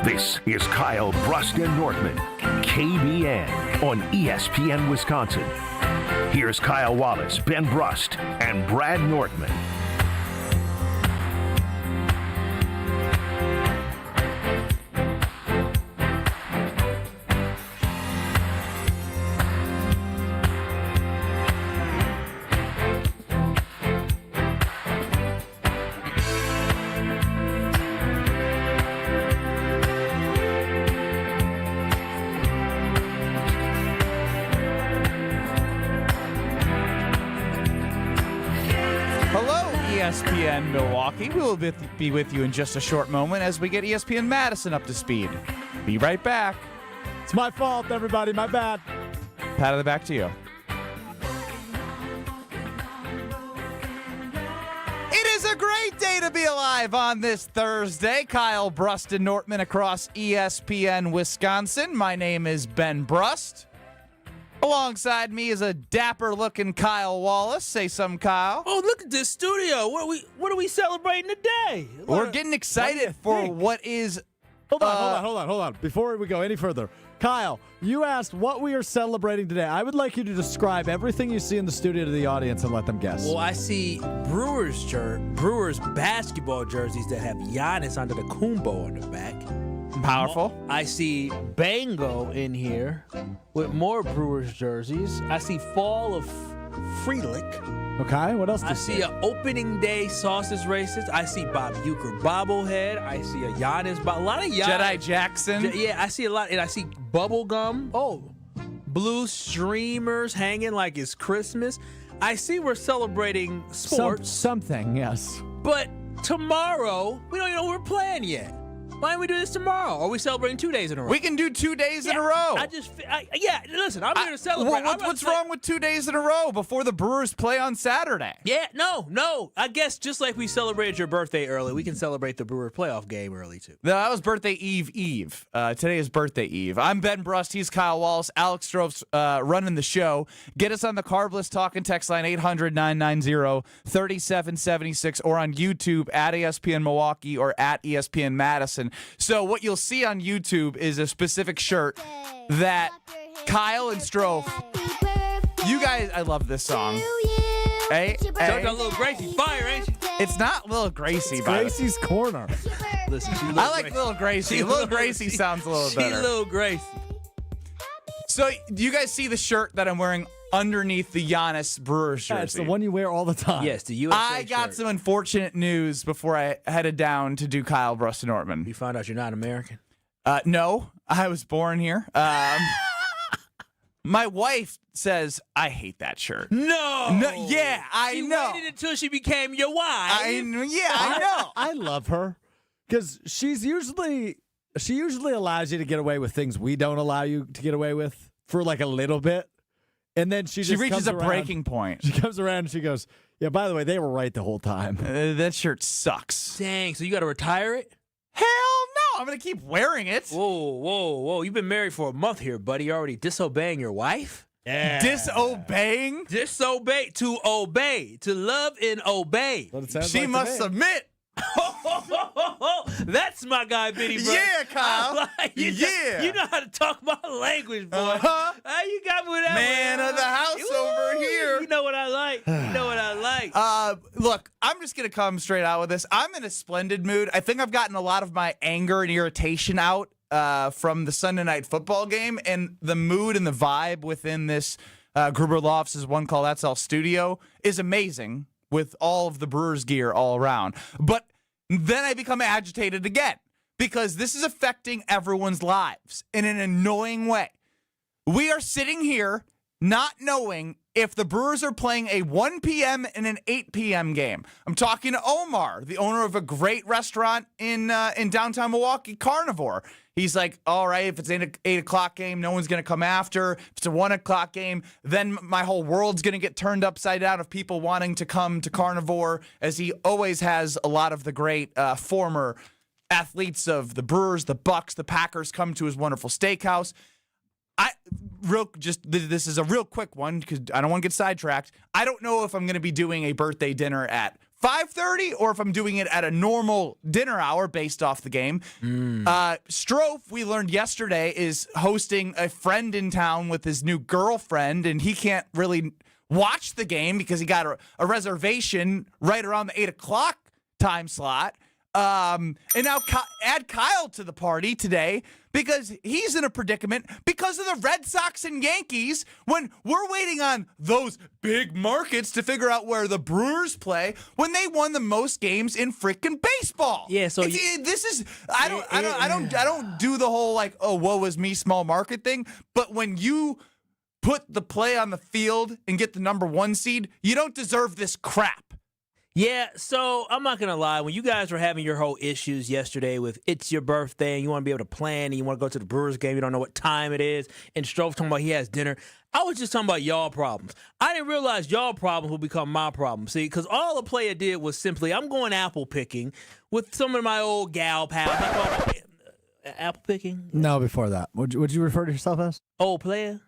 This is Kyle, Brust, and Nortman, KBN on ESPN Wisconsin. Here's Kyle Wallace, Ben Brust, and Brad Nortman. ESPN Milwaukee. We will be with you in just a short moment as we get ESPN Madison up to speed. Be right back. It's my fault, everybody. My bad. Pat on the back to you. It is a great day to be alive on this Thursday. Kyle, Brust, and Nortman across ESPN Wisconsin. My name is Ben Brust. Alongside me is a dapper-looking Kyle Wallace. Say something, Kyle. Oh, look at this studio. What are we celebrating today? We're getting excited for what is... Hold on. Before we go any further, Kyle, you asked what we are celebrating today. I would like you to describe everything you see in the studio to the audience and let them guess. Well, I see Brewers basketball jerseys that have Giannis Antetokounmpo on the back. Powerful. I see Bango in here with more Brewers jerseys. I see Fall of Frelick. Okay, what else do you I see an opening day sausage racist. I see Bob Uecker bobblehead. I see a Giannis, a lot of Giannis. Jedi Jackson. Yeah, I see a lot, and I see bubble gum. Oh, blue streamers hanging like it's Christmas. I see we're celebrating sports. Something, yes. But tomorrow, we don't even know what we're playing yet. Why don't we do this tomorrow? Are we celebrating 2 days in a row? We can do 2 days in a row. Listen, I'm here to celebrate. What's wrong with 2 days in a row before the Brewers play on Saturday? Yeah, no. I guess just like we celebrated your birthday early, we can celebrate the Brewer playoff game early, too. No, that was birthday eve. Today is birthday eve. I'm Ben Brust. He's Kyle Wallace. Alex Strove's running the show. Get us on the Carbless Talking text line, 800-990-3776, or on YouTube at ESPN Milwaukee or at ESPN Madison. So what you'll see on YouTube is a specific shirt that Kyle and Strove, you guys, I love this song. Hey. Got Little Gracie fire, ain't she? It's not Little Gracie, but Gracie's Corner. Listen, I like Little Gracie. Little Gracie sounds a little better. She's Little Gracie. So do you guys see the shirt that I'm wearing underneath the Giannis Brewers jersey? Yeah, it's the one you wear all the time. Yes, the USA I got shirt. some unfortunate news before I headed down to do Kyle, Brust, and Nortman. You found out you're not American? No, I was born here. My wife says, I hate that shirt. No, yeah, I know. She waited until she became your wife. I know. I love her because she usually allows you to get away with things we don't allow you to get away with for like a little bit. And then she reaches a breaking point. She comes around and she goes, yeah, by the way, they were right the whole time. That shirt sucks. Dang, so you got to retire it? Hell no, I'm going to keep wearing it. Whoa. You've been married for a month here, buddy. You're already disobeying your wife? Yeah. Disobeying? Disobey. To obey. To love and obey. She must submit. That's my guy, Benny Brust. Yeah, Kyle. You know how to talk my language, boy. Uh-huh. You got me with that Man one. of the house over here. You know what I like. Look, I'm just going to come straight out with this. I'm in a splendid mood. I think I've gotten a lot of my anger and irritation out from the Sunday night football game, and the mood and the vibe within this Gruber Lofts' One Call That's All studio is amazing with all of the Brewers gear all around. But then I become agitated again because this is affecting everyone's lives in an annoying way. We are sitting here not knowing if the Brewers are playing a 1 p.m. and an 8 p.m. game. I'm talking to Omar, the owner of a great restaurant in downtown Milwaukee, Carnivore. He's like, all right, if it's an 8 o'clock game, no one's going to come after. If it's a 1 o'clock game, then my whole world's going to get turned upside down of people wanting to come to Carnivore, as he always has a lot of the great former athletes of the Brewers, the Bucks, the Packers come to his wonderful steakhouse. This is a real quick one because I don't want to get sidetracked. I don't know if I'm going to be doing a birthday dinner at 5:30 or if I'm doing it at a normal dinner hour based off the game. Strofe, we learned yesterday, is hosting a friend in town with his new girlfriend, and he can't really watch the game because he got a reservation right around the 8 o'clock time slot. And now add Kyle to the party today because he's in a predicament because of the Red Sox and Yankees when we're waiting on those big markets to figure out where the Brewers play when they won the most games in freaking baseball. Yeah, so this is I don't do the whole like, oh, woe is me small market thing, but when you put the play on the field and get the number 1 seed, you don't deserve this crap. Yeah, so I'm not going to lie. When you guys were having your whole issues yesterday with it's your birthday and you want to be able to plan and you want to go to the Brewers game, you don't know what time it is, and Strofe talking about he has dinner, I was just talking about y'all problems. I didn't realize y'all problems will become my problems. See, because all the player did was simply, I'm going apple picking with some of my old gal pals. Apple picking? No, before that. Would you refer to yourself as? Old player?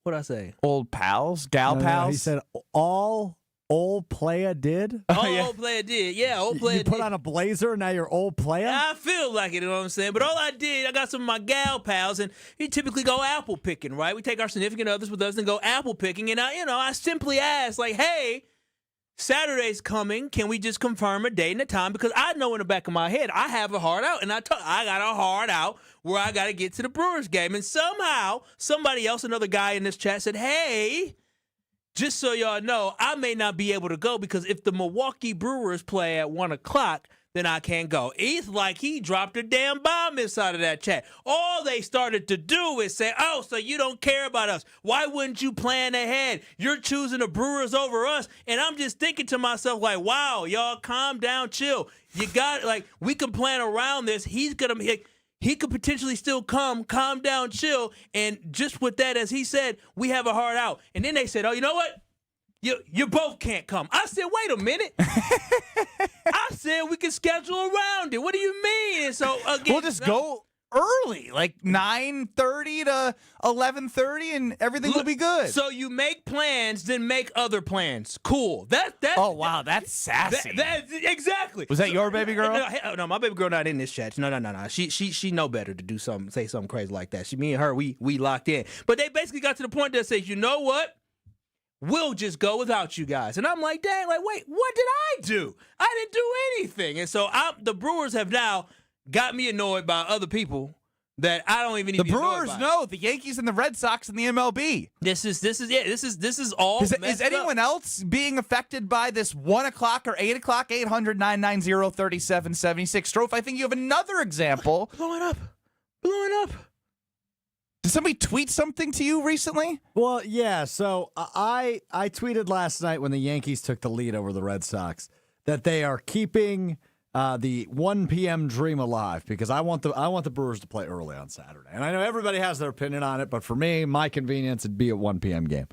What'd I say? Old pals? Gal pals? He said all old playa did? Old player did. Yeah, old player You did. put on a blazer, now you're old playa? I feel like it, you know what I'm saying? But all I did, I got some of my gal pals, and we typically go apple picking, right? We take our significant others with us and go apple picking, and I simply ask, like, hey, Saturday's coming. Can we just confirm a date and a time? Because I know in the back of my head I have a hard out, and I got a hard out where I got to get to the Brewers game. And somehow somebody else, another guy in this chat said, hey, just so y'all know, I may not be able to go because if the Milwaukee Brewers play at 1 o'clock, then I can't go. It's like he dropped a damn bomb inside of that chat. All they started to do is say, oh, so you don't care about us. Why wouldn't you plan ahead? You're choosing the Brewers over us. And I'm just thinking to myself, like, wow, y'all, calm down, chill. You got, like, we can plan around this. He's going to he could potentially still calm down, chill. And just with that, as he said, we have a hard out. And then they said, oh, you know what? You both can't come. I said, wait a minute. I said we can schedule around it. What do you mean? And so again, we'll just go early, like 9:30 to 11:30, and everything will be good. So you make plans, then make other plans. Cool. That's oh wow, that's sassy. Exactly. Was that your baby girl? No, my baby girl not in this chat. No. She know better to do something, say something crazy like that. Me and her, we locked in. But they basically got to the point that says, you know what? We'll just go without you guys. And I'm like, dang, like, wait, what did I do? I didn't do anything. And so the Brewers have now got me annoyed by other people that I don't even need to be annoyed by. The Brewers know, the Yankees and the Red Sox and the MLB. This is all Is anyone else being affected by this 1 o'clock or 8 o'clock? 800-990-3776. Strofe, I think you have another example. Blowing up. Did somebody tweet something to you recently? Well, yeah. So I tweeted last night when the Yankees took the lead over the Red Sox that they are keeping the 1 p.m. dream alive because I want the Brewers to play early on Saturday. And I know everybody has their opinion on it, but for me, my convenience, it'd be a 1 p.m. game.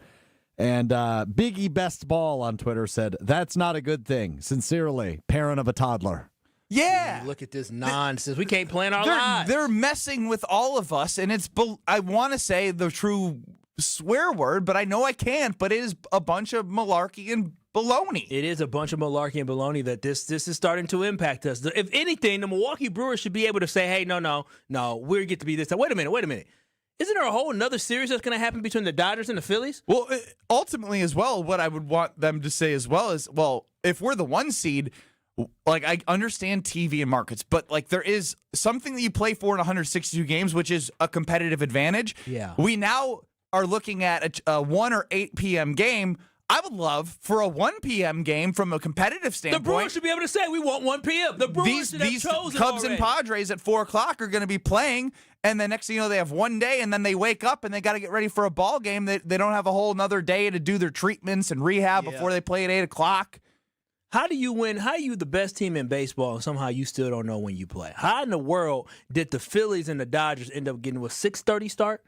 And Biggie Best Ball on Twitter said, that's not a good thing. Sincerely, parent of a toddler. Yeah. Look at this nonsense. We can't plan our lives. They're messing with all of us, and I want to say the true swear word, but I know I can't, but it is a bunch of malarkey and baloney. It is a bunch of malarkey and baloney that this is starting to impact us. If anything, the Milwaukee Brewers should be able to say, hey, no, we get to be this time. Wait a minute. Isn't there a whole another series that's going to happen between the Dodgers and the Phillies? Well, ultimately as well, what I would want them to say as well is, well, if we're the 1 seed, like, I understand TV and markets, but, like, there is something that you play for in 162 games, which is a competitive advantage. Yeah. We now are looking at a 1 or 8 p.m. game. I would love for a 1 p.m. game from a competitive standpoint. The Brewers should be able to say, we want 1 p.m. The Brewers should have chosen Cubs already. and Padres at 4 o'clock are going to be playing, and the next thing you know, they have one day, and then they wake up, and they got to get ready for a ball game. They don't have a whole another day to do their treatments and rehab before they play at 8 o'clock. How do you win? How are you the best team in baseball and somehow you still don't know when you play? How in the world did the Phillies and the Dodgers end up getting a 6:30 start?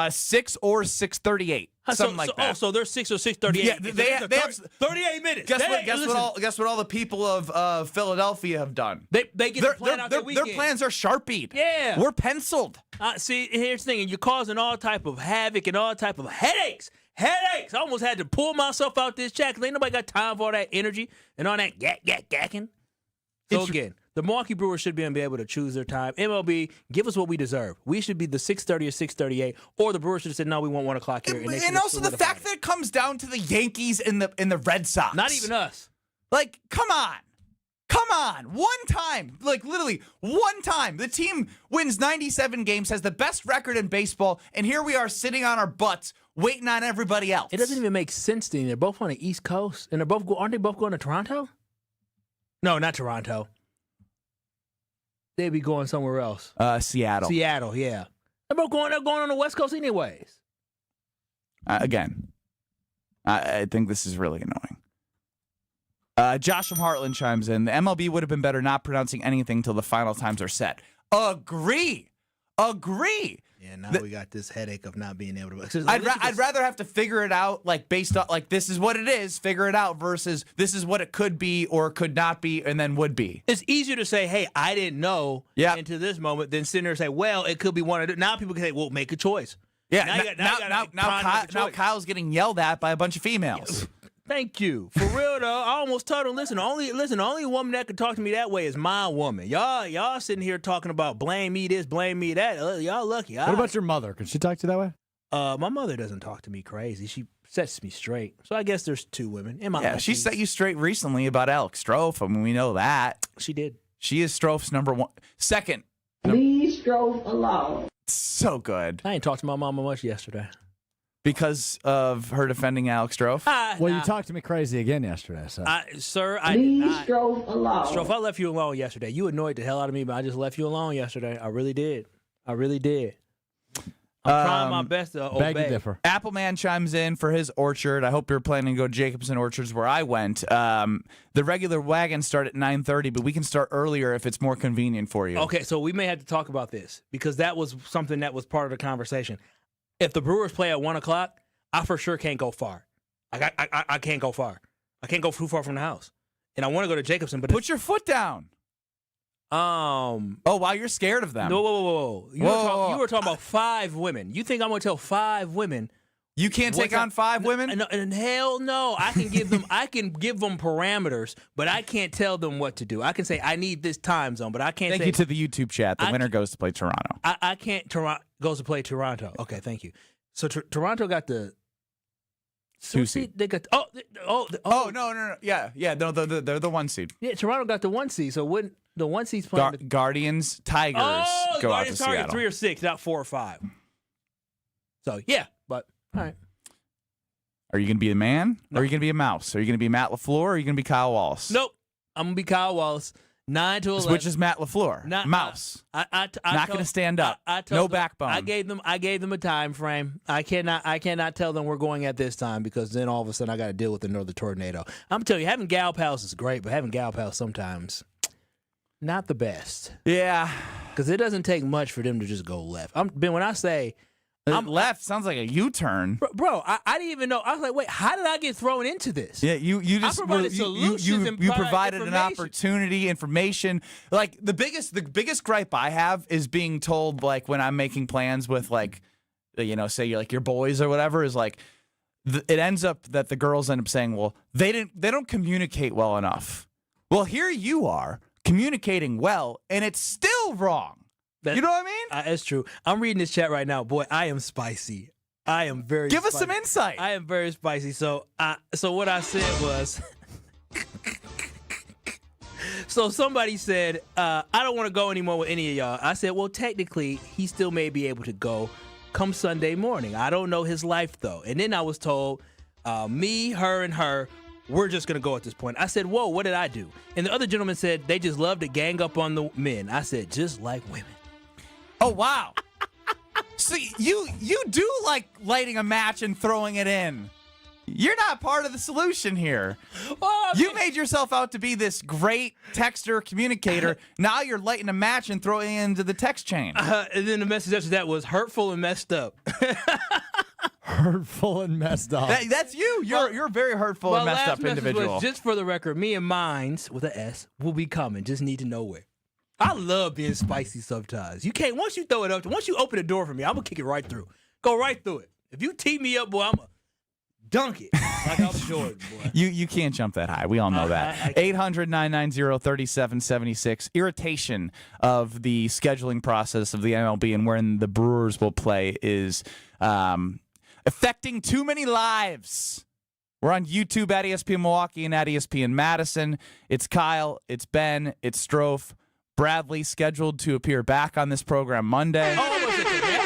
6 or 6:38, something like that. Oh, so they're 6 or 6:38. Yeah, they have 38 minutes. Guess what all the people of Philadelphia have done? They get to plan out their weekend. Their plans are Sharpied. Yeah. We're penciled. See, here's the thing. You're causing all type of havoc and all type of headaches Headaches. I almost had to pull myself out this chat because ain't nobody got time for all that energy and all that gacking. So again, the Milwaukee Brewers should be able to choose their time. MLB, give us what we deserve. We should be the 6:30 or 6:38, or the Brewers should have said, no, we want 1 o'clock here. And also the fact that it comes down to the Yankees and the Red Sox. Not even us. Like, come on. Come on. One time. Like, literally, one time. The team wins 97 games, has the best record in baseball, and here we are sitting on our butts waiting on everybody else. It doesn't even make sense to me. They're both on the East Coast, and aren't they both going to Toronto? No, not Toronto. They'd be going somewhere else. Seattle. Seattle, yeah. They're going on the West Coast anyways. Again, I think this is really annoying. Josh from Heartland chimes in. The MLB would have been better not pronouncing anything until the final times are set. Agree. Yeah, now we got this headache of not being able to. I'd rather have to figure it out, like, based on, like, this is what it is, figure it out, versus this is what it could be or could not be and then would be. It's easier to say, hey, I didn't know Yep. into this moment than sitting there and say, well, it could be one of the. Now people can say, well, make a choice. Yeah, now Kyle's getting yelled at by a bunch of females. Thank you. For real though, I almost told him, listen, the only woman that could talk to me that way is my woman. Y'all sitting here talking about blame me this, blame me that. Y'all lucky. What about your mother? Can she talk to you that way? My mother doesn't talk to me crazy. She sets me straight. So I guess there's two women in my life. Yeah, she set you straight recently about Alex Strofe. I mean, we know that. She did. She is Strofe's number one. Second. Leave Strofe alone. So good. I ain't talked to my mama much yesterday. Because of her defending Alex Strofe? Well, you talked to me crazy again yesterday. So. Sir, I did Leave not. Strofe alone. Strofe, I left you alone yesterday. You annoyed the hell out of me, but I just left you alone yesterday. I really did. I'm trying my best to obey. Beg to differ. Appleman chimes in for his orchard. I hope you're planning to go to Jacobson Orchards where I went. The regular wagons start at 9:30, but we can start earlier if it's more convenient for you. Okay, so we may have to talk about this because that was something that was part of the conversation. If the Brewers play at 1 o'clock, I for sure can't go far. I can't go far. I can't go too far from the house. And I want to go to Jacobson, but Put your foot down. Oh, wow, you're scared of them. No, whoa. You were talking about 5 women. You think I'm going to tell 5 women? You can't take on 5 women? And hell no. I can give them parameters, but I can't tell them what to do. I can say I need this time zone, but I can't Thank say you to the YouTube chat. The winner goes to play Toronto. I can't goes to play Toronto. Okay, thank you. So Toronto got the 2 seed. They got no. Yeah. No, they're the 1 seed. Yeah, Toronto got the 1 seed. So when the 1 seed's playing Guardians, Tigers go out to Seattle. 3 or 6, not 4 or 5. So yeah, but all right. Are you going to be a man No. or are you going to be a mouse? Are you going to be Matt LaFleur or are you going to be Kyle Wallace? Nope. I'm gonna be Kyle Wallace. 9 to 11. Which is Matt LaFleur. Mouse. I Not going to stand up. I told no them, backbone. I gave them a time frame. I cannot tell them we're going at this time because then all of a sudden I got to deal with another tornado. I'm telling you, having gal pals is great, but having gal pals sometimes not the best. Yeah. Because it doesn't take much for them to just go left. Ben, when I say left sounds like a U-turn. Bro, I didn't even know. I was like, wait, how did I get thrown into this? Yeah, you just provided solutions and you provided an information. opportunity, information. Like the biggest gripe I have is being told, like, when I'm making plans with, like, say you're like your boys or whatever, is like it ends up that the girls end up saying, well, they don't communicate well enough. Well, here you are communicating well, and it's still wrong. You know what I mean? That's true. I'm reading this chat right now. Boy, I am spicy. I am very Give spicy. us some insight. I am very spicy. So what I said was, so somebody said, I don't want to go anymore with any of y'all. I said, well, technically, he still may be able to go come Sunday morning. I don't know his life, though. And then I was told, me, her, and her, we're just going to go at this point. I said, whoa, what did I do? And the other gentleman said, they just love to gang up on the men. I said, just like women. Oh, wow. See, you do like lighting a match and throwing it in. You're not part of the solution here. You made yourself out to be this great texter communicator. Now you're lighting a match and throwing it into the text chain. And then the message after that was hurtful and messed up. Hurtful and messed up. That's you. You're a very hurtful and messed up individual. Was, just for the record, me and Mines with an S will be coming. Just need to know where. I love being spicy sometimes. You can't, once you throw it up, once you open the door for me, I'm going to kick it right through. Go right through it. If you tee me up, boy, dunk it. Like I'm Jordan, boy. You can't jump that high. We all know that. 800-990-3776. Irritation of the scheduling process of the MLB and when the Brewers will play is affecting too many lives. We're on YouTube at ESPN Milwaukee and at ESPN Madison. It's Kyle, it's Ben, it's Strofe. Bradley scheduled to appear back on this program Monday. Oh, was it today?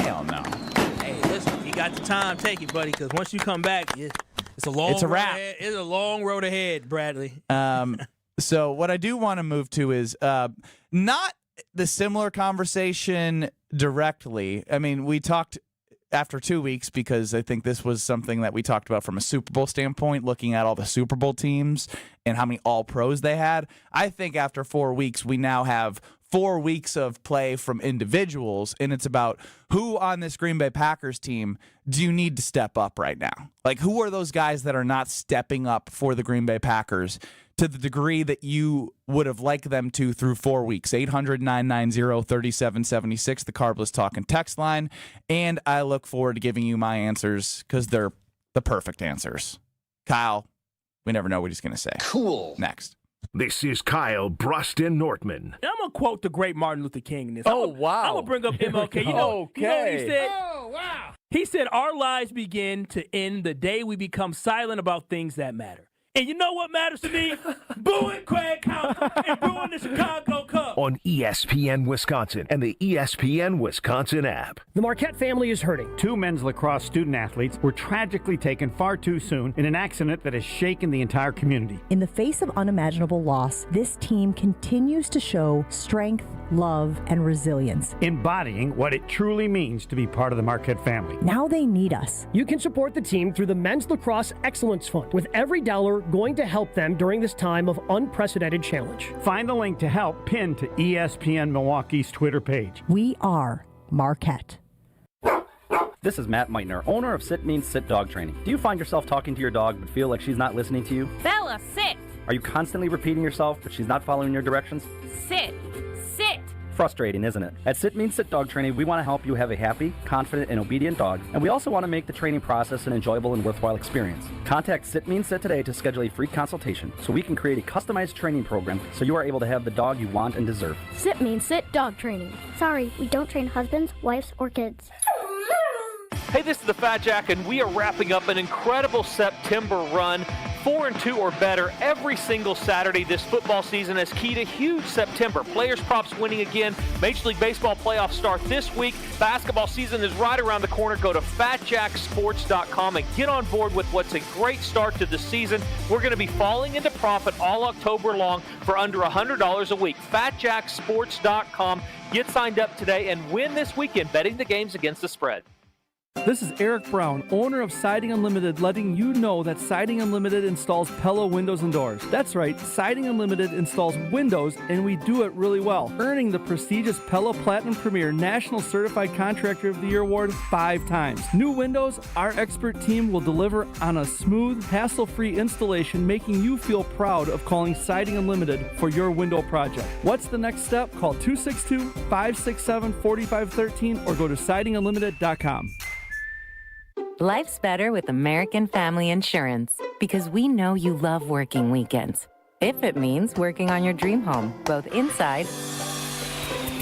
Hell no. Hey, listen, you got the time. Take it, buddy, because once you come back, it's a long It's a road wrap. ahead. It's a long road ahead, Bradley. So what I do want to move to is not the similar conversation directly. I mean, we talked after 2 weeks because I think this was something that we talked about from a Super Bowl standpoint, looking at all the Super Bowl teams and how many all-pros they had. I think after 4 weeks, we now have 4 weeks of play from individuals, and it's about who on this Green Bay Packers team do you need to step up right now? Like, who are those guys that are not stepping up for the Green Bay Packers to the degree that you would have liked them to through 4 weeks? 800-990-3776, the Carbless Talking text line. And I look forward to giving you my answers because they're the perfect answers. Kyle, we never know what he's going to say. Cool. This Next. is Kyle, Brust, and Nortman. And I'm going to quote the great Martin Luther King in this. Oh, wow. I'm going to bring up MLK. You know what he said? Oh, wow. He said, our lives begin to end the day we become silent about things that matter. And you know what matters to me? Booing Craig Counsell and booing the Chicago Cubs. On ESPN Wisconsin and the ESPN Wisconsin app. The Marquette family is hurting. Two men's lacrosse student athletes were tragically taken far too soon in an accident that has shaken the entire community. In the face of unimaginable loss, this team continues to show strength, love, and resilience. Embodying what it truly means to be part of the Marquette family. Now they need us. You can support the team through the Men's Lacrosse Excellence Fund, with every dollar going to help them during this time of unprecedented challenge. Find the link to help pinned to ESPN Milwaukee's Twitter page. We are Marquette. This is Matt Meitner, owner of Sit Means Sit Dog Training. Do you find yourself talking to your dog but feel like she's not listening to you? Bella, sit! Are you constantly repeating yourself but she's not following your directions? Sit! Sit! Frustrating, isn't it? At Sit Means Sit Dog Training, we want to help you have a happy, confident, and obedient dog, and we also want to make the training process an enjoyable and worthwhile experience. Contact Sit Means Sit today to schedule a free consultation so we can create a customized training program so you are able to have the dog you want and deserve. Sit Means Sit Dog Training. Sorry, we don't train husbands, wives, or kids. Hey, this is the Fat Jack, and we are wrapping up an incredible September run. 4-2 or better every single Saturday this football season has keyed a huge September. Players props winning again. Major League Baseball playoffs start this week. Basketball season is right around the corner. Go to fatjacksports.com and get on board with what's a great start to the season. We're going to be falling into profit all October long for under $100 a week. fatjacksports.com. Get signed up today and win this weekend betting the games against the spread. This is Eric Brown, owner of Siding Unlimited, letting you know that Siding Unlimited installs Pella windows and doors. That's right, Siding Unlimited installs windows, and we do it really well, earning the prestigious Pella Platinum Premier National Certified Contractor of the Year award 5 times. New windows, our expert team will deliver on a smooth, hassle-free installation, making you feel proud of calling Siding Unlimited for your window project. What's the next step? Call 262-567-4513 or go to sidingunlimited.com. Life's better with American Family Insurance because we know you love working weekends. If it means working on your dream home, both inside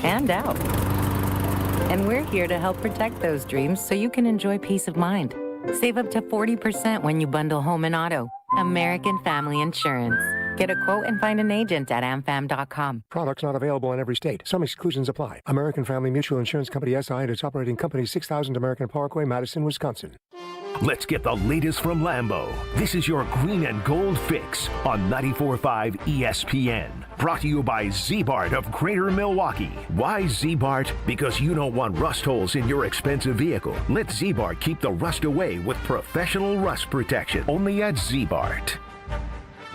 and out. And we're here to help protect those dreams so you can enjoy peace of mind. Save up to 40% when you bundle home and auto. American Family Insurance. Get a quote and find an agent at amfam.com. Products not available in every state. Some exclusions apply. American Family Mutual Insurance Company SI and its operating company 6000 American Parkway, Madison, Wisconsin. Let's get the latest from Lambeau. This is your green and gold fix on 94.5 ESPN. Brought to you by Z-Bart of Greater Milwaukee. Why Z-Bart? Because you don't want rust holes in your expensive vehicle. Let Z-Bart keep the rust away with professional rust protection. Only at Z-Bart.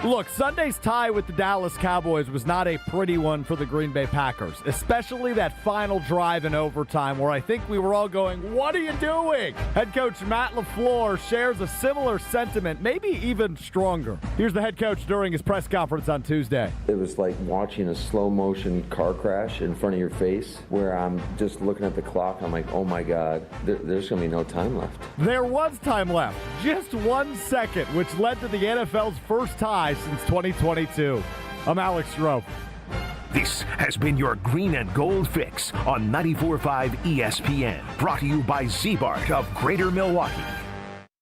Look, Sunday's tie with the Dallas Cowboys was not a pretty one for the Green Bay Packers, especially that final drive in overtime where I think we were all going, what are you doing? Head coach Matt LaFleur shares a similar sentiment, maybe even stronger. Here's the head coach during his press conference on Tuesday. It was like watching a slow-motion car crash in front of your face where I'm just looking at the clock. I'm like, oh my God, there's going to be no time left. There was time left, just 1 second, which led to the NFL's first tie since 2022. I'm Alex Stroh. This has been your Green and Gold Fix on 94.5 ESPN. Brought to you by Z-Bart of Greater Milwaukee.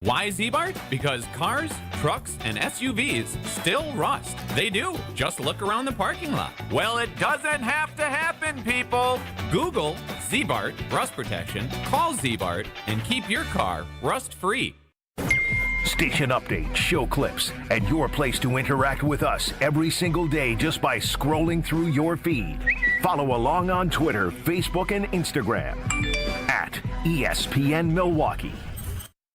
Why Z-Bart? Because cars, trucks, and SUVs still rust. They do. Just look around the parking lot. Well, it doesn't have to happen, people. Google Z-Bart rust protection, call Z-Bart, and keep your car rust-free. Station updates, show clips, and your place to interact with us every single day just by scrolling through your feed. Follow along on Twitter, Facebook, and Instagram at ESPN Milwaukee.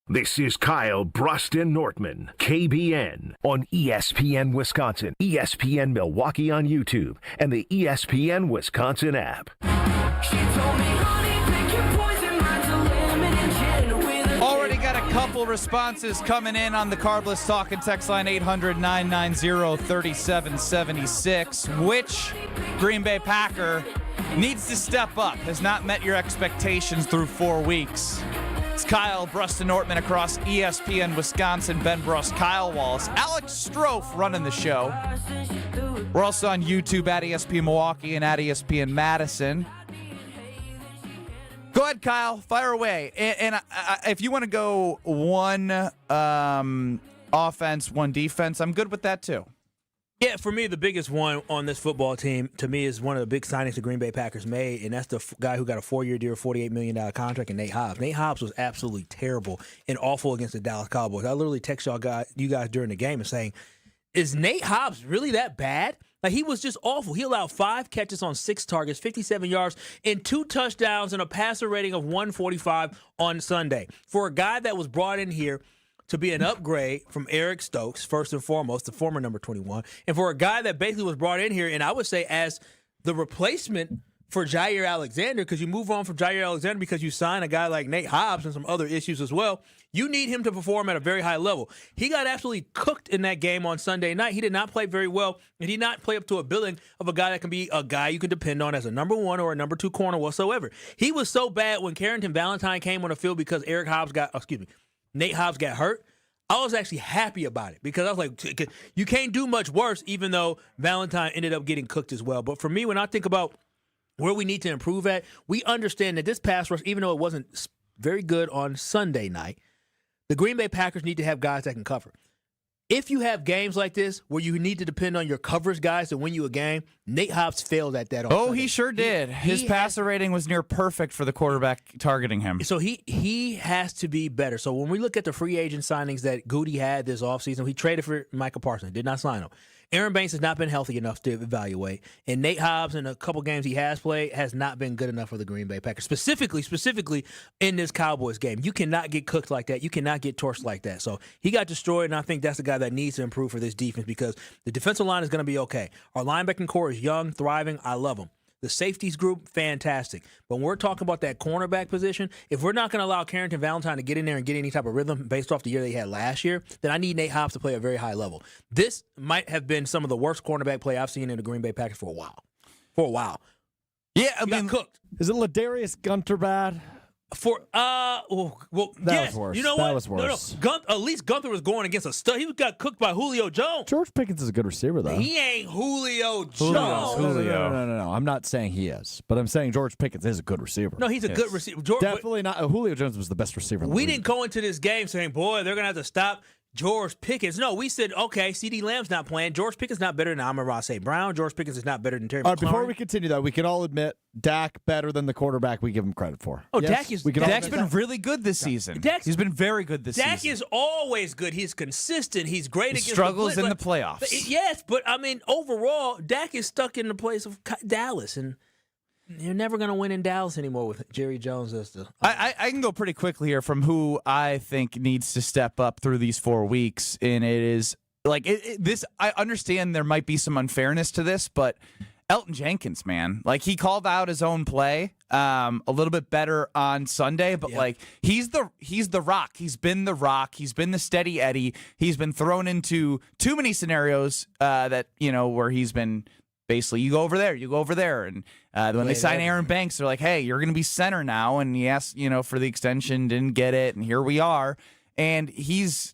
This is Kyle, Brust, and Nortman, KBN, on ESPN Wisconsin, ESPN Milwaukee on YouTube, and the ESPN Wisconsin app. Already got a couple responses coming in on the Carbless Talk and text line 800-990-3776. Which Green Bay Packer needs to step up, has not met your expectations through 4 weeks? It's Kyle, Brust, and Nortman across ESPN Wisconsin. Ben Brust, Kyle Wallace, Alex Stroh running the show. We're also on YouTube at ESPN Milwaukee and at ESPN Madison. Go ahead, Kyle. Fire away. And if you want to go one offense, one defense, I'm good with that too. Yeah, for me, the biggest one on this football team, to me, is one of the big signings the Green Bay Packers made, and that's the guy who got a 4-year deal, $48 million contract, and Nate Hobbs. Nate Hobbs was absolutely terrible and awful against the Dallas Cowboys. I literally text you guys during the game and saying, is Nate Hobbs really that bad? Like, he was just awful. He allowed 5 catches on 6 targets, 57 yards, and 2 touchdowns and a passer rating of 145 on Sunday. For a guy that was brought in here to be an upgrade from Eric Stokes, first and foremost, the former number 21, and for a guy that basically was brought in here, and I would say as the replacement for Jair Alexander, because you move on from Jair Alexander because you sign a guy like Nate Hobbs and some other issues as well, you need him to perform at a very high level. He got absolutely cooked in that game on Sunday night. He did not play very well, and he did not play up to a billing of a guy that can be a guy you can depend on as a number 1 or a number 2 corner whatsoever. He was so bad when Carrington Valentine came on the field because Nate Hobbs got hurt. I was actually happy about it because I was like, you can't do much worse, even though Valentine ended up getting cooked as well. But for me, when I think about where we need to improve at, we understand that this pass rush, even though it wasn't very good on Sunday night, the Green Bay Packers need to have guys that can cover. If you have games like this where you need to depend on your coverage guys to win you a game, Nate Hobbs failed at that on Sunday. He sure did. His passer rating was near perfect for the quarterback targeting him. So he has to be better. So when we look at the free agent signings that Goody had this offseason, he traded for Michael Parsons, did not sign him. Aaron Banks has not been healthy enough to evaluate. And Nate Hobbs, in a couple games he has played, has not been good enough for the Green Bay Packers. Specifically in this Cowboys game. You cannot get cooked like that. You cannot get torched like that. So he got destroyed, and I think that's the guy that needs to improve for this defense because the defensive line is going to be okay. Our linebacking core is young, thriving. I love them. The safeties group, fantastic. But when we're talking about that cornerback position, if we're not going to allow Carrington Valentine to get in there and get any type of rhythm based off the year they had last year, then I need Nate Hobbs to play at a very high level. This might have been some of the worst cornerback play I've seen in the Green Bay Packers for a while. Yeah, I mean, cooked. Is it Ladarius Gunter bad? That was worse. You know that what? was worse. No. At least Gunther was going against a stud. He got cooked by Julio Jones. George Pickens is a good receiver, though. He ain't Julio Jones. No. I'm not saying he is, but I'm saying George Pickens is a good receiver. No, he's a good receiver. Definitely not. Julio Jones was the best receiver in the league. Didn't go into this game saying, boy, they're going to have to stop George Pickens. No, we said, okay, CeeDee Lamb's not playing. George Pickens not better than Amon-Ra St. Brown. George Pickens is not better than Terry McLaurin. All right, before we continue, though, we can all admit Dak better than the quarterback we give him credit for. Oh, yes? Dak's been really good this season. He's been very good this season. Dak is always good. He's consistent. He's great against struggles the in the playoffs. Yes, but, I mean, overall, Dak is stuck in the place of Dallas, and you're never going to win in Dallas anymore with Jerry Jones as the. I can go pretty quickly here from who I think needs to step up through these 4 weeks, and it is I understand there might be some unfairness to this, but Elton Jenkins, man, like he called out his own play a little bit better on Sunday, but like he's the rock. He's been the rock. He's been the steady Eddie. He's been thrown into too many scenarios that where he's been basically you go over there, and when they sign Aaron Banks, they're like, hey, you're going to be center now, and he asked for the extension, didn't get it, and here we are, and he's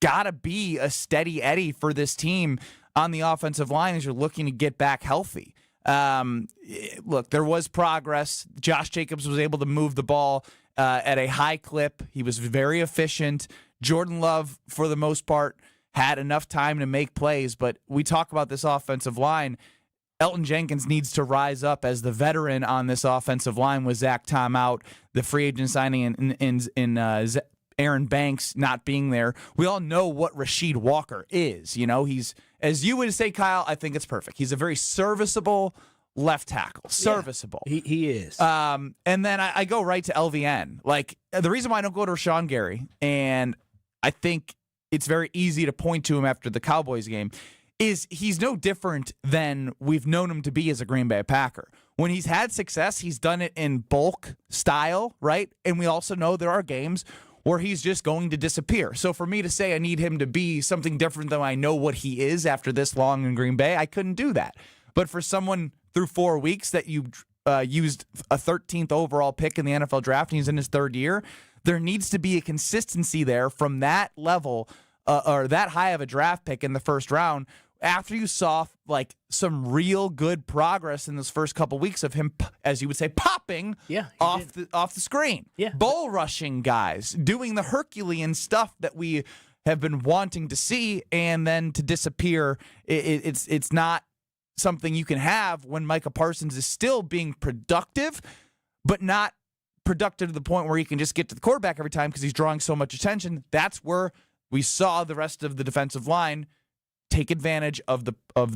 got to be a steady Eddie for this team on the offensive line as you're looking to get back healthy. Look, there was progress. Josh Jacobs was able to move the ball at a high clip. He was very efficient. Jordan Love, for the most part, had enough time to make plays, but we talk about this offensive line. Elton Jenkins needs to rise up as the veteran on this offensive line with Zach Tom out, the free agent signing in Aaron Banks not being there. We all know what Rasheed Walker is. He's, as you would say, Kyle, I think it's perfect. He's a very serviceable left tackle. Serviceable. Yeah, he is. And then I go right to LVN. Like, the reason why I don't go to Rashawn Gary, and I think it's very easy to point to him after the Cowboys game, is he's no different than we've known him to be as a Green Bay Packer. When he's had success, he's done it in bulk style, right? And we also know there are games where he's just going to disappear. So for me to say I need him to be something different than I know what he is after this long in Green Bay, I couldn't do that. But for someone through 4 weeks that you used a 13th overall pick in the NFL draft and he's in his third year, there needs to be a consistency there from that level or that high of a draft pick in the first round after you saw like some real good progress in those first couple weeks of him, as you would say, popping off the screen. Yeah. Bull rushing guys, doing the Herculean stuff that we have been wanting to see, and then to disappear. It's not something you can have when Micah Parsons is still being productive, but not productive to the point where he can just get to the quarterback every time because he's drawing so much attention. That's where we saw the rest of the defensive line take advantage of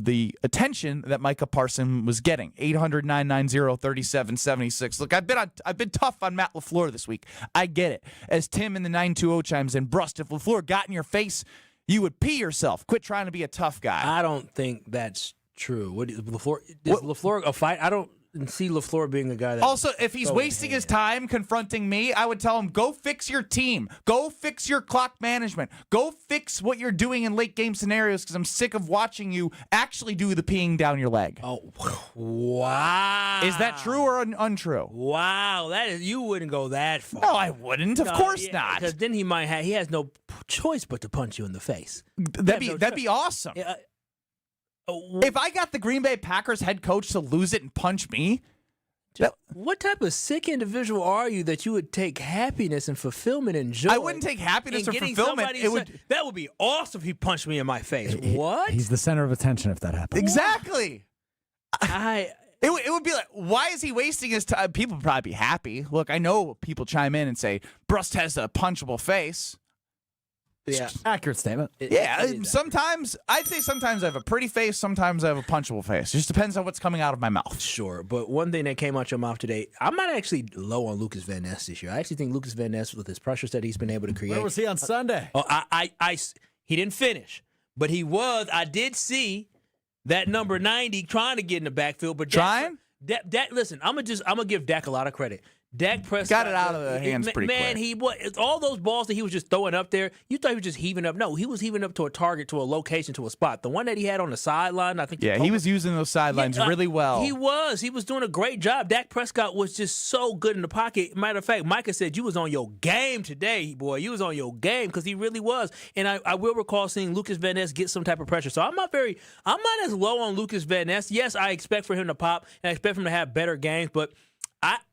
the attention that Micah Parsons was getting. 800-990-3776. Look, I've been tough on Matt LaFleur this week. I get it. As Tim in the 920 chimes in, Brust, if LaFleur got in your face, you would pee yourself. Quit trying to be a tough guy. I don't think that's true. What is LaFleur? Is LaFleur a fight? I don't see LaFleur being a guy that... Also, if he's wasting his time confronting me, I would tell him, go fix your team. Go fix your clock management. Go fix what you're doing in late game scenarios because I'm sick of watching you actually do the peeing down your leg. Oh, wow. Is that true or untrue? Wow. You wouldn't go that far. No, I wouldn't. Of course not. Because then he has no choice but to punch you in the face. That'd be awesome. If I got the Green Bay Packers head coach to lose it and punch me, what type of sick individual are you that you would take happiness and fulfillment and joy? I wouldn't take happiness or fulfillment. That would be awesome if he punched me in my face. What? He's the center of attention if that happens. Exactly. It would be like, why is he wasting his time? People would probably be happy. Look, I know people chime in and say, Brust has a punchable face. Yeah, accurate statement. Sometimes I'd say sometimes I have a pretty face, sometimes I have a punchable face. It just depends on what's coming out of my mouth. Sure, but one thing that came out your mouth today, I'm not actually low on Lucas Van Ness this year. I actually think Lucas Van Ness, with his pressures that he's been able to create. Where was he on Sunday? He didn't finish, but he was. I did see that number 90 trying to get in the backfield, but trying. Listen, I'm gonna give Dak a lot of credit. Dak Prescott got it out of the hands pretty quick. Man, all those balls that he was just throwing up there, you thought he was just heaving up. No, he was heaving up to a target, to a location, to a spot. The one that he had on the sideline, I think. Yeah, he was using those sidelines really well. He was doing a great job. Dak Prescott was just so good in the pocket. Matter of fact, Micah said you was on your game today, boy. You was on your game because he really was. And I will recall seeing Lucas Van Ness get some type of pressure. So I'm not as low on Lucas Van Ness. Yes, I expect for him to pop and I expect him to have better games, but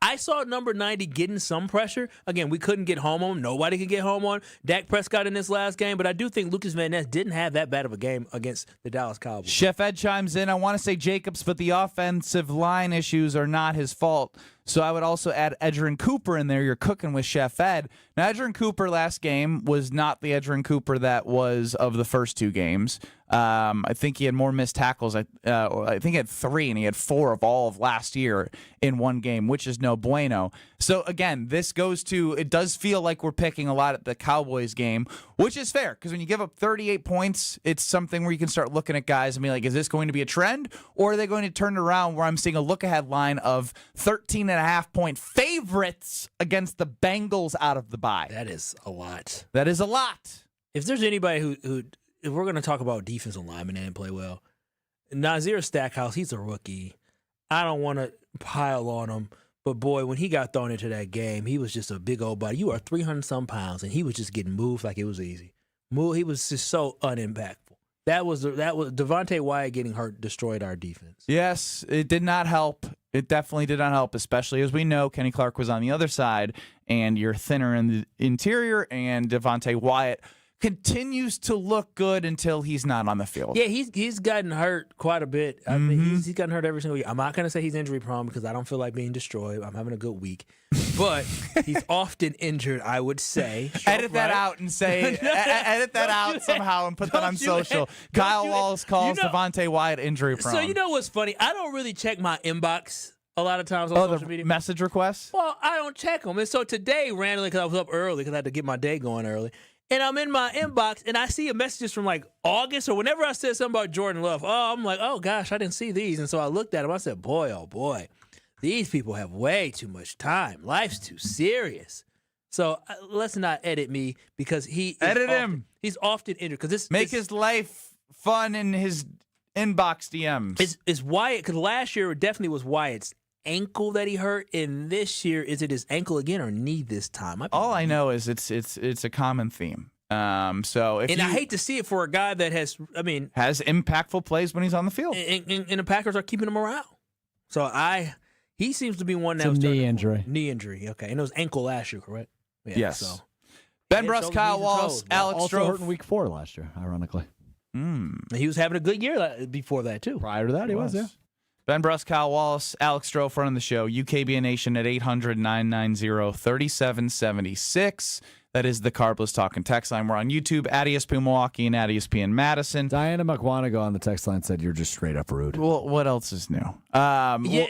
I saw number 90 getting some pressure. Again, we couldn't get home on him. Nobody could get home on Dak Prescott in this last game, but I do think Lucas Van Ness didn't have that bad of a game against the Dallas Cowboys. Chef Ed chimes in. I want to say Jacobs, but the offensive line issues are not his fault. So I would also add Edgerrin Cooper in there. You're cooking with Chef Ed. Now, Edgerrin Cooper last game was not the Edgerrin Cooper that was of the first two games. I think he had more missed tackles. I think he had 3, and he had 4 of all of last year in one game, which is no bueno. So, again, this goes to, it does feel like we're picking a lot at the Cowboys game. Which is fair, because when you give up 38 points, it's something where you can start looking at guys and be like, is this going to be a trend, or are they going to turn it around where I'm seeing a look-ahead line of 13.5-point favorites against the Bengals out of the bye? That is a lot. That is a lot. If there's anybody who if we're going to talk about defensive linemen that didn't play well, Nazir Stackhouse, he's a rookie. I don't want to pile on him, but boy, when he got thrown into that game, he was just a big old body. You are 300-some pounds, and he was just getting moved like it was easy. He was just so unimpactful. That was Devontae Wyatt getting hurt destroyed our defense. Yes, it did not help. It definitely did not help, especially as we know Kenny Clark was on the other side, and you're thinner in the interior, and Devontae Wyatt continues to look good until he's not on the field. Yeah, he's gotten hurt quite a bit. I mean, he's gotten hurt every single year. I'm not going to say he's injury prone because I don't feel like being destroyed. I'm having a good week. But he's often injured, I would say. Edit that out and say, edit that out somehow and put that on social. Kyle Wallace calls Devontae Wyatt injury prone. So you know what's funny? I don't really check my inbox a lot of times on social media. Message requests? Well, I don't check them. And so today, randomly, because I was up early, because I had to get my day going early, and I'm in my inbox, and I see messages from like August or whenever I said something about Jordan Love. Oh, I'm like, oh gosh, I didn't see these. And so I looked at them. I said, boy, oh boy, these people have way too much time. Life's too serious. So let's not edit me because he's often injured. Because make his life fun in his inbox DMs. It's Wyatt, because last year it definitely was Wyatt's ankle that he hurt, and this year is it his ankle again or knee this time? All I know is it's a common theme. So I hate to see it for a guy that has impactful plays when he's on the field, and the Packers are keeping him around. So he seems to be one that was knee injury. Knee injury, okay, and it was ankle last year, correct? Yeah, yes. So. Ben Brust, Kyle Wallace, Alex also hurt in week 4 last year, ironically. He was having a good year before that too. Prior to that, he was. Yeah. Ben Brust, Kyle Wallace, Alex Stroh, running the show. UKBN Nation at 800-990-3776. That is the Carbless Talking text line. We're on YouTube at ESPN Milwaukee and at ESPN Madison. Diana McWanago on the text line said you're just straight up rude. Well, what else is new? Stop being a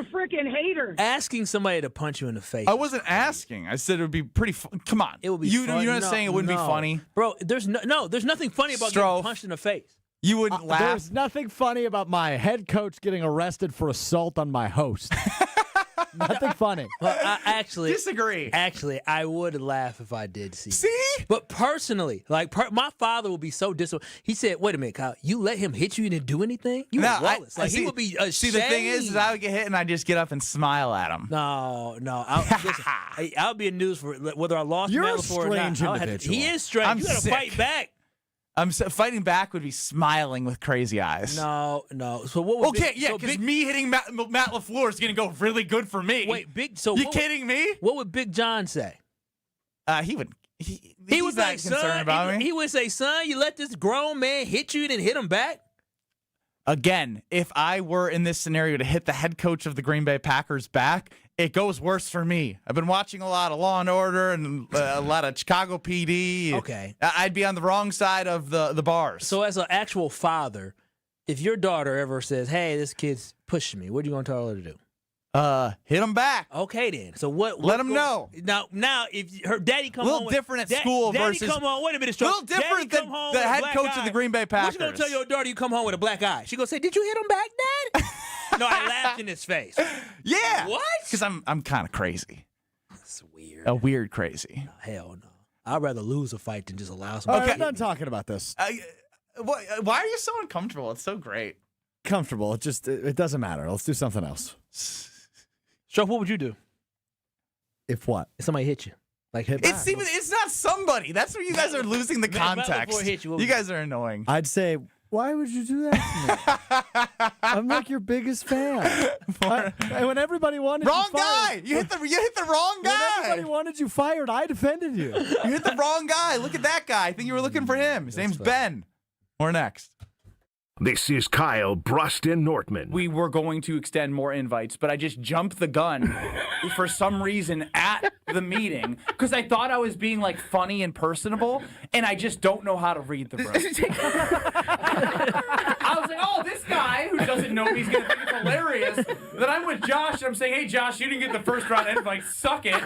freaking hater. Asking somebody to punch you in the face. I wasn't asking. I said it would be pretty fun. Come on. It would be fun. You're not No, saying it wouldn't be funny? Bro, there's nothing funny about getting punched in the face. You wouldn't laugh? There's nothing funny about my head coach getting arrested for assault on my host. Nothing funny. Well, I actually disagree. Actually, I would laugh if I did see. See? But personally, like my father would be so disappointed. He said, "Wait a minute, Kyle. You let him hit you and didn't do anything? You were Wallace. He would be ashamed." See, the thing is I would get hit and I just get up and smile at him. No. I'll be in news for whether I lost. You're Matt a LaFleur or not. strange individual. He is strange. You got to fight back. Fighting back would be smiling with crazy eyes. No. So what would because me hitting Matt LaFleur is going to go really good for me. Wait, you kidding me? What would Big John say? He would not say, concerned about me. He would say, son, you let this grown man hit you and hit him back? Again, if I were in this scenario to hit the head coach of the Green Bay Packers back, it goes worse for me. I've been watching a lot of Law & Order and a lot of Chicago PD. Okay. I'd be on the wrong side of the bars. So as an actual father, if your daughter ever says, hey, this kid's pushing me, what are you going to tell her to do? Hit him back. Okay, then. So what? Let him know. Now, if her daddy come home, a little different at school daddy versus. come home. Wait a minute, a little different than the head coach of the Green Bay Packers. What's she gonna tell your daughter? You come home with a black eye. She gonna say, "Did you hit him back, Dad?" No, I laughed in his face. Yeah. What? Because I'm kind of crazy. That's weird. A weird crazy. No, hell no. I'd rather lose a fight than just allow some. Okay, I'm not talking about this. Why are you so uncomfortable? It's so great. Comfortable. It doesn't matter. Let's do something else. So what would you do? If what? If somebody hit you. Like hit back. It's not somebody. That's where you guys are losing the context. You guys are annoying. I'd say, why would you do that to me? I'm like your biggest fan. When everybody wanted wrong you fired, guy. You hit the wrong guy. When everybody wanted you fired, I defended you. You hit the wrong guy. Look at that guy. I think you were looking for him. His name's Ben. We're next. This is Kyle, Brust, and Nortman. We were going to extend more invites, but I just jumped the gun for some reason at the meeting because I thought I was being like funny and personable, and I just don't know how to read the room. I was like, oh, this guy who doesn't know me is going to think it's hilarious that I'm with Josh, and I'm saying, hey, Josh, you didn't get the first round invite. Suck it.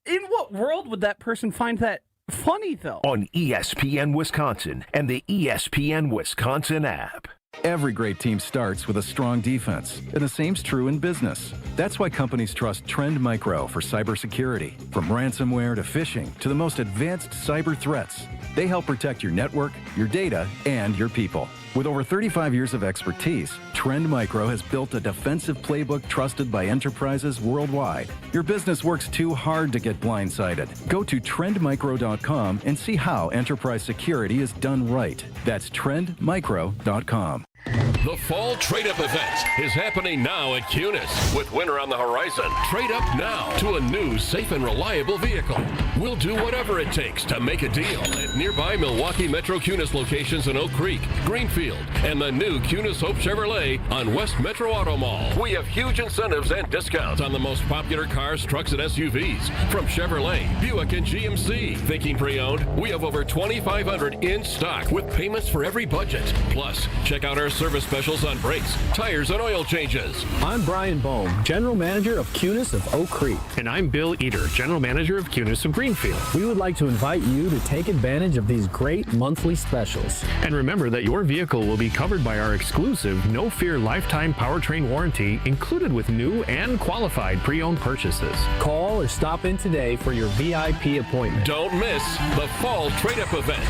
In what world would that person find that funny, though. On ESPN Wisconsin and the ESPN Wisconsin app. Every great team starts with a strong defense, and the same's true in business. That's why companies trust Trend Micro for cybersecurity. From ransomware to phishing to the most advanced cyber threats, they help protect your network, your data, and your people. With over 35 years of expertise, Trend Micro has built a defensive playbook trusted by enterprises worldwide. Your business works too hard to get blindsided. Go to trendmicro.com and see how enterprise security is done right. That's trendmicro.com. The Fall Trade-Up event is happening now at Cunis. With winter on the horizon, trade up now to a new, safe, and reliable vehicle. We'll do whatever it takes to make a deal at nearby Milwaukee Metro Cunis locations in Oak Creek, Greenfield, and the new Cunis Hope Chevrolet on West Metro Auto Mall. We have huge incentives and discounts on the most popular cars, trucks, and SUVs from Chevrolet, Buick, and GMC. Thinking pre-owned? We have over 2,500 in stock with payments for every budget. Plus, check out our service specials on brakes, tires, and oil changes. I'm Brian Bohm, General Manager of Cunis of Oak Creek. And I'm Bill Eater, General Manager of Cunis of Greenfield. We would like to invite you to take advantage of these great monthly specials. And remember that your vehicle will be covered by our exclusive No Fear lifetime powertrain warranty included with new and qualified pre-owned purchases. Call or stop in today for your VIP appointment. Don't miss the Fall Trade-Up event.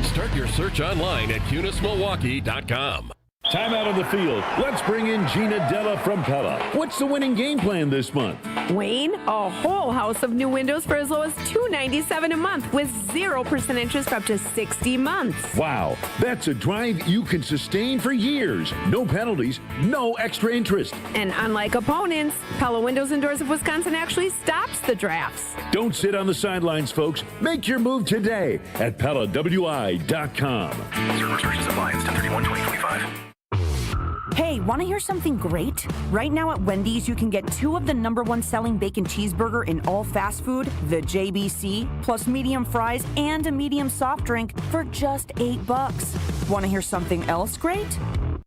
Start your search online at CunisMilwaukee.com. Timeout on the field. Let's bring in Gina Della from Pella. What's the winning game plan this month? Wayne, a whole house of new windows for as low as $297 a month with 0% interest for up to 60 months. Wow, that's a drive you can sustain for years. No penalties, no extra interest. And unlike opponents, Pella Windows and Doors of Wisconsin actually stops the drafts. Don't sit on the sidelines, folks. Make your move today at PellaWI.com. Zero restrictions apply. It's 10/31/2025. Hey, want to hear something great? Right now at Wendy's, you can get 2 of the #1 selling bacon cheeseburger in all fast food, the JBC, plus medium fries and a medium soft drink for just $8. Want to hear something else great?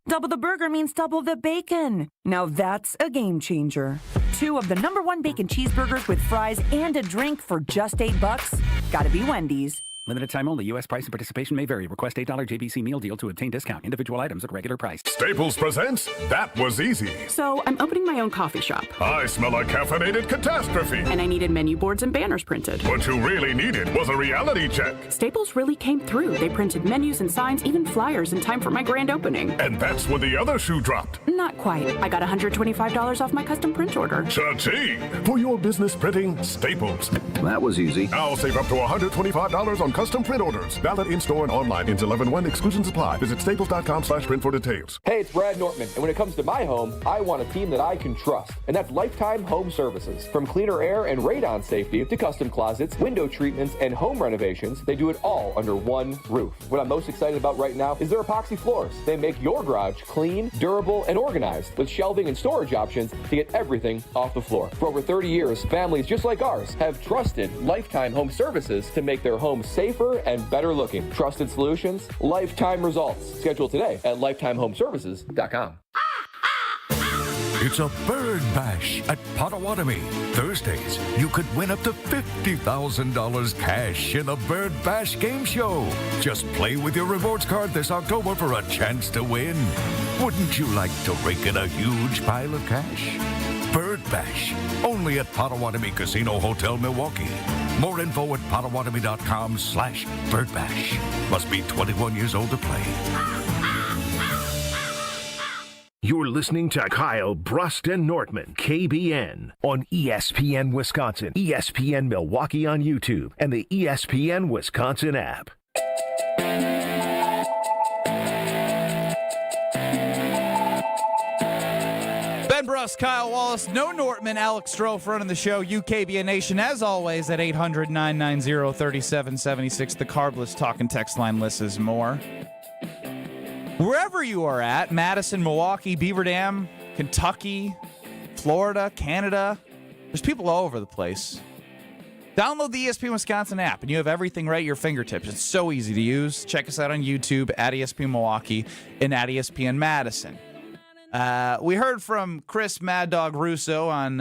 Double the burger means double the bacon. Now that's a game changer. 2 of the #1 bacon cheeseburgers with fries and a drink for just $8. Gotta be Wendy's. Limited time only. U.S. price and participation may vary. Request $8 JBC meal deal to obtain discount. Individual items at regular price. Staples presents That Was Easy. So I'm opening my own coffee shop. I smell a caffeinated catastrophe. And I needed menu boards and banners printed. What you really needed was a reality check. Staples really came through. They printed menus and signs, even flyers in time for my grand opening. And that's when the other shoe dropped. Not quite. I got $125 off my custom print order. Cha-ching! For your business printing, Staples. That was easy. Now save up to $125 on custom print orders. Valid in-store and online until 11/1. Exclusions apply. Visit staples.com/print for details. Hey, it's Brad Nortman, and when it comes to my home, I want a team that I can trust, and that's Lifetime Home Services. From cleaner air and radon safety to custom closets, window treatments, and home renovations, they do it all under one roof. What I'm most excited about right now is their epoxy floors. They make your garage clean, durable, and organized with shelving and storage options to get everything off the floor. For over 30 years, families just like ours have trusted Lifetime Home Services to make their homes safer and better looking. Trusted solutions, lifetime results. Schedule today at lifetimehomeservices.com. It's a bird bash at Potawatomi. Thursdays, you could win up to $50,000 cash in a bird bash game show. Just play with your rewards card this October for a chance to win. Wouldn't you like to rake in a huge pile of cash? Bird Bash, only at Potawatomi Casino Hotel, Milwaukee. More info at potawatomi.com/birdbash. Must be 21 years old to play. You're listening to Kyle, Brust, and Nortman, KBN, on ESPN Wisconsin, ESPN Milwaukee on YouTube, and the ESPN Wisconsin app. Ben Brust, Kyle Wallace, no Nortman, Alex Strofe running the show. UKBN Nation, as always, at 800-990-3776. The Carbless talking text line lists more. Wherever you are at, Madison, Milwaukee, Beaver Dam, Kentucky, Florida, Canada, there's people all over the place. Download the ESPN Wisconsin app, and you have everything right at your fingertips. It's so easy to use. Check us out on YouTube at ESPN Milwaukee and at ESPN Madison. We heard from Chris Mad Dog Russo on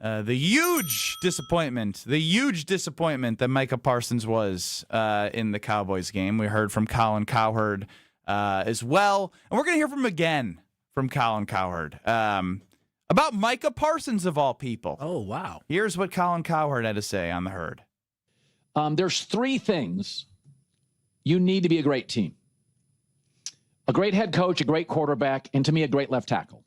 The huge disappointment that Micah Parsons was in the Cowboys game. We heard from Colin Cowherd as well. And we're going to hear from him again from Colin Cowherd about Micah Parsons, of all people. Oh, wow. Here's what Colin Cowherd had to say on the Herd. There's three things you need to be a great team. A great head coach, a great quarterback, and to me, a great left tackle.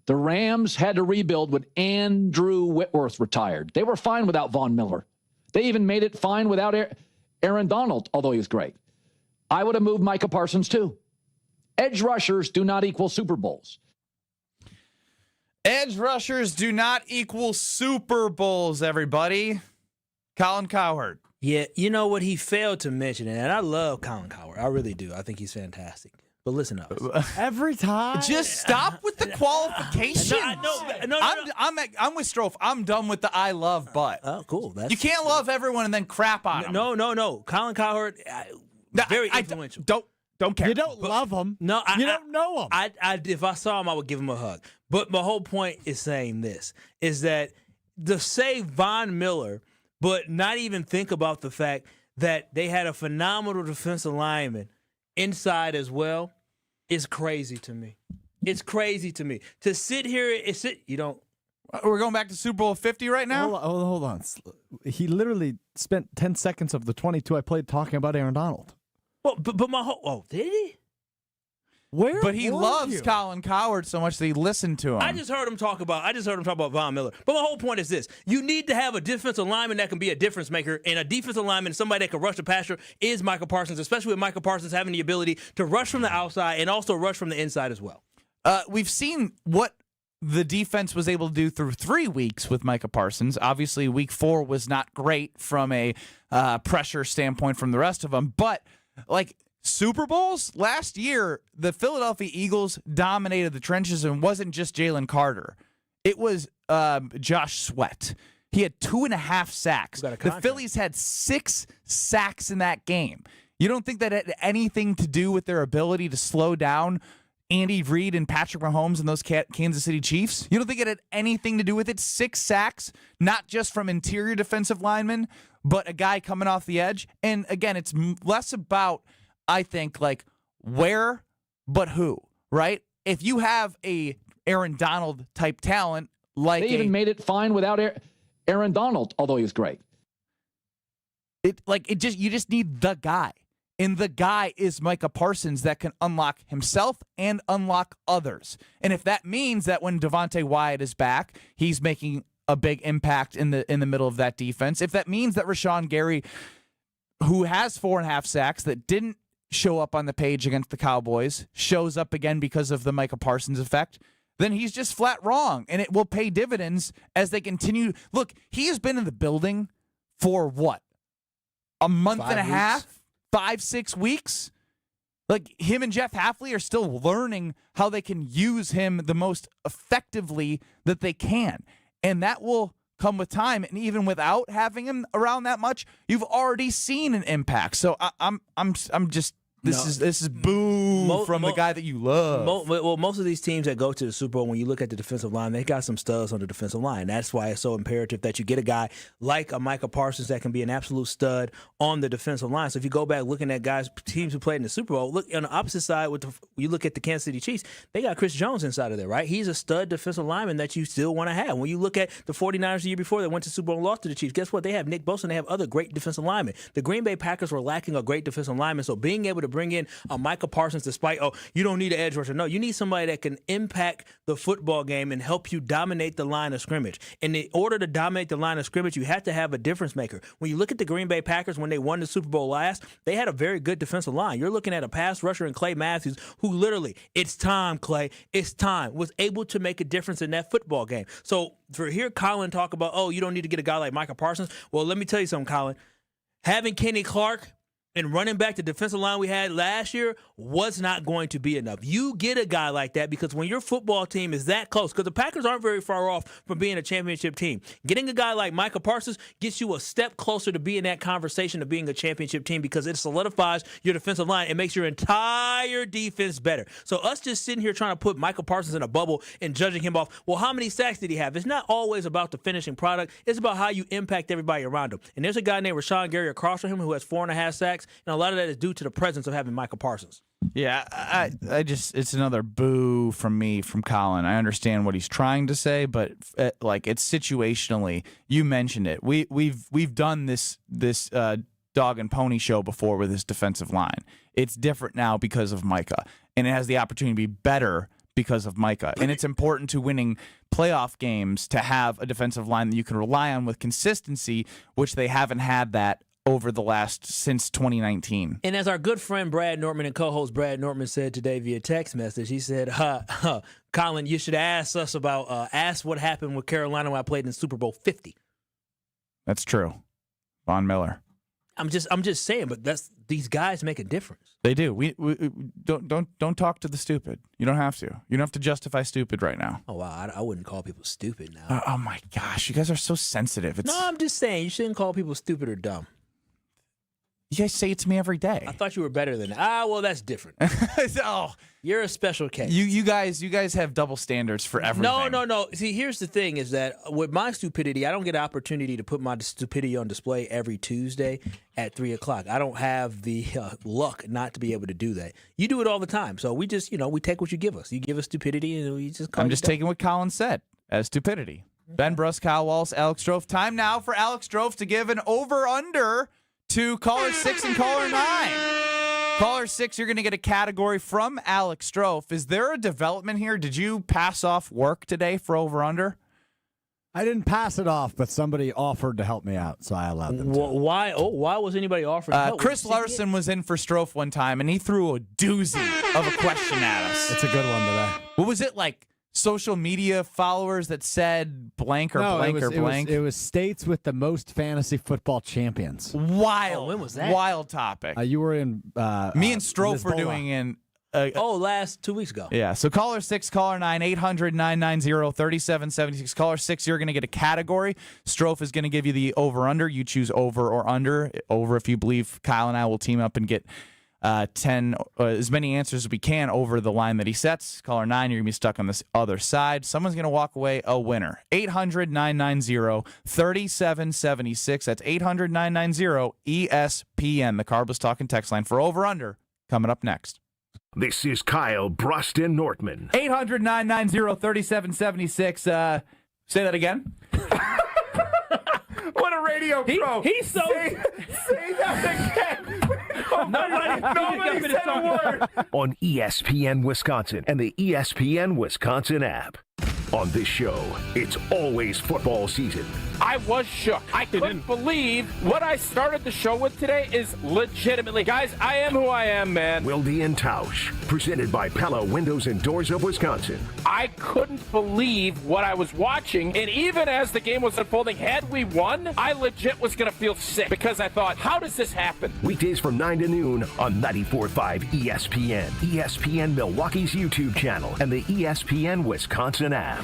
The Rams had to rebuild when Andrew Whitworth retired. They were fine without Von Miller. They even made it fine without Aaron Donald, although he was great. I would have moved Micah Parsons too. Edge rushers do not equal Super Bowls. Edge rushers do not equal Super Bowls, everybody. Colin Cowherd. Yeah, you know what he failed to mention, and I love Colin Cowherd. I really do. I think he's fantastic. But listen to us. Every time. Just stop with the qualifications. No. I'm with Strofe. I'm done with the I love but. Oh, cool. You can't love everyone and then crap on them. No. Colin Cowherd, very influential. Don't care. You don't love him. No, you don't know him. If I saw him, I would give him a hug. But my whole point is saying this, is that to say Von Miller, but not even think about the fact that they had a phenomenal defensive lineman inside as well, is crazy to me. It's crazy to me. To sit here and you don't. We're going back to Super Bowl 50 right now? Hold on. He literally spent 10 seconds of the 22 I played talking about Aaron Donald. Well, but my whole. Oh, did he? Where? But he loves Colin Cowherd so much that he listened to him. I just heard him talk about Von Miller. But my whole point is this: you need to have a defensive lineman that can be a difference maker, and a defensive lineman, somebody that can rush the passer, is Micah Parsons. Especially with Micah Parsons having the ability to rush from the outside and also rush from the inside as well. We've seen what the defense was able to do through 3 weeks with Micah Parsons. Obviously, week 4 was not great from a pressure standpoint from the rest of them, but Super Bowls last year, the Philadelphia Eagles dominated the trenches, and wasn't just Jalen Carter. It was Josh Sweat. He had 2.5 sacks. The Phillies had 6 sacks in that game. You don't think that had anything to do with their ability to slow down Andy Reid and Patrick Mahomes and those Kansas City Chiefs? You don't think it had anything to do with it? 6 sacks, not just from interior defensive linemen, but a guy coming off the edge. And again, it's less about, I think, where, but who, right? If you have a Aaron Donald type talent, they even made it fine without Aaron Donald, although he was great. You just need the guy. And the guy is Micah Parsons that can unlock himself and unlock others. And if that means that when Devontae Wyatt is back, he's making a big impact in the middle of that defense. If that means that Rashawn Gary, who has 4.5 sacks, that didn't show up on the page against the Cowboys, shows up again because of the Micah Parsons effect, then he's just flat wrong. And it will pay dividends as they continue. Look, he has been in the building for what? A month and a half? 5-6 weeks? Him and Jeff Hafley are still learning how they can use him the most effectively that they can. And that will come with time. And even without having him around that much, you've already seen an impact. So I'm just This is boo from the guy that you love. Most of these teams that go to the Super Bowl, when you look at the defensive line, they got some studs on the defensive line. That's why it's so imperative that you get a guy like a Micah Parsons that can be an absolute stud on the defensive line. So if you go back looking at teams who played in the Super Bowl, look on the opposite side. You look at the Kansas City Chiefs, they got Chris Jones inside of there, right? He's a stud defensive lineman that you still want to have. When you look at the 49ers the year before, they went to the Super Bowl and lost to the Chiefs. Guess what? They have Nick Bosa and they have other great defensive linemen. The Green Bay Packers were lacking a great defensive lineman, so being able to bring in a Micah Parsons, despite, you don't need an edge rusher. No, you need somebody that can impact the football game and help you dominate the line of scrimmage. And in order to dominate the line of scrimmage, you have to have a difference maker. When you look at the Green Bay Packers, when they won the Super Bowl last, they had a very good defensive line. You're looking at a pass rusher in Clay Matthews, who literally, it's time, Clay, it's time, was able to make a difference in that football game. So for hear Colin talk about, you don't need to get a guy like Micah Parsons. Well, let me tell you something, Colin. Having Kenny Clark And running back the defensive line we had last year was not going to be enough. You get a guy like that because when your football team is that close, because the Packers aren't very far off from being a championship team, getting a guy like Micah Parsons gets you a step closer to being that conversation of being a championship team because it solidifies your defensive line. It makes your entire defense better. So us just sitting here trying to put Micah Parsons in a bubble and judging him off, well, how many sacks did he have? It's not always about the finishing product. It's about how you impact everybody around him. And there's a guy named Rashawn Gary across from him who has 4.5 sacks. And a lot of that is due to the presence of having Micah Parsons. Yeah, I just, it's another boo from me, from Colin. I understand what he's trying to say, but like, it's situationally. You mentioned it. We've done this dog and pony show before with this defensive line. It's different now because of Micah, and it has the opportunity to be better because of Micah. And it's important to winning playoff games to have a defensive line that you can rely on with consistency, which they haven't had that over the since 2019. And as our good friend Brad Nortman and co-host Brad Nortman said today via text message, he said, Colin, you should ask us about, ask what happened with Carolina when I played in Super Bowl 50. That's true. Von Miller. I'm just saying, but these guys make a difference. They do. We don't talk to the stupid. You don't have to. You don't have to justify stupid right now. Oh wow, I wouldn't call people stupid now. Oh my gosh, you guys are so sensitive. No, I'm just saying you shouldn't call people stupid or dumb. You guys say it to me every day. I thought you were better than that. Well, that's different. Oh, you're a special case. You guys have double standards for everything. No. See, here's the thing: is that with my stupidity, I don't get an opportunity to put my stupidity on display every Tuesday at 3:00. I don't have the luck not to be able to do that. You do it all the time, so we just, we take what you give us. You give us stupidity, and we just. I'm just taking what Colin said as stupidity. Okay. Ben Brust, Kyle Wallace, Alex Strofe. Time now for Alex Strofe to give an over/under to caller 6 and caller 9. Caller 6, you're going to get a category from Alex Strofe. Is there a development here? Did you pass off work today for over/under? I didn't pass it off, but somebody offered to help me out, so I allowed them to. Why was anybody offering help? Chris Larson was in for Strofe one time, and he threw a doozy of a question at us. It's a good one today. What was it like? Social media followers that said blank or blank or blank? It was states with the most fantasy football champions. Wild. Oh, when was that? Wild topic. You were in. Me and Strofe were doing in. Last 2 weeks ago. Yeah. So caller 6, caller 9, 800-990-3776. Caller 6, you're going to get a category. Strofe is going to give you the over/under. You choose over or under. Over if you believe Kyle and I will team up and get 10, as many answers as we can over the line that he sets. Caller 9, you're going to be stuck on this other side. Someone's going to walk away a winner. 800-990-3776. That's 800-990-ESPN. The Carbless Talking text line for over/under coming up next. This is Kyle, Brust, and Nortman. 800-990-3776. Say that again. What a radio pro. He's so... Say that again. Nobody said a word. On ESPN Wisconsin and the ESPN Wisconsin app. On this show, it's always football season. I was shook. I couldn't believe what I started the show with today is legitimately. Guys, I am who I am, man. Wilde and Tausch, presented by Pella Windows and Doors of Wisconsin. I couldn't believe what I was watching, and even as the game was unfolding, had we won, I legit was going to feel sick because I thought, how does this happen? Weekdays from 9 to noon on 94.5 ESPN, ESPN Milwaukee's YouTube channel, and the ESPN Wisconsin app.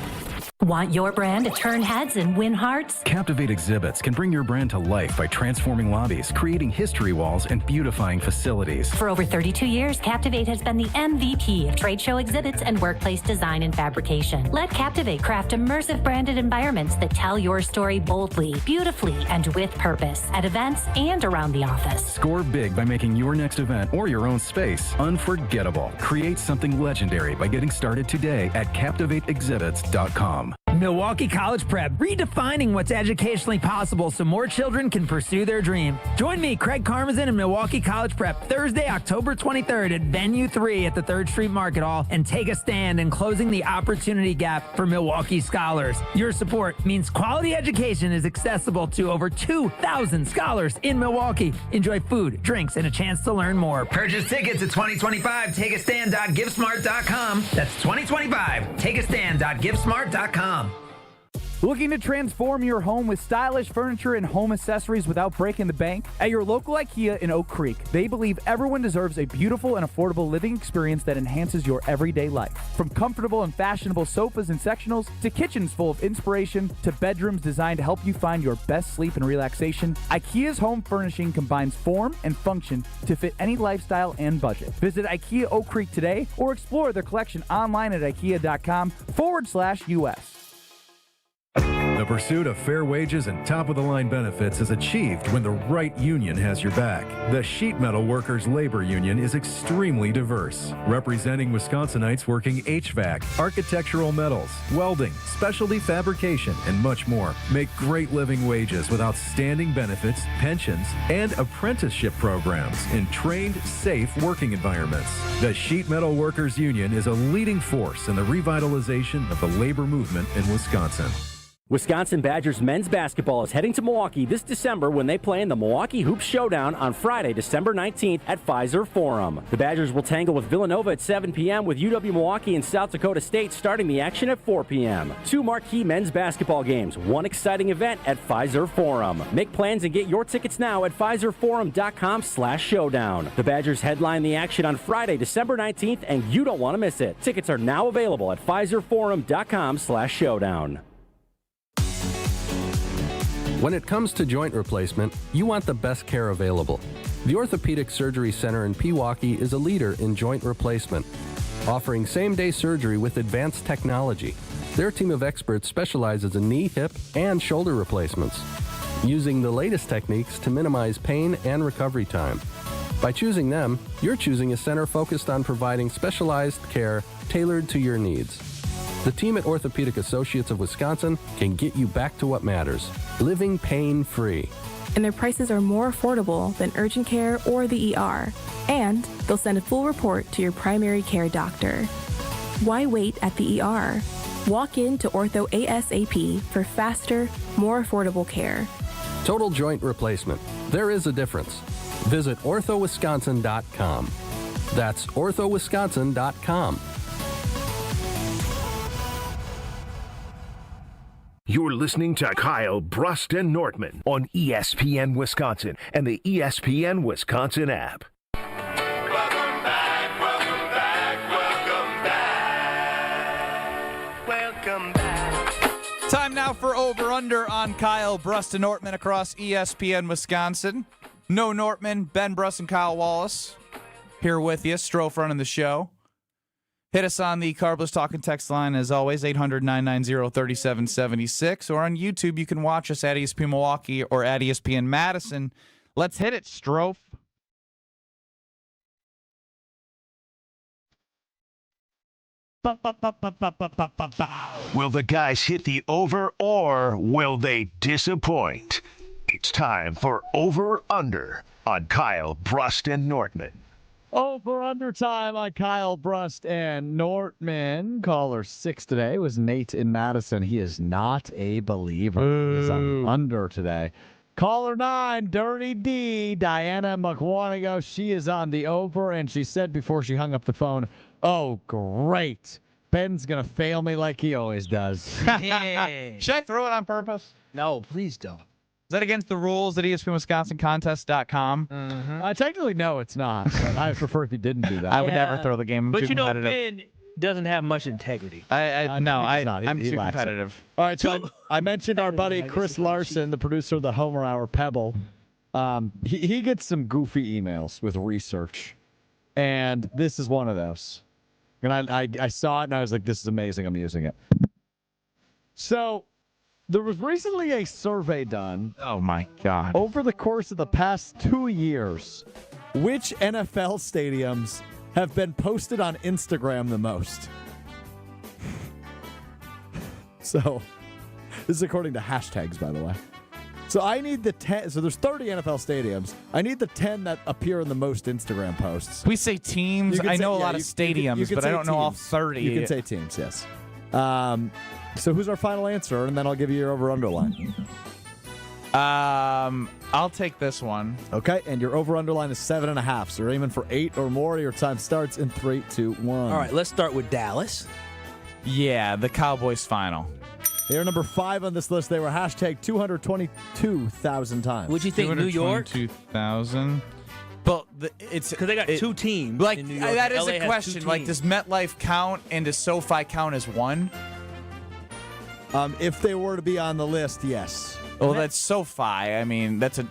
Want your brand to turn heads and win hearts? Captivate Exhibits can bring your brand to life by transforming lobbies, creating history walls, and beautifying facilities. For over 32 years, Captivate has been the MVP of trade show exhibits and workplace design and fabrication. Let Captivate craft immersive branded environments that tell your story boldly, beautifully, and with purpose at events and around the office. Score big by making your next event or your own space unforgettable. Create something legendary by getting started today at CaptivateExhibits.com. Milwaukee College Prep, redefining what's educationally possible so more children can pursue their dream. Join me, Craig Karmazin, and Milwaukee College Prep Thursday, October 23rd at Venue 3 at the 3rd Street Market Hall, and take a stand in closing the opportunity gap for Milwaukee scholars. Your support means quality education is accessible to over 2,000 scholars in Milwaukee. Enjoy food, drinks, and a chance to learn more. Purchase tickets at 2025. TakeAstand.GiveSmart.com. That's 2025. TakeAstand.GiveSmart.com. Looking to transform your home with stylish furniture and home accessories without breaking the bank? At your local IKEA in Oak Creek, they believe everyone deserves a beautiful and affordable living experience that enhances your everyday life. From comfortable and fashionable sofas and sectionals, to kitchens full of inspiration, to bedrooms designed to help you find your best sleep and relaxation, IKEA's home furnishing combines form and function to fit any lifestyle and budget. Visit IKEA Oak Creek today or explore their collection online at ikea.com/US. The pursuit of fair wages and top-of-the-line benefits is achieved when the right union has your back. The Sheet Metal Workers Labor Union is extremely diverse, representing Wisconsinites working HVAC, architectural metals, welding, specialty fabrication, and much more. Make great living wages with outstanding benefits, pensions, and apprenticeship programs in trained, safe working environments. The Sheet Metal Workers Union is a leading force in the revitalization of the labor movement in Wisconsin. Wisconsin Badgers men's basketball is heading to Milwaukee this December when they play in the Milwaukee Hoops Showdown on Friday, December 19th at Pfizer Forum. The Badgers will tangle with Villanova at 7 p.m. with UW-Milwaukee and South Dakota State starting the action at 4 p.m. 2 marquee men's basketball games, 1 exciting event at Pfizer Forum. Make plans and get your tickets now at PfizerForum.com/showdown. The Badgers headline the action on Friday, December 19th, and you don't want to miss it. Tickets are now available at PfizerForum.com/showdown. When it comes to joint replacement, you want the best care available. The Orthopedic Surgery Center in Pewaukee is a leader in joint replacement, offering same-day surgery with advanced technology. Their team of experts specializes in knee, hip, and shoulder replacements, using the latest techniques to minimize pain and recovery time. By choosing them, you're choosing a center focused on providing specialized care tailored to your needs. The team at Orthopedic Associates of Wisconsin can get you back to what matters, living pain-free. And their prices are more affordable than urgent care or the ER. And they'll send a full report to your primary care doctor. Why wait at the ER? Walk in to Ortho ASAP for faster, more affordable care. Total joint replacement. There is a difference. Visit orthowisconsin.com. That's orthowisconsin.com. You're listening to Kyle, Brust, and Nortman on ESPN Wisconsin and the ESPN Wisconsin app. Welcome back. Time now for Over-Under on Kyle, Brust, and Nortman across ESPN Wisconsin. No Nortman, Ben Brust, and Kyle Wallace here with you. Strofe running the show. Hit us on the Carbless Talking text line, as always, 800-990-3776. Or on YouTube, you can watch us at ESPN Milwaukee or at ESPN Madison. Let's hit it, Strofe. Will the guys hit the over or will they disappoint? It's time for Over-Under on Kyle, Brust, and Nortman. Over-under time on Kyle, Brust, and Nortman. Caller 6 today was Nate in Madison. He is not a believer. He is on under today. Caller 9, Dirty D, Diana McWanago. She is on the over, and she said before she hung up the phone, oh, great. Ben's going to fail me like he always does. Should I throw it on purpose? No, please don't. Is that against the rules at ESPNWisconsinContest.com? Technically, no, it's not. But I prefer if you didn't do that. I would never throw the game. But too you know, competitive. Ben doesn't have much integrity. I'm He too lacks it. competitive. All right, so I mentioned our buddy Chris Larson, the producer of the Homer Hour Pebble. He gets some goofy emails with research, and this is one of those. And I saw it, and I was like, this is amazing. I'm using it. So there was recently a survey done. Oh, my God. Over the course of the past 2 years, which NFL stadiums have been posted on Instagram the most? So this is according to hashtags, by the way. So I need the 10. So there's 30 NFL stadiums. I need the 10 that appear in the most Instagram posts. We say teams. I know a lot of stadiums, but I don't know all 30. You can say teams, yes. So who's our final answer? And then I'll give you your over-under line. I'll take this one. Okay, and your over-under line is 7.5. So you're aiming for 8 or more. Your time starts in 3, 2, 1. All right, let's start with Dallas. Yeah, the Cowboys final. They are number 5 on this list. They were hashtag 222,000 times. Would you think New York? 222,000. But it's because they got 2 teams. Like in New York. that is LA a has question. 2 Like, teams. does MetLife count and does SoFi count as one? If they were to be on the list, yes. Well, that's SoFi. I mean, that's a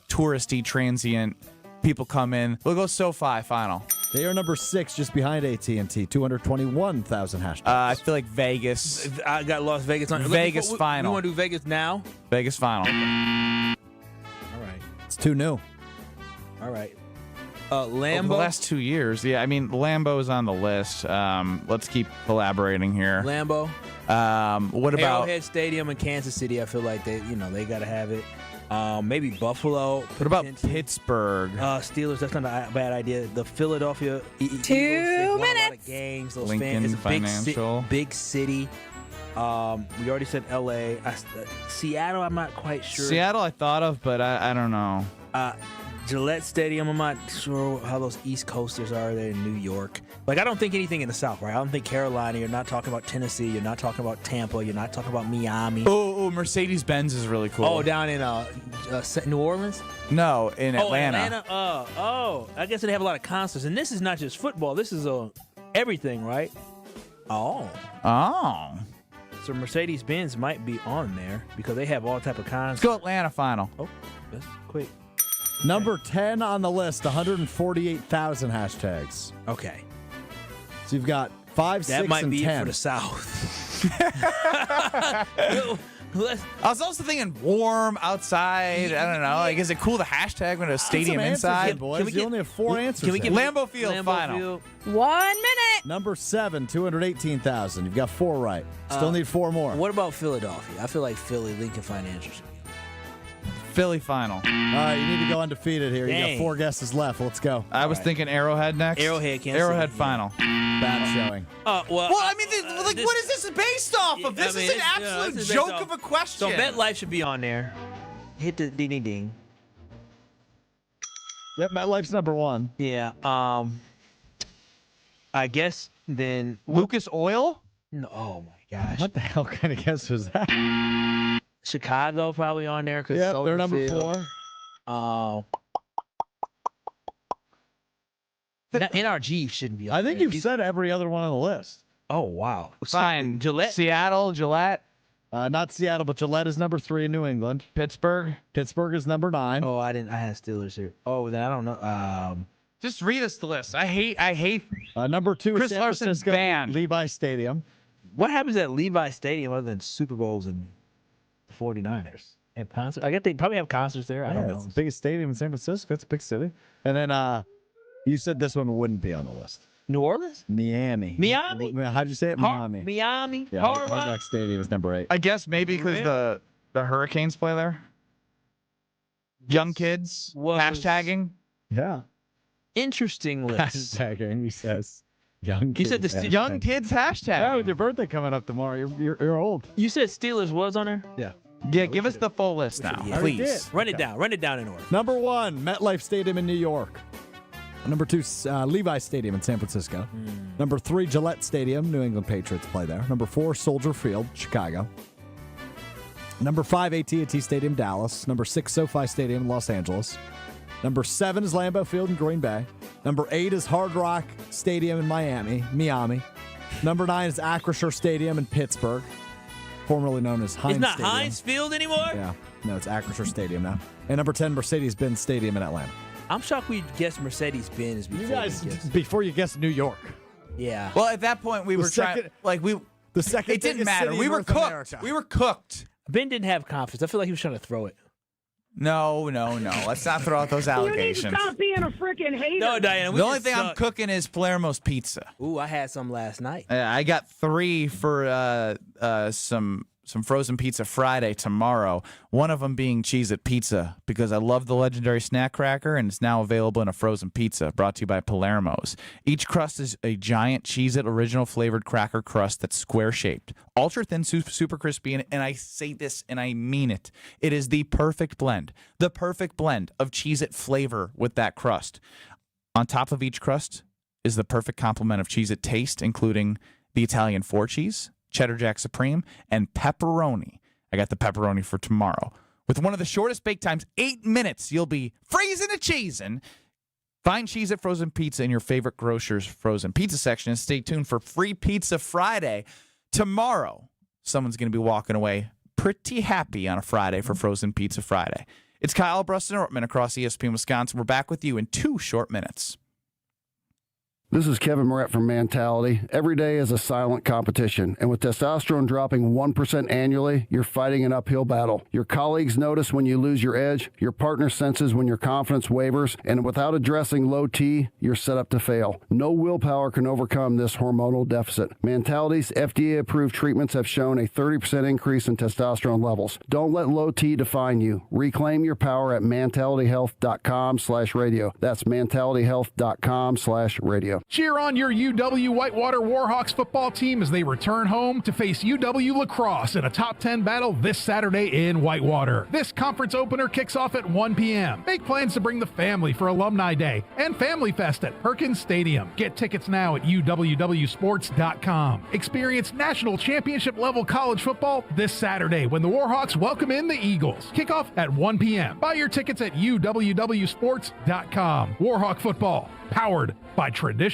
touristy, transient. People come in. We'll go SoFi final. They are number 6, just behind AT&T, 221,000 hashtags. I feel like Vegas. I got Las Vegas on Vegas final. You want to do Vegas now? Vegas final. All right. It's too new. All right. Over Lambeau. the last 2 years, yeah. I mean, Lambeau is on the list. Let's keep collaborating here. Lambeau. What about Arrowhead Stadium in Kansas City? I feel like they got to have it. Maybe Buffalo. What about Pittsburgh? Steelers. That's not a bad idea. The Philadelphia Eagles. 2 they won a lot of minutes. games. Those Lincoln fans. It's a Financial. big city. We already said L.A. Seattle. I'm not quite sure. Seattle? I thought of, but I don't know. Gillette Stadium. I'm not sure how those East Coasters are there in New York. Like, I don't think anything in the South, right? I don't think Carolina. You're not talking about Tennessee. You're not talking about Tampa. You're not talking about Miami. Oh, Mercedes-Benz is really cool. Oh, down in New Orleans? No, in Atlanta. Atlanta. I guess they have a lot of concerts. And this is not just football. This is everything, right? Oh. So Mercedes-Benz might be on there because they have all type of concerts. Let's go Atlanta final. Oh, that's quick. Number 10 on the list, 148,000 hashtags. Okay. So you've got 5, 6, That might and be 10. it for the South. I was also thinking warm outside. I don't know. Like, is it cool to hashtag when a stadium inside? Boys. You only have 4 answers. Can we get Lambeau Field final? 1 minute. Number 7, 218,000. You've got 4 right. Still need 4 more. What about Philadelphia? I feel like Philly, Lincoln Financial. Philly final. All right, you need to go undefeated here. You Dang. got 4 guesses left. Let's go. I was thinking Arrowhead next. Arrowhead, Kansas Arrowhead City, final. Bad showing. Well, I mean, what is this based off of? This is an absolute joke of a question. So MetLife should be on there. Hit the ding ding ding. Yep, MetLife's number 1. Yeah. I guess then Lucas Oil? No. Oh my gosh. What the hell kind of guess was that? Chicago probably on there because they're number 4. NRG shouldn't be on I think there. you've said every other one on the list. Oh, wow. Fine. Gillette. Seattle, Gillette. Not Seattle, but Gillette is number 3 in New England. Pittsburgh. Pittsburgh is number 9. Oh, I had Steelers here. Oh, then I don't know. Just read us the list. I hate. Number 2 Chris is San Larson's Francisco, band. Levi Stadium. What happens at Levi Stadium other than Super Bowls and 49ers? And concerts? I guess they probably have concerts there. I don't know. It's the biggest stadium in San Francisco. It's a big city. And then you said this one wouldn't be on the list. New Orleans? Miami. How'd you say it? Miami. Miami? Yeah, Hard Rock Stadium is number 8. I guess maybe because the Hurricanes play there. Young kids hashtagging. Yeah. Interesting list. Hashtagging, he says. Young You kids. said the Young kids hashtag. Yeah, with your birthday coming up tomorrow, you're old. You said Steelers was on there? Yeah. Yeah, give us the full list now, I already please. did. Run it down. Run it down in order. Number 1, MetLife Stadium in New York. Number 2, Levi Stadium in San Francisco. Number 3, Gillette Stadium. New England Patriots play there. Number 4, Soldier Field, Chicago. Number 5, AT&T Stadium, Dallas. Number 6, SoFi Stadium, Los Angeles. Number 7 is Lambeau Field in Green Bay. Number 8 is Hard Rock Stadium in Miami. Number 9 is Acrisure Stadium in Pittsburgh, formerly known as Heinz It's not Stadium. Heinz Field anymore? Yeah. No, it's Acrisure Stadium now. And number 10, Mercedes-Benz Stadium in Atlanta. I'm shocked we guessed Mercedes-Benz before. You guys, we guessed. before you guessed New York. Yeah. Well, at that point, we were trying. The second It didn't biggest matter. city We in were North cooked. America. We were cooked. Ben didn't have confidence. I feel like he was trying to throw it. No. Let's not throw out those allegations. You need to stop being a freaking hater. No, Diana. The only thing I'm cooking is Palermo's pizza. Ooh, I had some last night. I got 3 for some frozen pizza Friday tomorrow. One of them being Cheez-It Pizza because I love the legendary snack cracker and it's now available in a frozen pizza brought to you by Palermo's. Each crust is a giant Cheez-It original flavored cracker crust that's square shaped, ultra thin, super crispy, and I say this and I mean it. It is the perfect blend of Cheez-It flavor with that crust. On top of each crust is the perfect complement of Cheez-It taste, including the Italian 4 cheese, cheddar jack supreme, and pepperoni. I got the pepperoni for tomorrow. With one of the shortest bake times, 8 minutes, you'll be freezing a cheesin'. Find Cheese It Frozen Pizza in your favorite grocer's frozen pizza section, and stay tuned for Free Pizza Friday. Tomorrow, someone's going to be walking away pretty happy on a Friday for Frozen Pizza Friday. It's Kyle, Brust, and Nortman across ESPN Wisconsin. We're back with you in 2 short minutes. This is Kevin Moret from Mentality. Every day is a silent competition, and with testosterone dropping 1% annually, you're fighting an uphill battle. Your colleagues notice when you lose your edge, your partner senses when your confidence wavers, and without addressing low T, you're set up to fail. No willpower can overcome this hormonal deficit. Mentality's FDA-approved treatments have shown a 30% increase in testosterone levels. Don't let low T define you. Reclaim your power at mentalityhealth.com/radio. That's mentalityhealth.com/radio. Cheer on your UW Whitewater Warhawks football team as they return home to face UW Lacrosse in a top 10 battle this Saturday in Whitewater. This conference opener kicks off at 1 p.m. Make plans to bring the family for Alumni Day and Family Fest at Perkins Stadium. Get tickets now at uwwsports.com. Experience national championship level college football this Saturday when the Warhawks welcome in the Eagles. Kickoff at 1 p.m. Buy your tickets at uwwsports.com. Warhawk football, powered by tradition.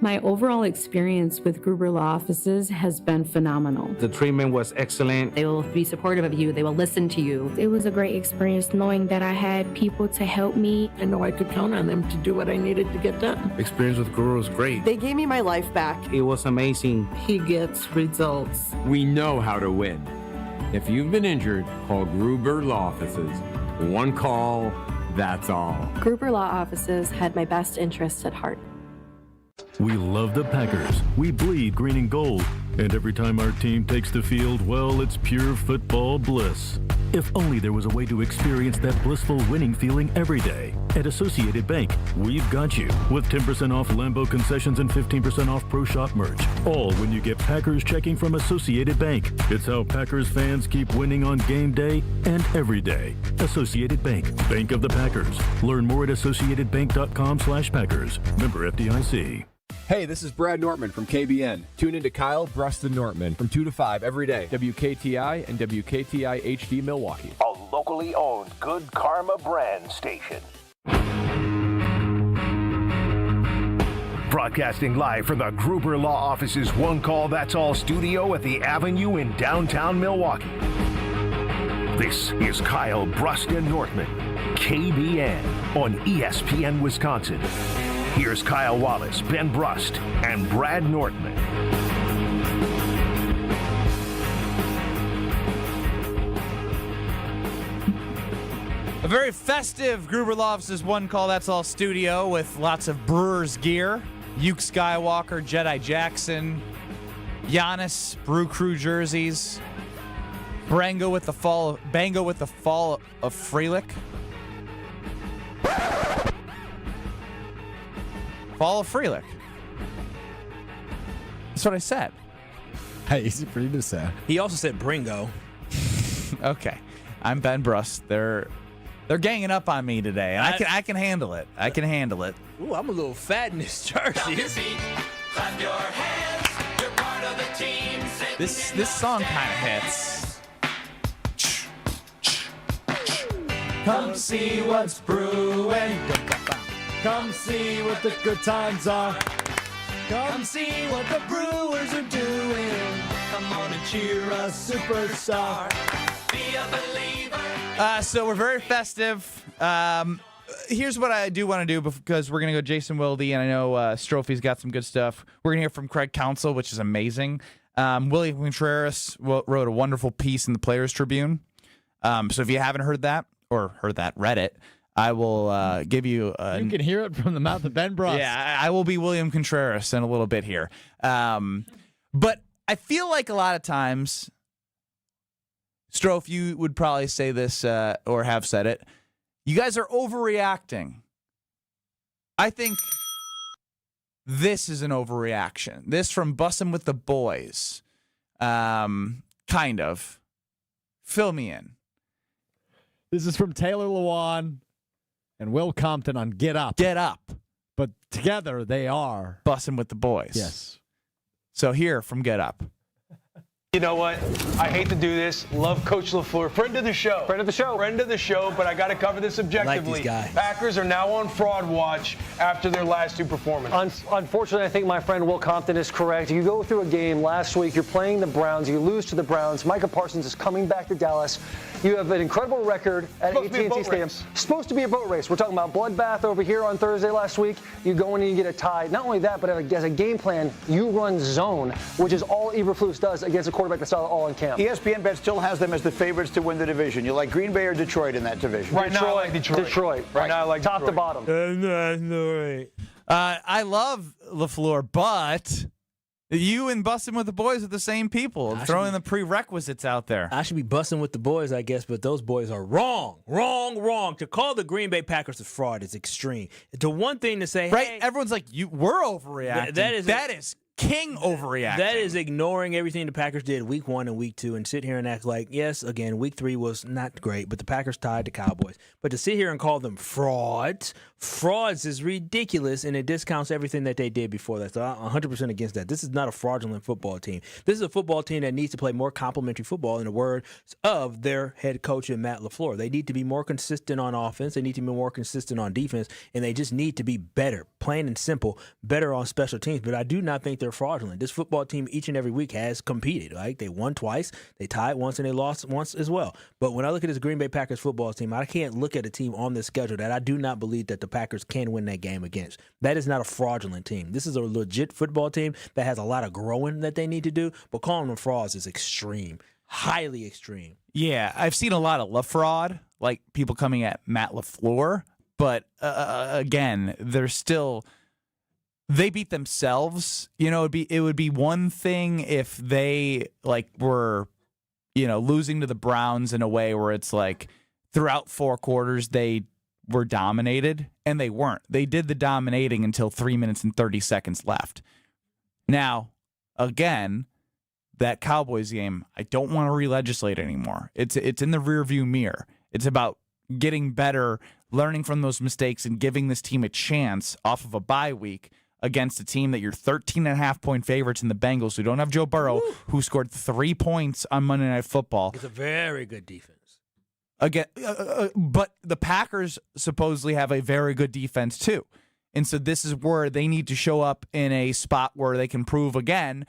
My overall experience with Gruber Law Offices has been phenomenal. The treatment was excellent. They will be supportive of you. They will listen to you. It was a great experience knowing that I had people to help me. I know I could count on them to do what I needed to get done. Experience with Gruber was great. They gave me my life back. It was amazing. He gets results. We know how to win. If you've been injured, call Gruber Law Offices. One call, that's all. Gruber Law Offices had my best interests at heart. We love the Packers. We bleed green and gold. And every time our team takes the field, well, it's pure football bliss. If only there was a way to experience that blissful winning feeling every day. At Associated Bank, we've got you with 10% off Lambeau concessions and 15% off Pro Shop merch. All when you get Packers checking from Associated Bank. It's how Packers fans keep winning on game day and every day. Associated Bank, Bank of the Packers. Learn more at associatedbank.com/Packers. Member FDIC. Hey, this is Brad Nortman from KBN. Tune in to Kyle, Brust, and Nortman from 2 to 5 every day. WKTI and WKTI HD Milwaukee. A locally owned Good Karma brand station. Broadcasting live from the Gruber Law Office's One Call That's All studio at the Avenue in downtown Milwaukee. This is Kyle, Brust, and Nortman, KBN on ESPN Wisconsin. Here's Kyle Wallace, Ben Brust, and Brad Nortman. A very festive Gruber Law Office's One Call That's All studio with lots of Brewers gear. Luke Skywalker, Jedi Jackson, Giannis, Brew Crew jerseys, Bango with the fall of Freilich. Fall of Freilich. That's what I said. Hey, easy for you to say. He also said Bringo. Okay. I'm Ben Brust. They're ganging up on me today. And I can handle it. I can handle it. Ooh, I'm a little fat in this jersey. This song kind of hits. Come see what's brewing. Come see what the good times are. Come see what the Brewers are doing. Come on and cheer a superstar. Be a believer. So we're very festive. Here's what I do want to do because we're going to go Jason Wilde, and I know Strophy's got some good stuff. We're going to hear from Craig Counsell, which is amazing. William Contreras wrote a wonderful piece in the Players Tribune. So if you haven't heard that or read it, I will give you... you can hear it from the mouth of Ben Brust. Yeah, I will be William Contreras in a little bit here. But I feel like a lot of times, Strofe, you would probably say this or have said it, you guys are overreacting. I think this is an overreaction. This from Bussin' with the Boys. Kind of. Fill me in. This is from Taylor Lewan and Will Compton on Get Up. Get Up. But together they are Bussin' with the Boys. Yes. So here from Get Up. You know what? I hate to do this. Love Coach LaFleur. Friend of the show. Friend of the show. Friend of the show, but I got to cover this objectively. Like these guys. Packers are now on fraud watch after their last two performances. Unfortunately, I think my friend Will Compton is correct. You go through a game last week, you're playing the Browns, you lose to the Browns. Micah Parsons is coming back to Dallas. You have an incredible record at AT&T Stadium. Supposed to be a boat race. We're talking about bloodbath over here on Thursday last week. You go in and you get a tie. Not only that, but as a game plan, you run zone, which is all Eberflus does against a quarterback that's all in camp. ESPN Bet still has them as the favorites to win the division. You like Green Bay or Detroit in that division? Right now, I like Detroit. Detroit. Right now, I like top Detroit. to bottom. I love LaFleur, but you and busting with the boys are the same people. Throwing the prerequisites out there. I should be busting with the boys, I guess, but those boys are wrong. Wrong. To call the Green Bay Packers a fraud is extreme. The one thing to say, right? Hey, everyone's like, we're overreacting. That is king overreacting. That is ignoring everything the Packers did week 1 and week 2 and sit here and act like, yes, again, week 3 was not great, but the Packers tied the Cowboys. But to sit here and call them frauds is ridiculous, and it discounts everything that they did before that. So I'm 100% against that. This is not a fraudulent football team. This is a football team that needs to play more complementary football, in the words of their head coach, Matt LaFleur. They need to be more consistent on offense. They need to be more consistent on defense, and they just need to be better, plain and simple, better on special teams. But I do not think they're fraudulent. This football team each and every week has competed. Right? They won twice, they tied once, and they lost once as well. But when I look at this Green Bay Packers football team, I can't look at a team on this schedule that I do not believe that the Packers can win that game against. That is not a fraudulent team. This is a legit football team that has a lot of growing that they need to do, but calling them frauds is extreme, highly extreme. Yeah, I've seen a lot of LaFraud, like people coming at Matt LaFleur, but again, they're still... They beat themselves. You know, it would be one thing if they were, losing to the Browns in a way where it's like throughout 4 quarters they were dominated, and they weren't. They did the dominating until 3 minutes and 30 seconds left. Now, again, that Cowboys game, I don't want to re-legislate anymore. It's in the rearview mirror. It's about getting better, learning from those mistakes, and giving this team a chance off of a bye week against a team that you're 13.5-point favorites in the Bengals, who don't have Joe Burrow, who scored 3 points on Monday Night Football. It's a very good defense. Again, but the Packers supposedly have a very good defense too. And so this is where they need to show up in a spot where they can prove again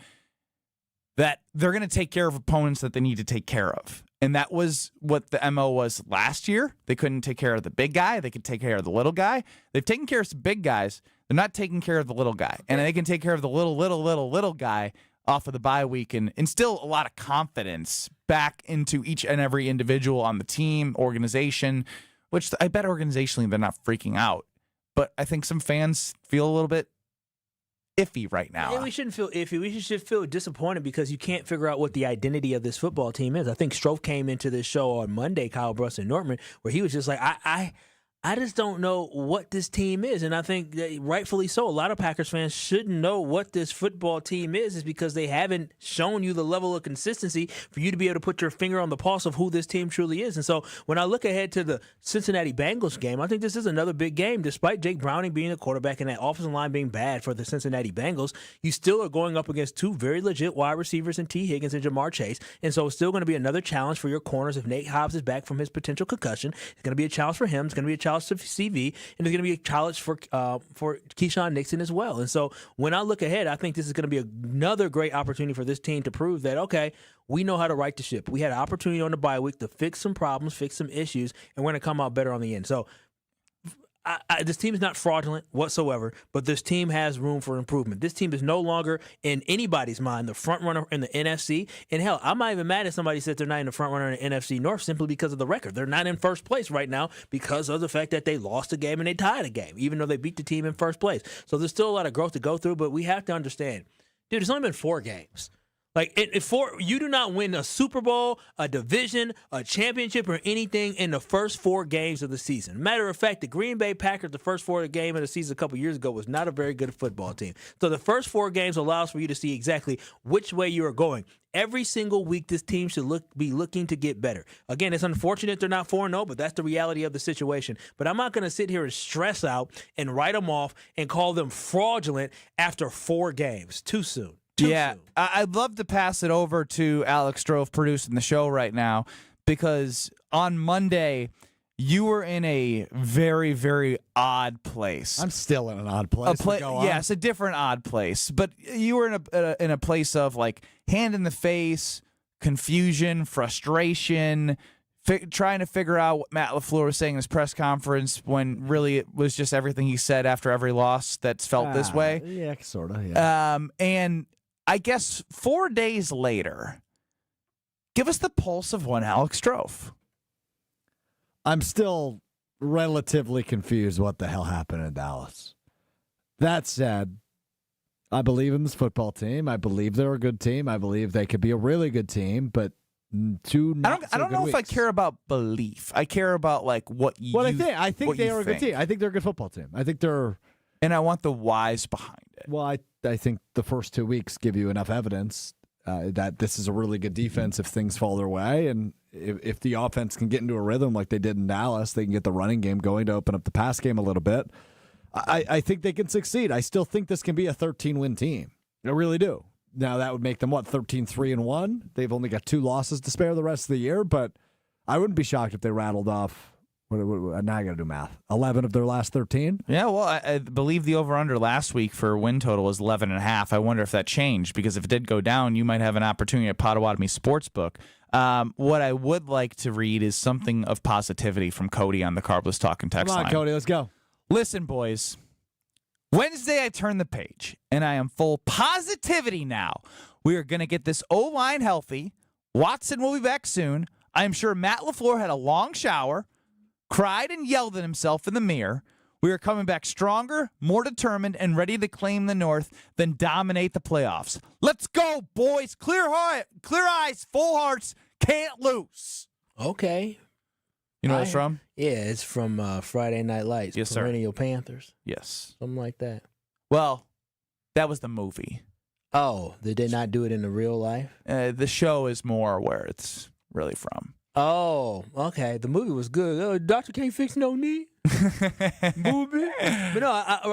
that they're going to take care of opponents that they need to take care of. And that was what the MO was last year. They couldn't take care of the big guy. They could take care of the little guy. They've taken care of some big guys. They're not taking care of the little guy. And they can take care of the little guy off of the bye week and instill a lot of confidence back into each and every individual on the team, organization, which I bet organizationally they're not freaking out. But I think some fans feel a little bit iffy right now. Yeah, we shouldn't feel iffy. We should feel disappointed because you can't figure out what the identity of this football team is. I think Strofe came into this show on Monday, Kyle Brust and Nortman, where he was just like, I just don't know what this team is. And I think that rightfully so. A lot of Packers fans shouldn't know what this football team is because they haven't shown you the level of consistency for you to be able to put your finger on the pulse of who this team truly is. And so when I look ahead to the Cincinnati Bengals game, I think this is another big game. Despite Jake Browning being the quarterback and that offensive line being bad for the Cincinnati Bengals, you still are going up against 2 very legit wide receivers in T. Higgins and Jamar Chase. And so it's still going to be another challenge for your corners if Nate Hobbs is back from his potential concussion. It's going to be a challenge for him. It's going to be a challenge to CV, and it's going to be a challenge for Keyshawn Nixon as well. And so when I look ahead, I think this is going to be another great opportunity for this team to prove that, okay, we know how to right the ship. We had an opportunity on the bye week to fix some problems, fix some issues, and we're going to come out better on the end. So this team is not fraudulent whatsoever, but this team has room for improvement. This team is no longer, in anybody's mind, the front runner in the NFC. And hell, I'm not even mad if somebody said they're not in the front runner in the NFC North simply because of the record. They're not in first place right now because of the fact that they lost a game and they tied a game, even though they beat the team in first place. So there's still a lot of growth to go through, but we have to understand, dude, it's only been 4 games. Like, you do not win a Super Bowl, a division, a championship, or anything in the first 4 games of the season. Matter of fact, the Green Bay Packers, the first 4 game of the season a couple years ago, was not a very good football team. So the first 4 games allows for you to see exactly which way you are going. Every single week, this team should be looking to get better. Again, it's unfortunate they're not 4-0, but that's the reality of the situation. But I'm not going to sit here and stress out and write them off and call them fraudulent after 4 games. Too soon. Yeah, I'd love to pass it over to Alex Strofe producing the show right now, because on Monday you were in a very, very odd place. I'm still in an odd place. Yes, a different odd place. But you were in a place of like hand in the face, confusion, frustration, trying to figure out what Matt LaFleur was saying in his press conference when really it was just everything he said after every loss that's felt this way. Yeah, sort of. Yeah. And I guess 4 days later, give us the pulse of one Alex Strofe. I'm still relatively confused what the hell happened in Dallas. That said, I believe in this football team. I believe they're a good team. I believe they could be a really good team, but I don't know if I care about belief. I care about like what you. Well, I think they are a good team. I think they're a good football team. I think they're, and I want the whys behind it. Well, I think the first 2 weeks give you enough evidence that this is a really good defense if things fall their way, and if the offense can get into a rhythm like they did in Dallas, they can get the running game going to open up the pass game a little bit. I think they can succeed. I still think this can be a 13-win team. I really do. Now, that would make them, 13-3-1? They've only got 2 losses to spare the rest of the year, but I wouldn't be shocked if they rattled off, now I got to do math, 11 of their last 13? Yeah, well, I believe the over-under last week for win total was 11.5. I wonder if that changed, because if it did go down, you might have an opportunity at Potawatomi Sportsbook. What I would like to read is something of positivity from Cody on the Carbless Talking text line. Come on, Cody, let's go. Listen, boys. Wednesday, I turn the page, and I am full positivity now. We are going to get this O-line healthy. Watson will be back soon. I am sure Matt LaFleur had a long shower, cried and yelled at himself in the mirror. We are coming back stronger, more determined, and ready to claim the North than dominate the playoffs. Let's go, boys. Clear eyes, full hearts, can't lose. Okay. You know what it's from? Yeah, it's from Friday Night Lights. Yes, sir. Perennial Panthers. Yes. Something like that. Well, that was the movie. Oh, did they not do it in the real life? The show is more where it's really from. Oh, okay. The movie was good. Doctor can't fix no knee. Movie. But no,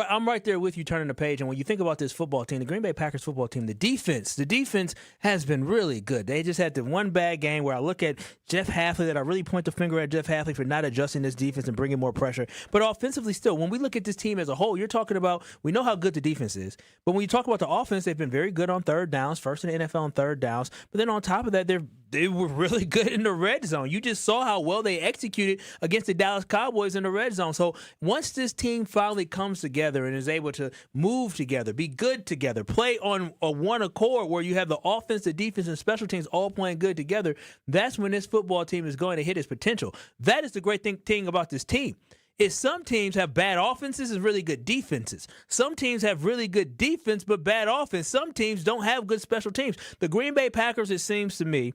I'm right there with you turning the page. And when you think about this football team, the Green Bay Packers football team, the defense has been really good. They just had the one bad game where I look at Jeff Hafley, that I really point the finger at Jeff Hafley for not adjusting this defense and bringing more pressure. But offensively still, when we look at this team as a whole, you're talking about, we know how good the defense is. But when you talk about the offense, they've been very good on third downs, first in the NFL on third downs. But then on top of that, they were really good in the red zone. You just saw how well they executed against the Dallas Cowboys in the red zone. So once this team finally comes together and is able to move together, be good together, play on a one accord where you have the offense, the defense, and special teams all playing good together, that's when this football team is going to hit its potential. That is the great thing about this team. Is some teams have bad offenses and really good defenses. Some teams have really good defense but bad offense. Some teams don't have good special teams. The Green Bay Packers, it seems to me,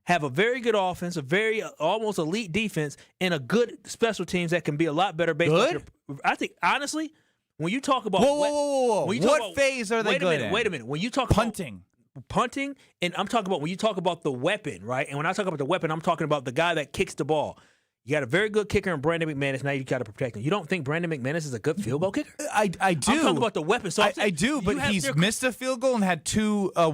have a very good offense, a very almost elite defense, and a good special teams that can be a lot better based on your, I think, honestly, when you talk about whoa. What phase are they good in? Wait a minute. When you talk punting, and I'm talking about when you talk about the weapon, right? And when I talk about the weapon, I'm talking about the guy that kicks the ball. You got a very good kicker in Brandon McManus. Now you got to protect him. You don't think Brandon McManus is a good field goal kicker? I do. I'm talking about the weapon. So I do, but he's missed a field goal and had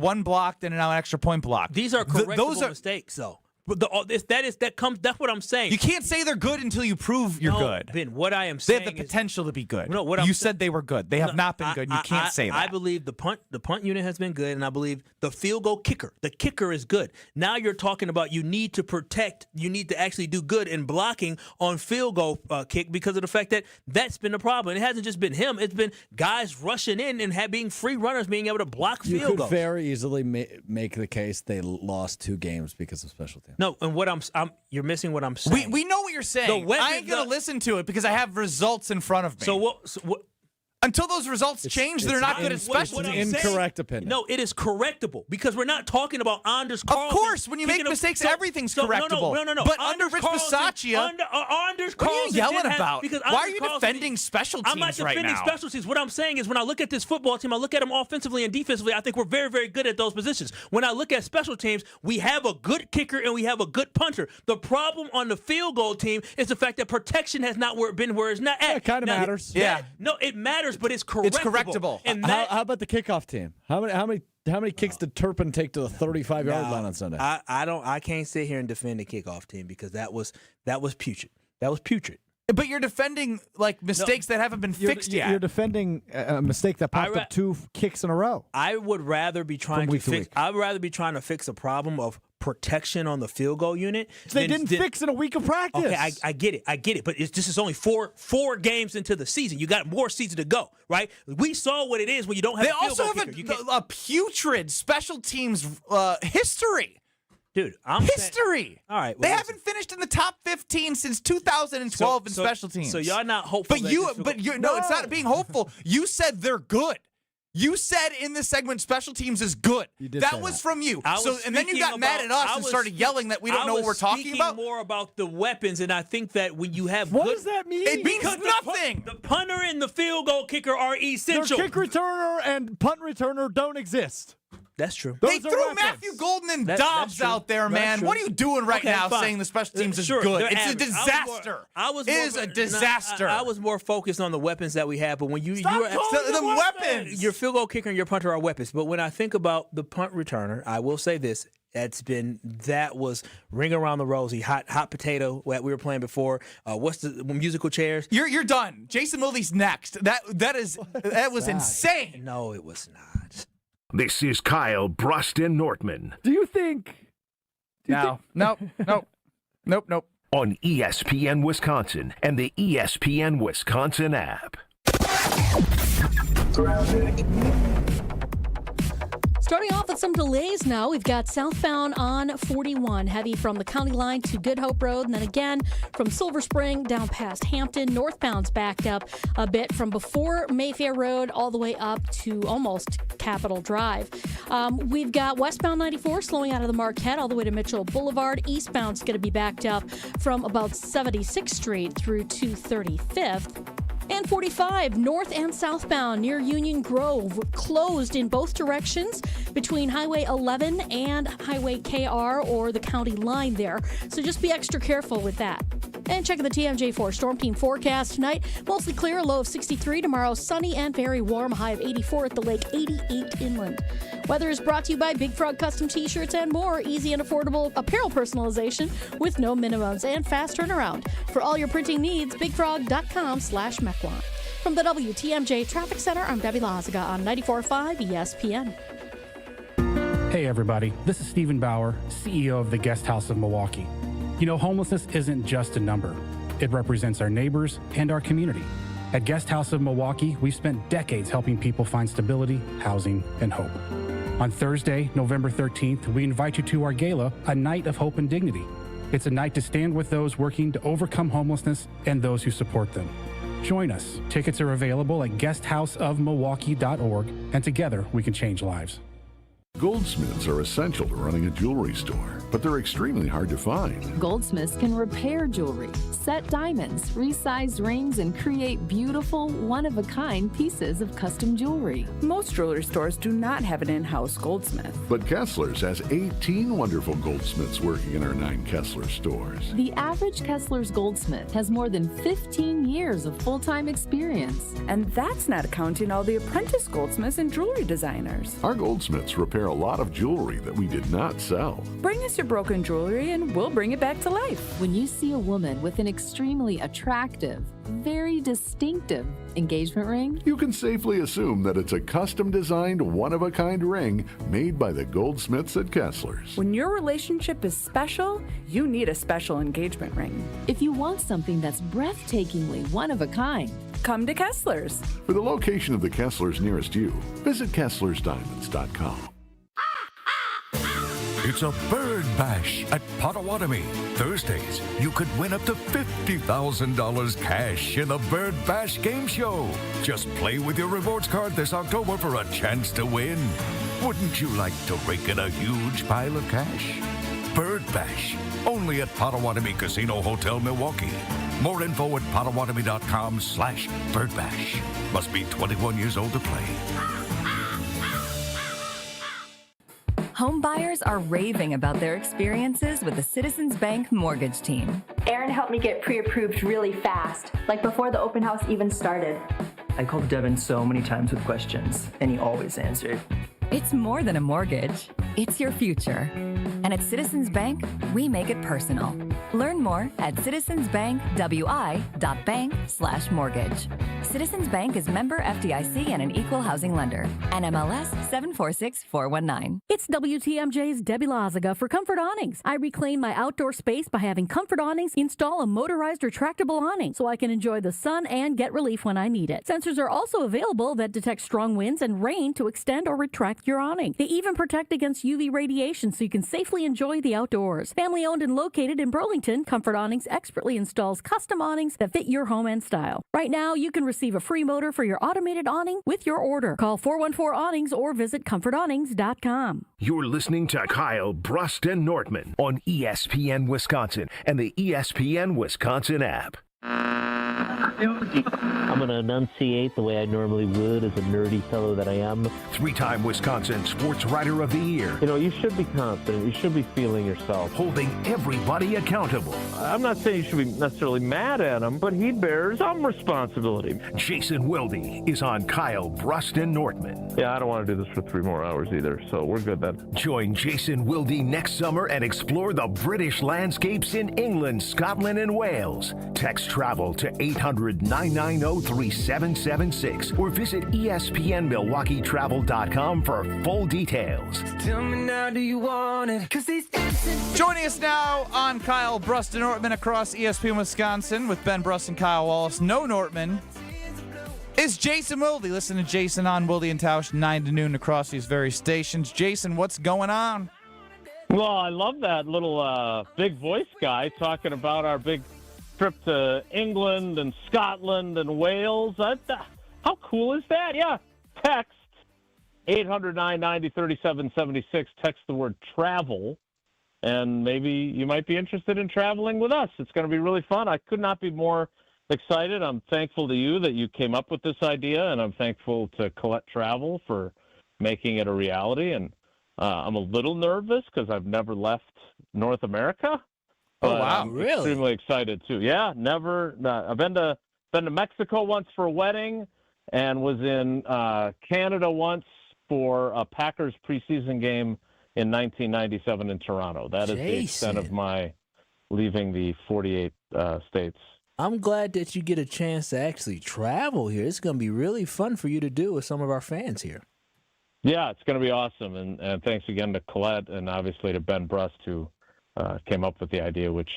one blocked and now an extra point block. These are correctable mistakes, though. But that's what I'm saying. You can't say they're good until you prove you're good. Ben, what I am saying, they have the potential to be good. No, you said they were good. They have not been good. You can't say that. I believe the punt unit has been good, and I believe the field goal kicker, the kicker is good. Now you're talking about you need to protect. You need to actually do good in blocking on field goal kick because of the fact that that's been the problem. It hasn't just been him. It's been guys rushing in and being free runners, being able to block field goals. You could very easily make the case they lost 2 games because of special teams. No, and what you're missing what I'm saying. We know what you're saying. I ain't gonna listen to it because I have results in front of me. So what? Until those results change, they're not good at special teams. It's an incorrect opinion. No, it is correctable because we're not talking about Anders Carlson. Of course, when you make mistakes, everything's correctable. No. But under Rich Bisaccia, Anders Carlson. What are you yelling about? Why are you defending special teams right now? I'm not defending special teams. What I'm saying is when I look at this football team, I look at them offensively and defensively, I think we're very, very good at those positions. When I look at special teams, we have a good kicker and we have a good punter. The problem on the field goal team is the fact that protection has not been where it's not at. It kind of matters. No, it matters, but it's correctable. It's correctable. And how about the kickoff team? How many How many kicks did Turpin take to the 35-yard line on Sunday? I can't sit here and defend the kickoff team because that was putrid. That was putrid. But you're defending mistakes that haven't been fixed yet. You're defending a mistake that popped up 2 kicks in a row. I would rather be trying to fix. I'd rather be trying to fix a problem of protection on the field goal unit. They didn't fix in a week of practice. Okay, I get it. But this is only four games into the season. You got more season to go, right? We saw what it is when you don't have. They also have a putrid special teams history. Dude, history. All right, they haven't finished in the top 15 since 2012 in special teams. So y'all not hopeful. But no, it's not being hopeful. You said they're good. You said in this segment special teams is good. That was from you. And then you got mad at us and started yelling that we don't know what we're talking about. More about the weapons, and I think that when you have what does that mean? It means nothing. The punter and the field goal kicker are essential. Their kick returner and punt returner don't exist. That's true. They threw Matthew Golden and Dobbs out there, man. What are you doing right now saying the special teams is good? It's a disaster. It is a disaster. I was more focused on the weapons that we have, but when you the weapons. Your field goal kicker and your punter are weapons. But when I think about the punt returner, I will say this. That was Ring Around the Rosie, hot potato that we were playing before. What's the musical chairs? You're done. Jason Mildy's next. That was insane. No, it was not. This is Kyle, Brust, and Nortman. Do you think? Nope. On ESPN Wisconsin and the ESPN Wisconsin app. Starting off with some delays now. We've got southbound on 41, heavy from the county line to Good Hope Road, and then again from Silver Spring down past Hampton. Northbound's backed up a bit from before Mayfair Road all the way up to almost Capitol Drive. We've got westbound 94 slowing out of the Marquette all the way to Mitchell Boulevard. Eastbound's going to be backed up from about 76th Street through to 35th. And 45, north and southbound near Union Grove, closed in both directions between Highway 11 and Highway KR or the county line there. So just be extra careful with that. And checking the TMJ4 Storm Team forecast tonight. Mostly clear, low of 63. Tomorrow, sunny and very warm, high of 84 at the lake, 88 inland. Weather is brought to you by Big Frog Custom T-shirts and more. Easy and affordable apparel personalization with no minimums and fast turnaround. For all your printing needs, bigfrog.com/Mequon. From the WTMJ Traffic Center, I'm Debbie Lazaga on 94.5 ESPN. Hey everybody, this is Stephen Bauer, CEO of the Guest House of Milwaukee. You know, homelessness isn't just a number. It represents our neighbors and our community. At Guest House of Milwaukee, we've spent decades helping people find stability, housing, and hope. On Thursday, November 13th, we invite you to our gala, A Night of Hope and Dignity. It's a night to stand with those working to overcome homelessness and those who support them. Join us. Tickets are available at guesthouseofmilwaukee.org, and together we can change lives. Goldsmiths are essential to running a jewelry store, but they're extremely hard to find. Goldsmiths can repair jewelry, set diamonds, resize rings, and create beautiful, one-of-a-kind pieces of custom jewelry. Most jewelry stores do not have an in-house goldsmith. But Kessler's has 18 wonderful goldsmiths working in our 9 Kessler stores. The average Kessler's goldsmith has more than 15 years of full-time experience. And that's not counting all the apprentice goldsmiths and jewelry designers. Our goldsmiths repair a lot of jewelry that we did not sell. Bring us your broken jewelry and we'll bring it back to life. When you see a woman with an extremely attractive, very distinctive engagement ring, you can safely assume that it's a custom-designed, one-of-a-kind ring made by the goldsmiths at Kessler's. When your relationship is special, you need a special engagement ring. If you want something that's breathtakingly one of a kind, come to Kessler's. For the location of the Kessler's nearest you, visit KesslersDiamonds.com. It's a bird bash at Potawatomi. Thursdays, you could win up to $50,000 cash in the Bird Bash game show. Just play with your rewards card this October for a chance to win. Wouldn't you like to rake in a huge pile of cash? Bird Bash, only at Potawatomi Casino Hotel, Milwaukee. More info at potawatomi.com/birdbash. Must be 21 years old to play. Home buyers are raving about their experiences with the Citizens Bank mortgage team. Aaron helped me get pre-approved really fast, like before the open house even started. I called Devin so many times with questions, and he always answered. It's more than a mortgage. It's your future. And at Citizens Bank, we make it personal. Learn more at citizensbankwi.bank/mortgage. Citizens Bank is member FDIC and an equal housing lender. NMLS 746419. It's WTMJ's Debbie Lazaga for Comfort Awnings. I reclaim my outdoor space by having Comfort Awnings install a motorized retractable awning so I can enjoy the sun and get relief when I need it. Sensors are also available that detect strong winds and rain to extend or retract your awning. They even protect against UV radiation so you can safely enjoy the outdoors. Family owned and located in Burlington, Comfort Awnings expertly installs custom awnings that fit your home and style. Right now, you can receive a free motor for your automated awning with your order. Call 414-AWNINGS or visit comfortawnings.com. You're listening to Kyle, Brust, and Nortman on ESPN Wisconsin and the ESPN Wisconsin app. I'm going to enunciate the way I normally would as a nerdy fellow that I am. Three-time Wisconsin Sports Writer of the Year. You know, you should be confident. You should be feeling yourself. Holding everybody accountable. I'm not saying you should be necessarily mad at him, but he bears some responsibility. Jason Wilde is on Kyle, Brust, and Nortman. Yeah, I don't want to do this for 3 more hours either, so we're good then. Join Jason Wilde next summer and explore the British landscapes in England, Scotland, and Wales. Text travel to 800-990-3776 or visit ESPNMilwaukeeTravel.com for full details. Tell me now, do you want it? 'Cause these Joining us now on Kyle, Brust, and Nortman across ESPN Wisconsin with Ben Brust and Kyle Wallace. No Nortman is Jason Wilde. Listen to Jason on Wilde and Tausch 9 to noon across these various stations. Jason, what's going on? Well, I love that little big voice guy talking about our big trip to England and Scotland and Wales. How cool is that? Yeah. Text 800-990-3776. Text the word travel, and maybe you might be interested in traveling with us. It's going to be really fun. I could not be more excited. I'm thankful to you that you came up with this idea, and I'm thankful to Colette Travel for making it a reality. And I'm a little nervous because I've never left North America. Oh, wow. I'm Really? extremely excited too. Yeah, never. I've been to Mexico once for a wedding, and was in Canada once for a Packers preseason game in 1997 in Toronto. That is the extent of my leaving the 48 states. I'm glad that you get a chance to actually travel here. It's going to be really fun for you to do with some of our fans here. Yeah, it's going to be awesome. And thanks again to Colette and obviously to Ben Brust, who came up with the idea, which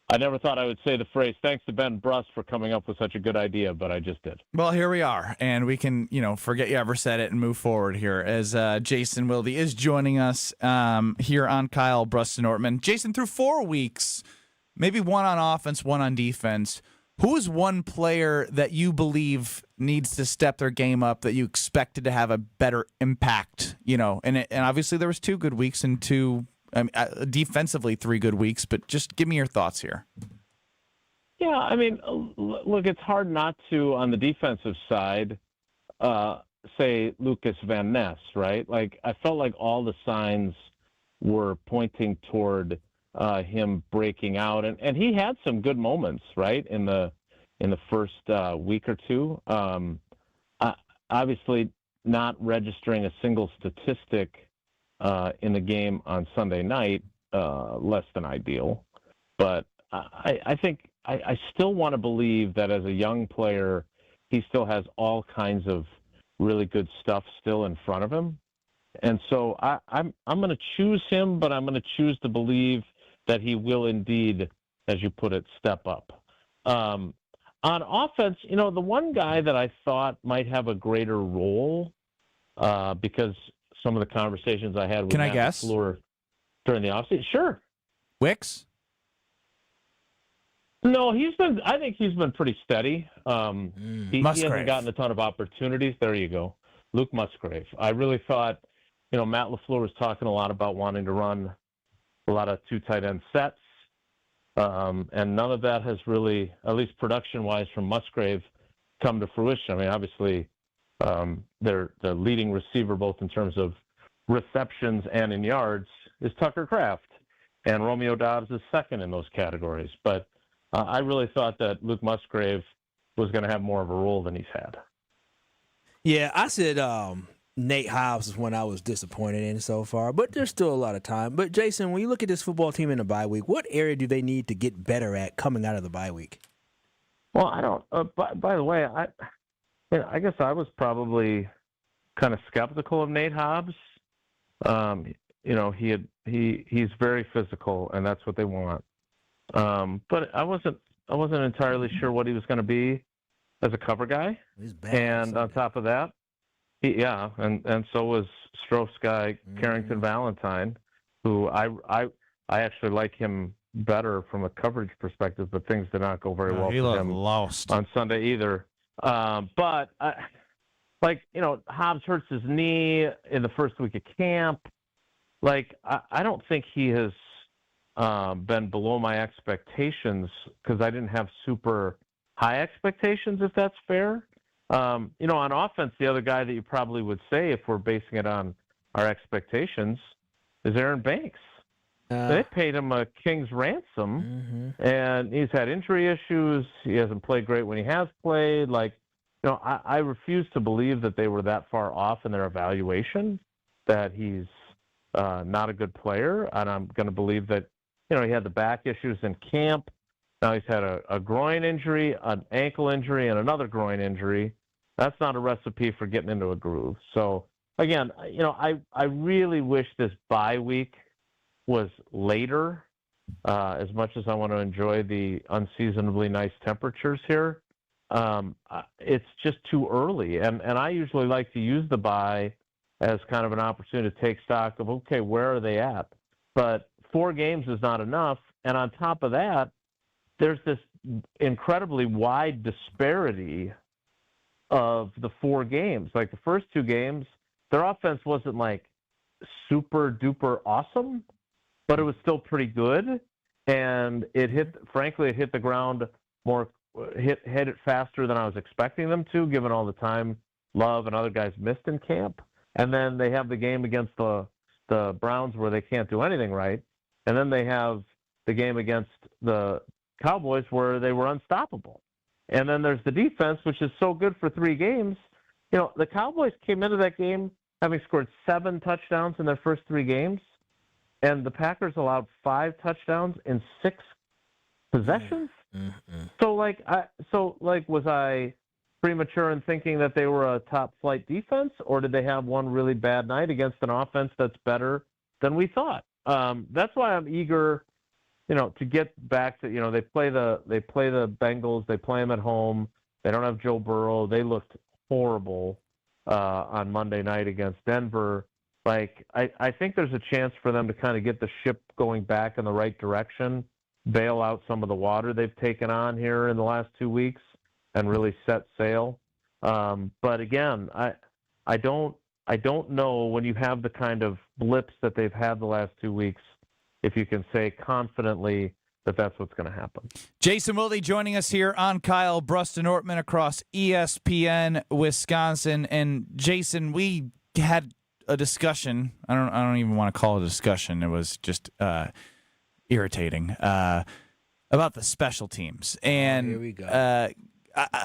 I never thought I would say the phrase, thanks to Ben Brust for coming up with such a good idea, but I just did. Well, here we are, and we can, forget you ever said it and move forward here as Jason Wilde is joining us here on Kyle, Brust, and Nortman. Jason, through 4 weeks, maybe one on offense, one on defense, who is one player that you believe needs to step their game up that you expected to have a better impact, and obviously there was 2 good weeks and 2 defensively 3 good weeks, but just give me your thoughts here. Yeah, I mean, look, it's hard not to, on the defensive side, say Lucas Van Ness, right? Like, I felt like all the signs were pointing toward him breaking out, and he had some good moments, right, in the first week or 2. Obviously, not registering a single statistic in the game on Sunday night, less than ideal. But I think I still want to believe that as a young player, he still has all kinds of really good stuff still in front of him. And so I'm going to choose him, but I'm going to choose to believe that he will indeed, as you put it, step up. On offense, the one guy that I thought might have a greater role because some of the conversations I had with Matt LaFleur during the offseason. Sure. Wicks? No, I think he's been pretty steady. He hasn't gotten a ton of opportunities. There you go. Luke Musgrave. I really thought, Matt LaFleur was talking a lot about wanting to run a lot of 2 tight end sets. And none of that has really, at least production-wise from Musgrave, come to fruition. I mean, obviously, their leading receiver, both in terms of receptions and in yards, is Tucker Kraft. And Romeo Dobbs is second in those categories. But I really thought that Luke Musgrave was going to have more of a role than he's had. Yeah, I said Nate Hobbs is one I was disappointed in so far, but there's still a lot of time. But, Jason, when you look at this football team in the bye week, what area do they need to get better at coming out of the bye week? Well, I don't. By the way, I guess I was probably kind of skeptical of Nate Hobbs. He's very physical, and that's what they want. But I wasn't entirely sure what he was going to be as a cover guy. He's bad. And on top of that, and so was Stroh's guy Carrington Valentine, who I actually like him better from a coverage perspective, but things did not go very well for him lost on Sunday either. But Hobbs hurts his knee in the first week of camp. I don't think he has been below my expectations because I didn't have super high expectations, if that's fair. On offense, the other guy that you probably would say, if we're basing it on our expectations, is Aaron Banks. They paid him a king's ransom, and he's had injury issues. He hasn't played great when he has played. I refuse to believe that they were that far off in their evaluation, that he's not a good player. And I'm going to believe that, he had the back issues in camp. Now he's had a groin injury, an ankle injury, and another groin injury. That's not a recipe for getting into a groove. So, again, I really wish this bye week was later, as much as I want to enjoy the unseasonably nice temperatures here. It's just too early. And I usually like to use the bye as kind of an opportunity to take stock of, okay, where are they at? But 4 games is not enough. And on top of that, there's this incredibly wide disparity of the 4 games. Like the first 2 games, their offense wasn't super duper awesome, but it was still pretty good. And it hit the ground more, hit it faster than I was expecting them to, given all the time Love and other guys missed in camp. And then they have the game against the Browns where they can't do anything right. And then they have the game against the Cowboys where they were unstoppable. And then there's the defense, which is so good for 3 games. The Cowboys came into that game having scored 7 touchdowns in their first 3 games, and the Packers allowed 5 touchdowns in 6 possessions. So, was I premature in thinking that they were a top-flight defense, or did they have one really bad night against an offense that's better than we thought? That's why I'm eager, to get back to, they play the Bengals, they play them at home. They don't have Joe Burrow. They looked horrible on Monday night against Denver. I think there's a chance for them to kind of get the ship going back in the right direction, bail out some of the water they've taken on here in the last 2 weeks, and really set sail. But again, I don't know when you have the kind of blips that they've had the last 2 weeks, if you can say confidently that that's what's going to happen. Jason Wilde joining us here on Kyle, Brust and Nortman across ESPN Wisconsin. And Jason, we had a discussion. I don't even want to call it a discussion. It was just irritating about the special teams. And here we go.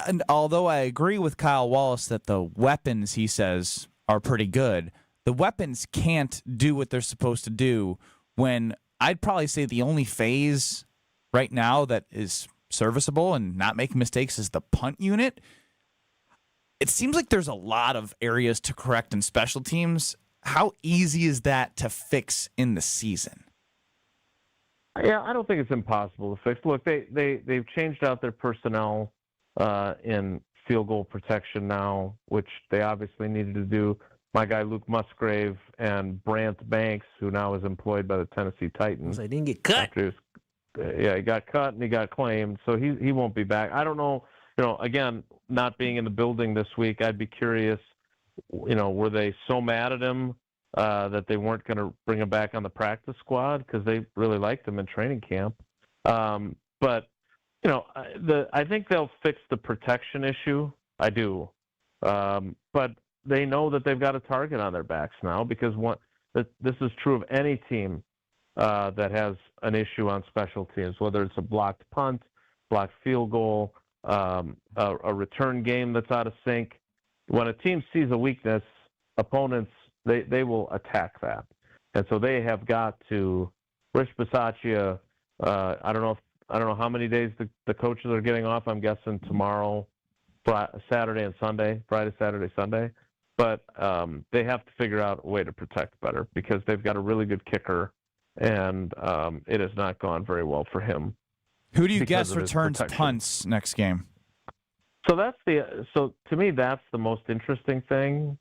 And although I agree with Kyle Wallace that the weapons, he says, are pretty good, the weapons can't do what they're supposed to do when I'd probably say the only phase right now that is serviceable and not making mistakes is the punt unit. It seems like there's a lot of areas to correct in special teams. How easy is that to fix in the season? Yeah, I don't think it's impossible to fix. Look, they've changed out their personnel in field goal protection now, which they obviously needed to do. My guy Luke Musgrave and Brant Banks, who now is employed by the Tennessee Titans. So he didn't get cut. He got cut and he got claimed, so he won't be back. I don't know. Again, not being in the building this week, I'd be curious. Were they so mad at him that they weren't going to bring him back on the practice squad because they really liked him in training camp? But I think they'll fix the protection issue. I do, but they know that they've got a target on their backs now because this is true of any team that has an issue on special teams, whether it's a blocked punt, blocked field goal, a return game that's out of sync. When a team sees a weakness opponents, they will attack that. And so they have got to, Rich Bisaccia, I don't know how many days the coaches are getting off. I'm guessing tomorrow, Saturday and Sunday, Friday, Saturday, Sunday. But they have to figure out a way to protect better because they've got a really good kicker, and it has not gone very well for him. Who do you guess returns punts next game? So to me, that's the most interesting thing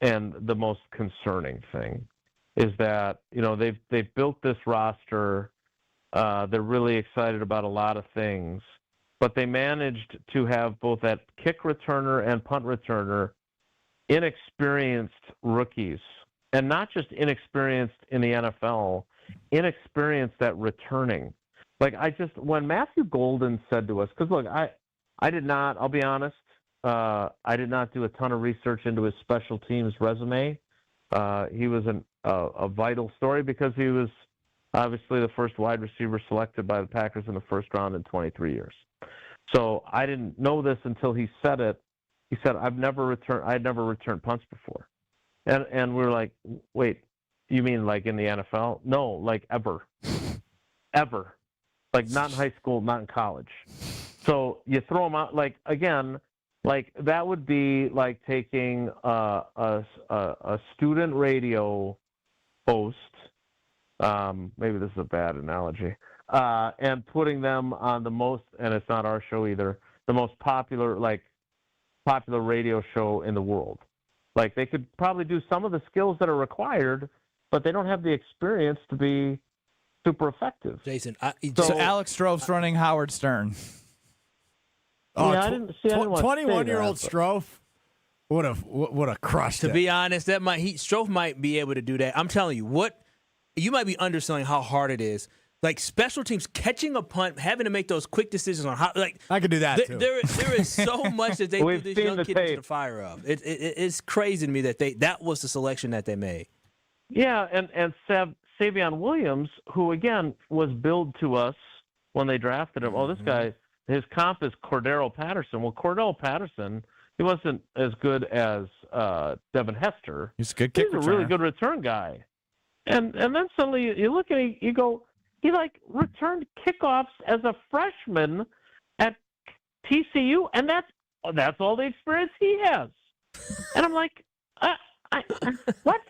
and the most concerning thing is that, they've built this roster. They're really excited about a lot of things, but they managed to have both that kick returner and punt returner inexperienced rookies, and not just inexperienced in the NFL, inexperienced at returning. When Matthew Golden said to us, because look, I did not, I'll be honest, I did not do a ton of research into his special teams resume. He was a vital story because he was obviously the first wide receiver selected by the Packers in the first round in 23 years. So I didn't know this until he said it. He said, I had never returned punts before. And we're like, wait, you mean like in the NFL? No, like ever. Ever. Like not in high school, not in college. So you throw them out, that would be like taking a student radio host, maybe this is a bad analogy, and putting them on the most, and it's not our show either, the most popular radio show in the world. Like they could probably do some of the skills that are required, but they don't have the experience to be super effective. Jason, so Alex Strove's running Howard Stern. Oh, yeah, I didn't 21-year-old Strofe would have crushed it. To be honest, Strofe might be able to do that. I'm telling you, you might be underselling how hard it is. Like special teams catching a punt, having to make those quick decisions on how. Like I could do that too. There is so much that they put this young kid into the fire of. It's crazy to me that was the selection that they made. Yeah, and Savion Williams, who again was billed to us when they drafted him. Oh, this guy, his comp is Cordero Patterson. Well, Cordero Patterson, he wasn't as good as Devin Hester. He's a good kick returner. A really good return guy. And then suddenly you look at it, you go, he returned kickoffs as a freshman at TCU, and that's all the experience he has. And I'm like, what?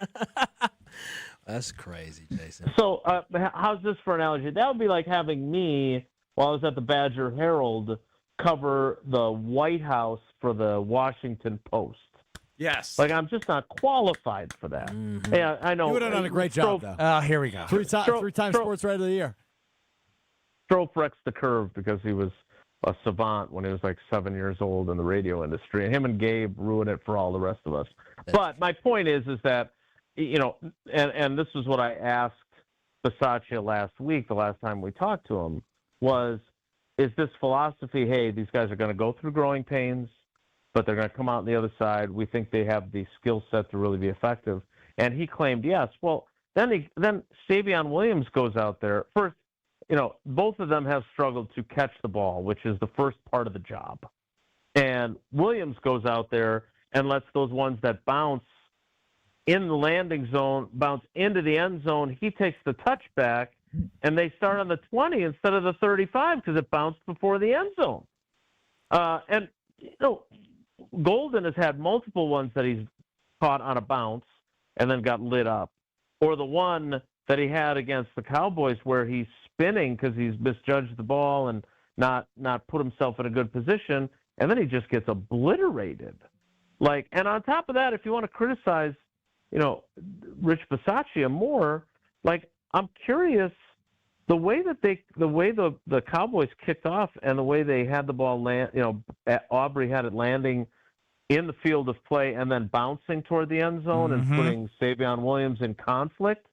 That's crazy, Jason. So how's this for analogy? That would be like having me, while I was at the Badger Herald, cover the White House for the Washington Post. Yes. I'm just not qualified for that. Mm-hmm. Yeah, I know. You would have done a great job, though. Here we go. Three-time Sports Writer of the Year. Strofe wrecks the curve because he was a savant when he was 7 years old in the radio industry. And him and Gabe ruined it for all the rest of us. But my point is that, and this is what I asked Bisaccia last week, the last time we talked to him, is this philosophy, hey, these guys are going to go through growing pains, but they're going to come out on the other side. We think they have the skill set to really be effective. And he claimed yes. Well, then Savion Williams goes out there. First, both of them have struggled to catch the ball, which is the first part of the job. And Williams goes out there and lets those ones that bounce in the landing zone bounce into the end zone. He takes the touchback, and they start on the 20 instead of the 35 because it bounced before the end zone. Golden has had multiple ones that he's caught on a bounce and then got lit up. Or the one that he had against the Cowboys where he's spinning because he's misjudged the ball and not put himself in a good position, and then he just gets obliterated. And on top of that, if you want to criticize, Rich Bisaccia more, I'm curious the way the Cowboys kicked off and the way they had the ball land, Aubrey had it landing in the field of play and then bouncing toward the end zone and putting Savion Williams in conflict.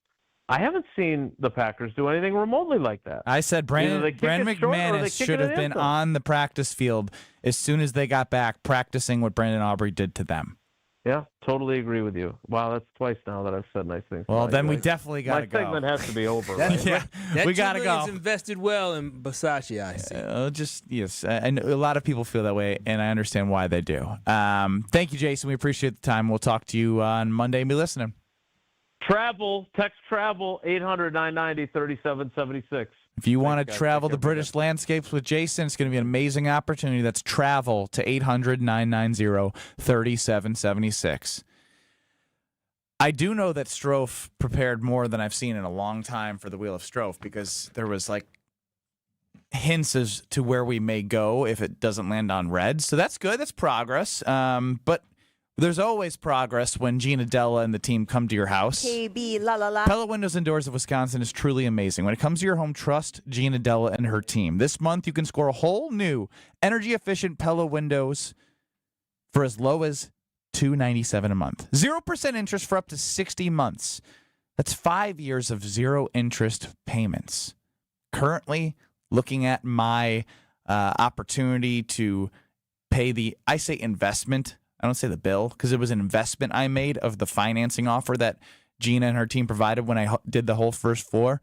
I haven't seen the Packers do anything remotely like that. I said Brandon McManus should have been on the practice field as soon as they got back practicing what Brandon Aubrey did to them. Yeah, totally agree with you. Wow, that's twice now that I've said nice things. Well, then we Right? definitely got to go. My segment has to be over, right? Yeah, That we got to $2 go. million's invested well in Versace, I see. Yes, I know a lot of people feel that way, and I understand why they do. Thank you, Jason. We appreciate the time. We'll talk to you on Monday and be listening. Text travel, 800-990-3776. If you want to guys. travel Take the care. British landscapes with Jason, it's going to be an amazing opportunity. That's travel to 800-990-3776. I do know that Strofe prepared more than I've seen in a long time for the Wheel of Strofe, because there was like hints as to where we may go if it doesn't land on red. So that's good. That's progress. But there's always progress when Gina Della and the team come to your house. KB, la la la. Pella Windows and Doors of Wisconsin is truly amazing. When it comes to your home, trust Gina Della and her team. This month, you can score a whole new energy-efficient Pella Windows for as low as $297 a month. 0% interest for up to 60 months. That's 5 years of zero interest payments. Currently, looking at my opportunity to pay I say investment. I don't say the bill, because it was an investment I made of the financing offer that Gina and her team provided when I did the whole first floor.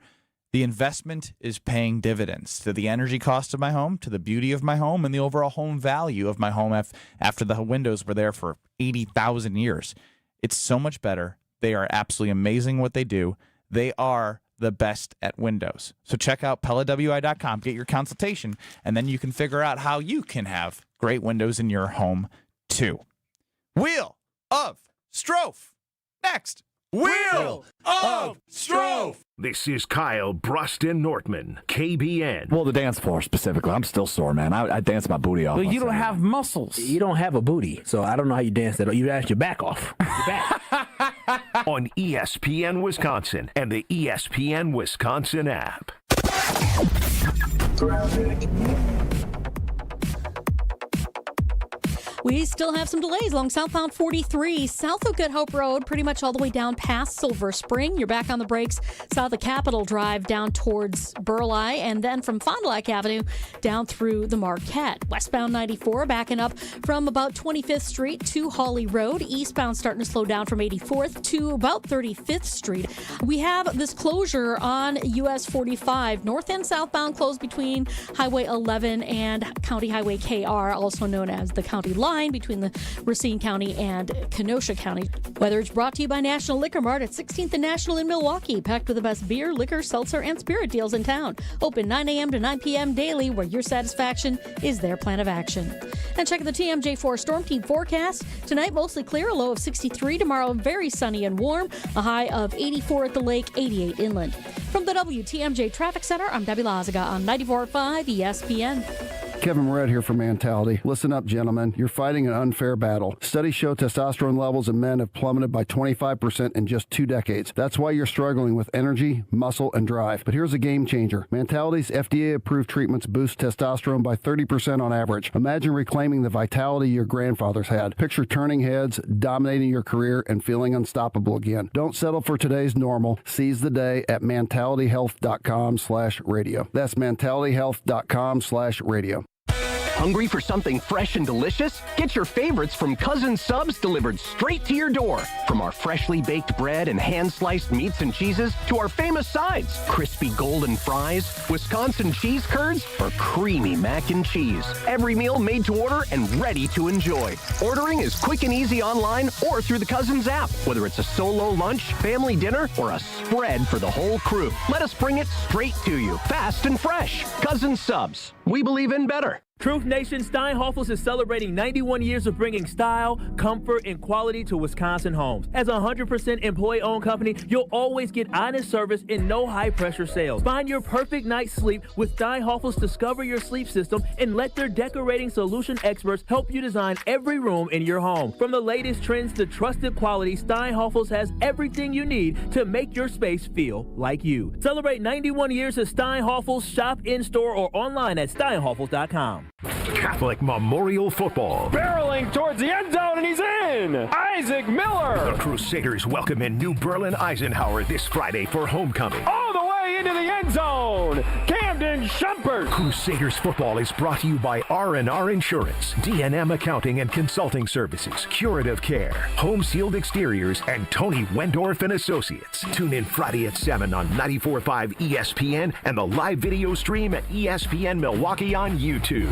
The investment is paying dividends to the energy cost of my home, to the beauty of my home, and the overall home value of my home after the windows were there for 80,000 years. It's so much better. They are absolutely amazing what they do. They are the best at windows. So check out PellaWI.com, get your consultation, and then you can figure out how you can have great windows in your home too. Wheel of Strofe. Next. Wheel of Strofe. This is Kyle, Brust, and Nortman, KBN. Well, the dance floor specifically. I'm still sore, man. I dance my booty off. Well, you don't have muscles. You don't have a booty, so I don't know how you dance that. You dance your back off. Your back. On ESPN Wisconsin and the ESPN Wisconsin app. We still have some delays along southbound 43, south of Good Hope Road, pretty much all the way down past Silver Spring. You're back on the brakes south of Capitol Drive down towards Burleigh, and then from Fond du Lac Avenue down through the Marquette. Westbound 94 backing up from about 25th Street to Hawley Road. Eastbound starting to slow down from 84th to about 35th Street. We have this closure on US 45, north and southbound closed between Highway 11 and County Highway KR, also known as the county line between the Racine County and Kenosha County. Weather is brought to you by National Liquor Mart at 16th and National in Milwaukee, packed with the best beer, liquor, seltzer, and spirit deals in town. Open 9 a.m. to 9 p.m. daily, where your satisfaction is their plan of action. And check the TMJ4 Storm Team forecast. Tonight, mostly clear, a low of 63. Tomorrow, very sunny and warm, a high of 84 at the lake, 88 inland. From the WTMJ Traffic Center, I'm Debbie Lazaga on 94.5 ESPN. Kevin Moret here for Mentality. Listen up, gentlemen. You're fighting an unfair battle. Studies show testosterone levels in men have plummeted by 25% in just 2 decades. That's why you're struggling with energy, muscle, and drive. But here's a game changer. Mentality's FDA-approved treatments boost testosterone by 30% on average. Imagine reclaiming the vitality your grandfathers had. Picture turning heads, dominating your career, and feeling unstoppable again. Don't settle for today's normal. Seize the day at mentalityhealth.com/radio. That's mentalityhealth.com/radio. Hungry for something fresh and delicious? Get your favorites from Cousin Subs delivered straight to your door. From our freshly baked bread and hand-sliced meats and cheeses to our famous sides, crispy golden fries, Wisconsin cheese curds, or creamy mac and cheese. Every meal made to order and ready to enjoy. Ordering is quick and easy online or through the Cousins app. Whether it's a solo lunch, family dinner, or a spread for the whole crew, let us bring it straight to you, fast and fresh. Cousin Subs. We believe in better. Truth Nation, Steinhoffels is celebrating 91 years of bringing style, comfort, and quality to Wisconsin homes. As a 100% employee-owned company, you'll always get honest service and no high-pressure sales. Find your perfect night's sleep with Steinhoffels. Discover your sleep system and let their decorating solution experts help you design every room in your home. From the latest trends to trusted quality, Steinhoffels has everything you need to make your space feel like you. Celebrate 91 years of Steinhoffels. Shop in-store or online at steinhoffels.com. Catholic Memorial Football. Barreling towards the end zone, and he's in! Isaac Miller! The Crusaders welcome in New Berlin Eisenhower this Friday for homecoming. All the way into the end zone! Camden Jumpers! Crusaders football is brought to you by R&R Insurance, D&M Accounting and Consulting Services, Curative Care, Home Sealed Exteriors, and Tony Wendorf and Associates. Tune in Friday at 7 on 94.5 ESPN and the live video stream at ESPN Milwaukee on YouTube.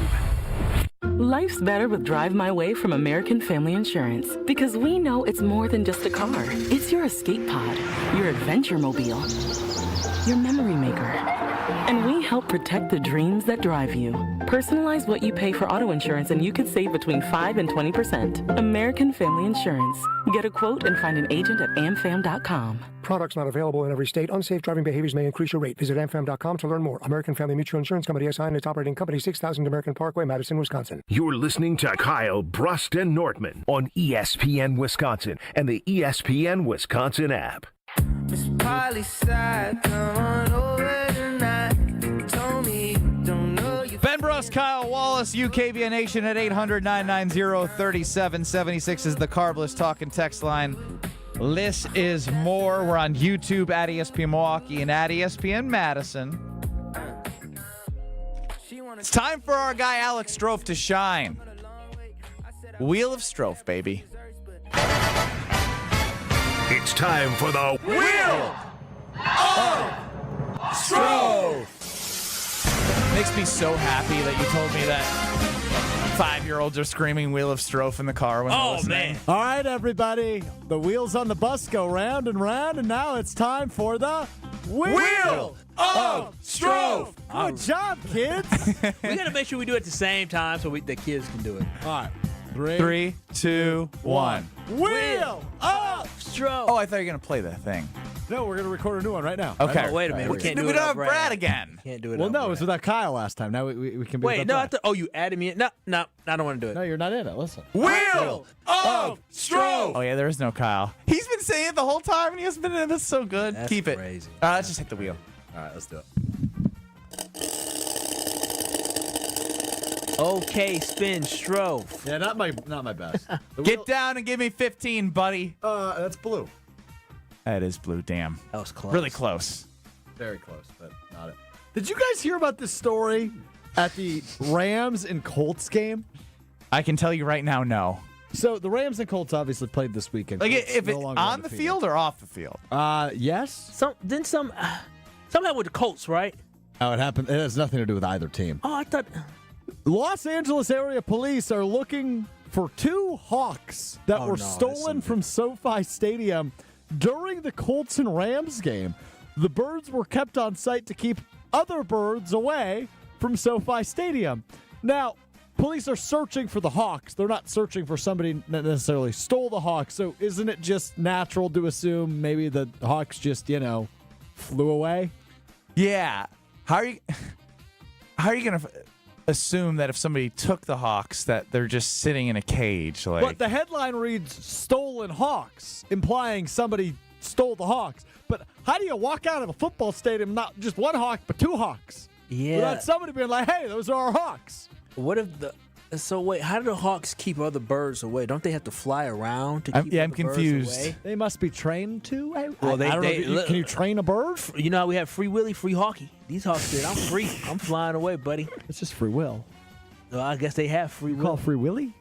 Life's better with Drive My Way from American Family Insurance because we know it's more than just a car. It's your escape pod, your adventure mobile, your memory maker. And we help protect the dreams that drive you. Personalize what you pay for auto insurance and you could save between 5 and 20%. American Family Insurance. Get a quote and find an agent at amfam.com. Products not available in every state. Unsafe driving behaviors may increase your rate. Visit amfam.com to learn more. American Family Mutual Insurance Company SI and its operating company 6000 American Parkway, Madison, Wisconsin. You're listening to Kyle, Brust, and Nortman on ESPN Wisconsin and the ESPN Wisconsin app. Miss Polly side, come on over tonight. Told me don't know you. Ben Brust, Kyle Wallace, UKBN Nation at 800-990-3776 is the Carbless talk and text line. This is more. We're on YouTube at ESPN Milwaukee and at ESPN Madison. It's time for our guy Alex Strofe to shine. Wheel of Strofe, baby. It's time for the Wheel of Strofe. Makes me so happy that you told me that 5-year-olds are screaming Wheel of Strofe in the car when they're listening. All right, everybody. The wheels on the bus go round, and now it's time for the Wheel of Strofe. Good job, kids. We got to make sure we do it at the same time so the kids can do it. All right. 3, 2, 1. Wheel of Strofe. Oh, I thought you were going to play that thing. No, we're going to record a new one right now. Okay. Oh, wait a minute. We can't do it. We don't without have Brad again. Can't do it. Well, without no, it was without Kyle last time. Now we can be Wait, without no, Brad. you added me in. No, I don't want to do it. No, you're not in it. Listen. Wheel of Strofe. Oh, yeah, there is no Kyle. He's been saying it the whole time, and he hasn't been in it. That's so good. That's Keep it. crazy. Let's just hit the wheel. All right, let's do it. Okay, spin Strofe. Yeah, not my best. Get down and give me 15, buddy. That's blue. That is blue. Damn. That was close. Really close. Very close, but not it. Did you guys hear about this story at the Rams and Colts game? I can tell you right now, no. So the Rams and Colts obviously played this weekend. Like, Colts if no it longer on the undefeated. field or off the field? Yes. Somehow with the Colts, right? Oh, it happened. It has nothing to do with either team. Oh, I thought. Los Angeles area police are looking for 2 hawks that were no, stolen from SoFi Stadium during the Colts and Rams game. The birds were kept on site to keep other birds away from SoFi Stadium. Now, police are searching for the hawks. They're not searching for somebody that necessarily stole the hawks. So isn't it just natural to assume maybe the hawks just, flew away? Yeah. How are you going to assume that if somebody took the hawks that they're just sitting in a cage? Like, But the headline reads "Stolen Hawks," implying somebody stole the hawks. But how do you walk out of a football stadium, not just one hawk, but 2 hawks? Yeah. Without somebody being like, hey, those are our hawks. What if wait, how do the hawks keep other birds away? Don't they have to fly around to keep I'm other birds confused. away? They must be trained to. I Well, don't know. Can you train a bird? You know how we have Free Willy, Free Hawky. These hawks said, I'm free. I'm flying away, buddy. It's just free will. Well, I guess they have free will. Call Free Willy?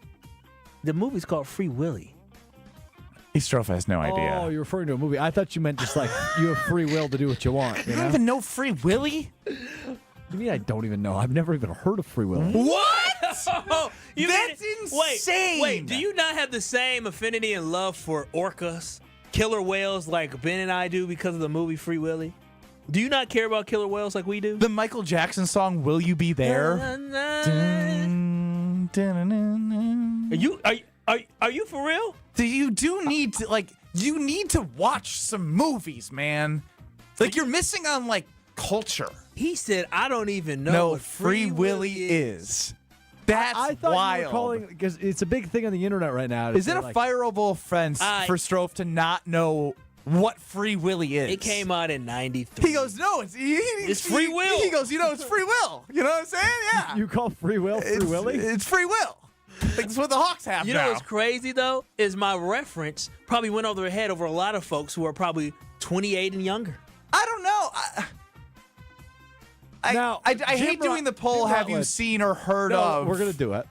The movie's called Free Willy. Strofe has no idea. Oh, you're referring to a movie. I thought you meant just like you have free will to do what you want. You don't even know Free Willy? You mean I don't even know? I've never even heard of Free Willy. What? That's insane. Wait, do you not have the same affinity and love for orcas, killer whales like Ben and I do because of the movie Free Willy? Do you not care about killer whales like we do? The Michael Jackson song "Will You Be There"? Are you for real? So you do need to you need to watch some movies, man. Like you're missing on culture. He said, "I don't even know what Free Willy is." That's I thought wild. you were calling because it's a big thing on the internet right now. Is it a fireable offense for Strofe to not know what Free Willy is? It came out in '93. He goes, no, it's free will. He goes, it's free will. You know what I'm saying? Yeah. You call Free Will Free Willy? It's free will. That's what the Hawks have You now. know what's crazy, though, is my reference probably went over their head over a lot of folks who are probably 28 and younger. I don't know. I hate doing the poll. Have you seen or heard of? We're going to do it.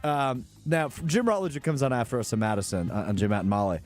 Now, Jim Rutledge, who comes on after us in Madison, on Jim, Matt, and Molly,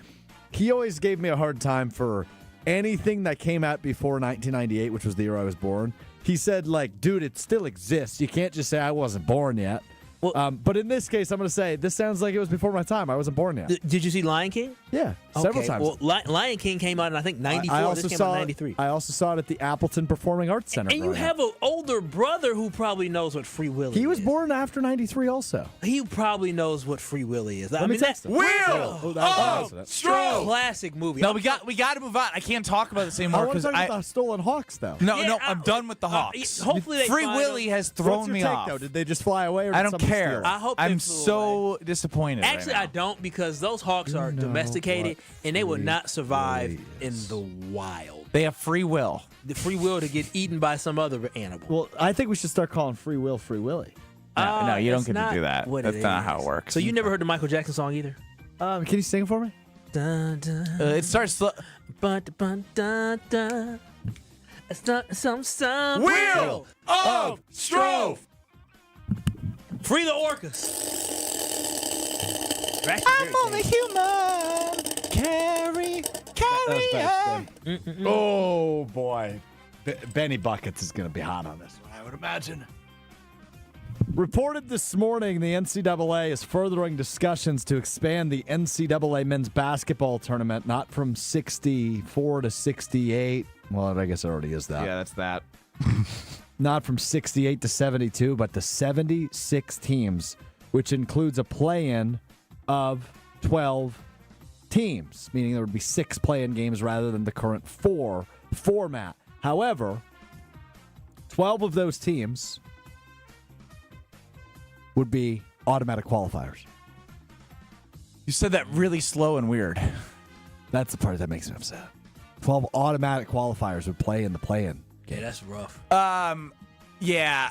he always gave me a hard time for anything that came out before 1998, which was the year I was born. He said, like, dude, it still exists. You can't just say I wasn't born yet. Well, but in this case, I'm going to say this sounds like it was before my time. I wasn't born yet. Did you see Lion King? Yeah, several times. Well, Lion King came out in, I think, 94. This came out in 93. I also saw it at the Appleton Performing Arts Center. And you have an older brother who probably knows what Free Willy is. He was born after 93 also. He probably knows what Free Willy is. Let me text him. Wheel of Stroke. Classic movie. No, we got to move on. I can't talk about this anymore. I want to talk about the Stolen Hawks, though. No, I'm done with the Hawks. Hopefully they Free Willy has thrown me off. Though? Did they just fly away? Or I don't care. I hope I'm so disappointed. Actually, I don't, because those Hawks are domesticated and they will not survive in the wild. They have free will. The free will to get eaten by some other animal. Well, I think we should start calling Free Will Free Willy. No, you don't get to do that. That's not how it works. So you never heard the Michael Jackson song either? Can you sing it for me? Dun, dun, it starts slow. Dun, dun, dun. It's not some Wheel of Stroke. Free the orcas. I'm only human. Carry on. Oh, boy. Benny Buckets is going to be hot on this one, I would imagine. Reported this morning, the NCAA is furthering discussions to expand the NCAA men's basketball tournament, not from 64 to 68. Well, I guess it already is that. Yeah, that's that. Not from 68 to 72, but to 76 teams, which includes a play-in of 12 teams, meaning there would be 6 play-in games rather than the current 4 format. However, 12 of those teams would be automatic qualifiers. You said that really slow and weird. That's the part that makes me upset. 12 automatic qualifiers would play in the play-in. Okay, that's rough. Yeah.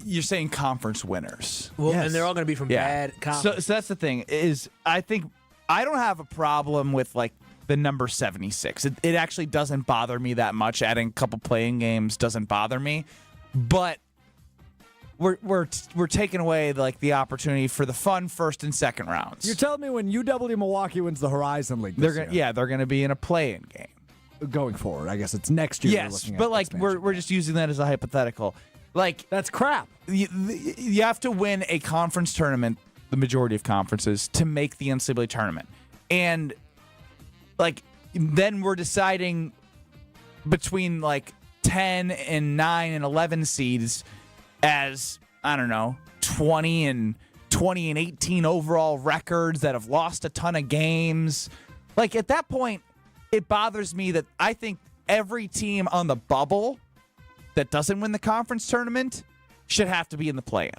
You're saying conference winners. Well, and they're all going to be from bad conferences. So that's the thing, is I think I don't have a problem with, like, the number 76. It actually doesn't bother me that much. Adding a couple playing games doesn't bother me. But we're taking away, like, the opportunity for the fun first and second rounds. You're telling me when UW Milwaukee wins the Horizon League this year, they're going to be in a play-in game. Going forward, I guess it's next year. Yes, but like we're just using that as a hypothetical. Like, that's crap. You have to win a conference tournament, the majority of conferences, to make the NCAA tournament, and like then we're deciding between like 10 and 9 and 11 seeds as, I don't know, 20 and 18 overall records that have lost a ton of games. Like, at that point, it bothers me that I think every team on the bubble that doesn't win the conference tournament should have to be in the play-in.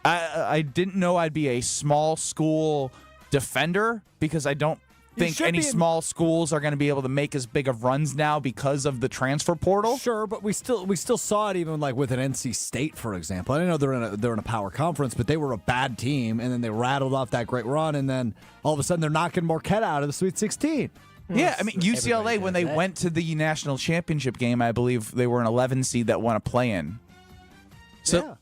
I didn't know I'd be a small school defender, because I don't think any small schools are going to be able to make as big of runs now because of the transfer portal. Sure, but we still saw it even like with an NC State, for example. I know they're in a power conference, but they were a bad team, and then they rattled off that great run, and then all of a sudden they're knocking Marquette out of the Sweet 16. Yeah, I mean, UCLA, when they went to the national championship game, I believe they were an 11 seed that won a play-in. So, yeah.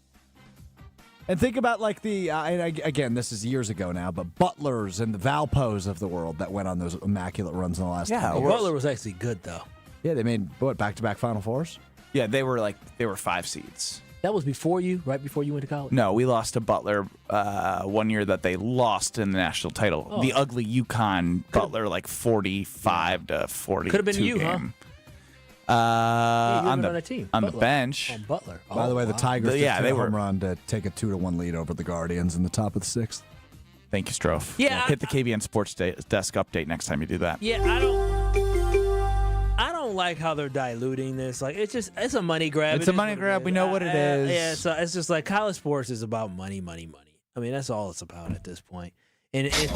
And think about like again, this is years ago now, but Butlers and the Valpos of the world that went on those immaculate runs in the last 10 years. Butler was actually good, though. Yeah, they made, back-to-back Final Fours? Yeah, they were 5 seeds. That was before you, right before you went to college? No, we lost to Butler one year that they lost in the national title. Oh. The ugly UConn Butler, like 45 to 42 Could have been you, game. on the team. On the bench. On Butler. By the way, the Tigers they hit a were home run to take a 2-1 lead over the Guardians in the top of the 6th. Thank you, Strofe. Yeah, hit the KBN Sports Desk update next time you do that. Yeah, I don't like how they're diluting this. Like, it's a money grab. It's a money grab. We know what it is. Yeah, so it's just like college sports is about money. I mean, that's all it's about at this point. And it's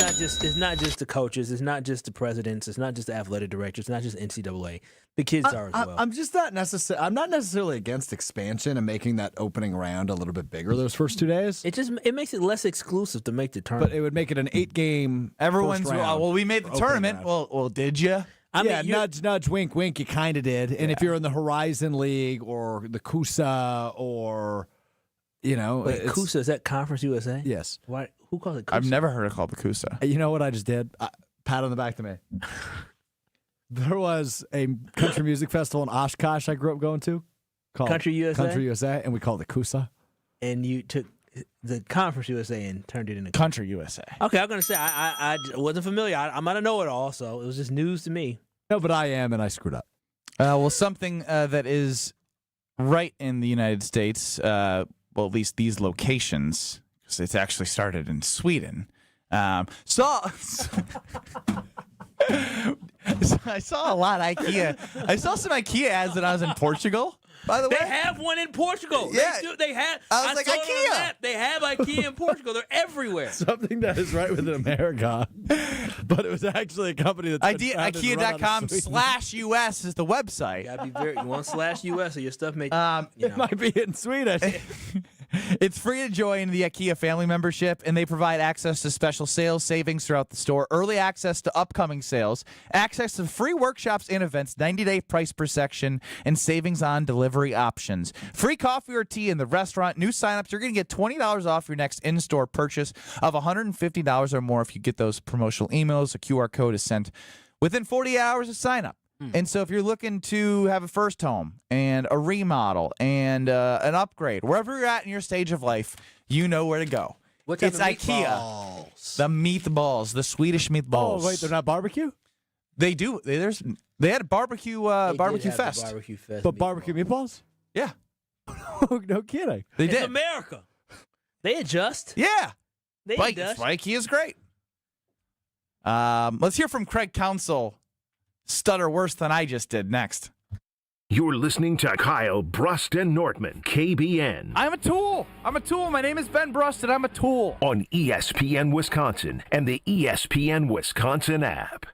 not just the coaches, it's not just the presidents, it's not just the athletic directors, it's not just NCAA. The kids are as well. I'm not necessarily against expansion and making that opening round a little bit bigger those first 2 days. It makes it less exclusive to make the tournament. But it would make it an 8-game. Everyone's we made the tournament. Well, did you? nudge, nudge, wink, wink, you kind of did. And if you're in the Horizon League or the CUSA or, Wait, CUSA, is that Conference USA? Yes. Why? Who calls it CUSA? I've never heard it called the CUSA. You know what I just did? Pat on the back to me. There was a country music festival in Oshkosh I grew up going to called Country USA, and we called it CUSA. And you took the Conference USA and turned it into Country USA. Okay, I'm going to say I wasn't familiar. I'm not a know-it-all, so it was just news to me. No, but I am, and I screwed up. Well, something that is right in the United States, well, at least these locations, because it's actually started in Sweden. I saw a lot of IKEA. I saw some IKEA ads when I was in Portugal. By the way, they have one in Portugal. Yeah, they have. I was like, saw IKEA. On the map. They have IKEA in Portugal. They're everywhere. Something that is right within America, but it was actually a company that's IKEA.com/US is the website. You gotta be very. You want /US or your stuff may. It might be in Swedish. It's free to join the IKEA family membership, and they provide access to special sales savings throughout the store, early access to upcoming sales, access to free workshops and events, 90-day price per section, and savings on delivery options. Free coffee or tea in the restaurant. New signups, you're going to get $20 off your next in-store purchase of $150 or more if you get those promotional emails. A QR code is sent within 40 hours of sign-up. And so if you're looking to have a first home and a remodel and an upgrade, wherever you're at in your stage of life, you know where to go. It's IKEA. The meatballs, the Swedish meatballs. Oh, wait, they're not barbecue? They do. They had a barbecue fest. Barbecue fest. But barbecue meatballs? Yeah. No kidding. They it's did. America. They adjust. Yeah. They adjust. IKEA's great. Let's hear from Craig Counsell. Stutter worse than I just did next. You're listening to Kyle, Brust, and Nortman, KBN. I'm a tool. My name is Ben Brust, and I'm a tool. On ESPN Wisconsin and the ESPN Wisconsin app.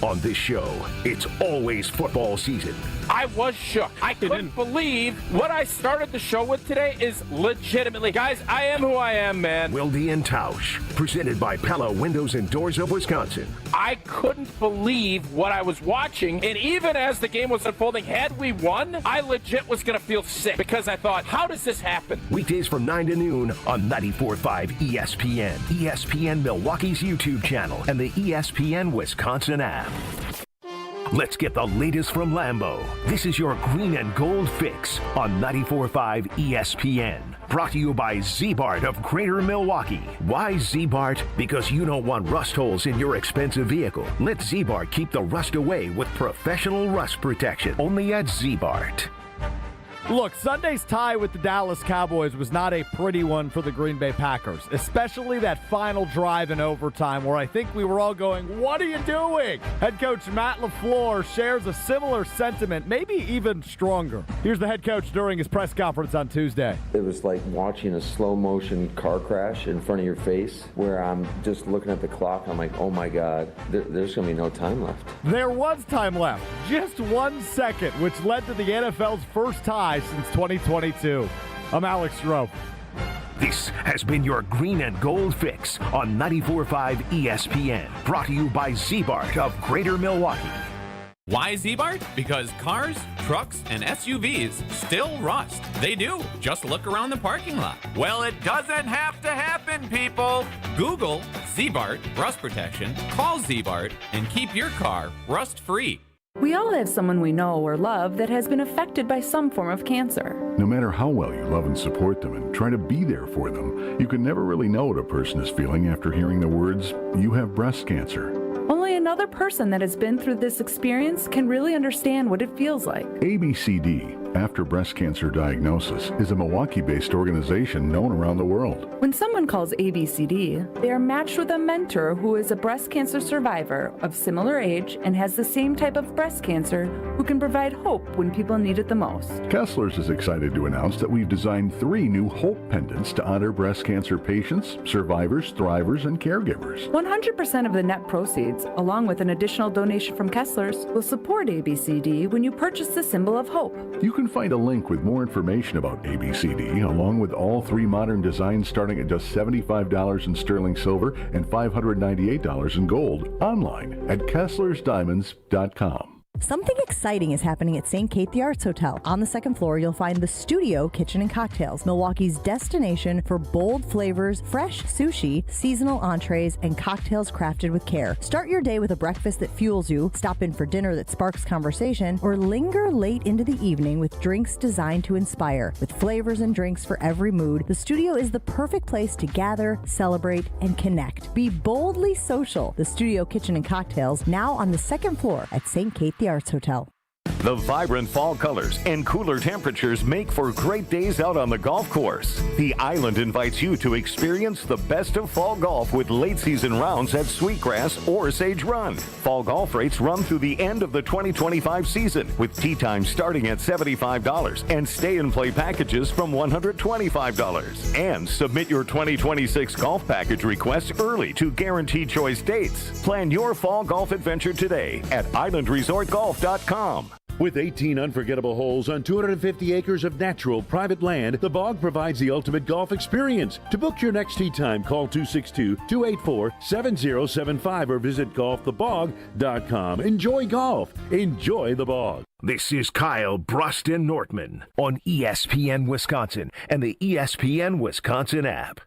On this show, it's always football season. I was shook. I couldn't believe what I started the show with today is legitimately. Guys, I am who I am, man. Wilde and Tausch, presented by Pella Windows and Doors of Wisconsin. I couldn't believe what I was watching, and even as the game was unfolding, had we won, I legit was going to feel sick because I thought, how does this happen? Weekdays from 9 to noon on 94.5 ESPN, ESPN Milwaukee's YouTube channel, and the ESPN Wisconsin app. Let's get the latest from Lambeau. This is your green and gold fix on 94.5 ESPN. Brought to you by Z-Bart of Greater Milwaukee. Why Z-Bart? Because you don't want rust holes in your expensive vehicle. Let Z-Bart keep the rust away with professional rust protection. Only at Z-Bart. Look, Sunday's tie with the Dallas Cowboys was not a pretty one for the Green Bay Packers, especially that final drive in overtime where I think we were all going, what are you doing? Head coach Matt LaFleur shares a similar sentiment, maybe even stronger. Here's the head coach during his press conference on Tuesday. It was like watching a slow motion car crash in front of your face where I'm just looking at the clock. I'm like, oh my God, there's going to be no time left. There was time left, just 1 second, which led to the NFL's first tie since 2022. I'm Alex Stroh. This has been your green and gold fix on 94.5 ESPN. Brought to you by Z-Bart of Greater Milwaukee. Why Z-Bart? Because cars, trucks, and SUVs still rust. They do. Just look around the parking lot. Well, it doesn't have to happen, people. Google Z-Bart rust protection, call Z-Bart, and keep your car rust-free. We all have someone we know or love that has been affected by some form of cancer. No matter how well you love and support them and try to be there for them, you can never really know what a person is feeling after hearing the words, "You have breast cancer." Only another person that has been through this experience can really understand what it feels like. ABCD, After Breast Cancer Diagnosis, is a Milwaukee-based organization known around the world. When someone calls ABCD, they are matched with a mentor who is a breast cancer survivor of similar age and has the same type of breast cancer who can provide hope when people need it the most. Kessler's is excited to announce that we've designed 3 new Hope pendants to honor breast cancer patients, survivors, thrivers, and caregivers. 100% of the net proceeds, along with an additional donation from Kessler's, will support ABCD when you purchase the symbol of hope. You can can find a link with more information about ABCD, along with all 3 modern designs starting at just $75 in sterling silver and $598 in gold, online at KesslersDiamonds.com. Something exciting is happening at St. Kate the Arts Hotel. On the second floor, you'll find the Studio Kitchen and Cocktails, Milwaukee's destination for bold flavors, fresh sushi, seasonal entrees, and cocktails crafted with care. Start your day with a breakfast that fuels you, stop in for dinner that sparks conversation, or linger late into the evening with drinks designed to inspire. With flavors and drinks for every mood, the Studio is the perfect place to gather, celebrate, and connect. Be boldly social. The Studio Kitchen and Cocktails, now on the second floor at St. Kate the Arts Hotel. The vibrant fall colors and cooler temperatures make for great days out on the golf course. The Island invites you to experience the best of fall golf with late season rounds at Sweetgrass or Sage Run. Fall golf rates run through the end of the 2025 season, with tee time starting at $75 and stay and play packages from $125. And submit your 2026 golf package request early to guarantee choice dates. Plan your fall golf adventure today at islandresortgolf.com. With 18 unforgettable holes on 250 acres of natural private land, the Bog provides the ultimate golf experience. To book your next tee time, call 262-284-7075 or visit golfthebog.com. Enjoy golf. Enjoy the Bog. This is Kyle, Brust, and Nortman on ESPN Wisconsin and the ESPN Wisconsin app.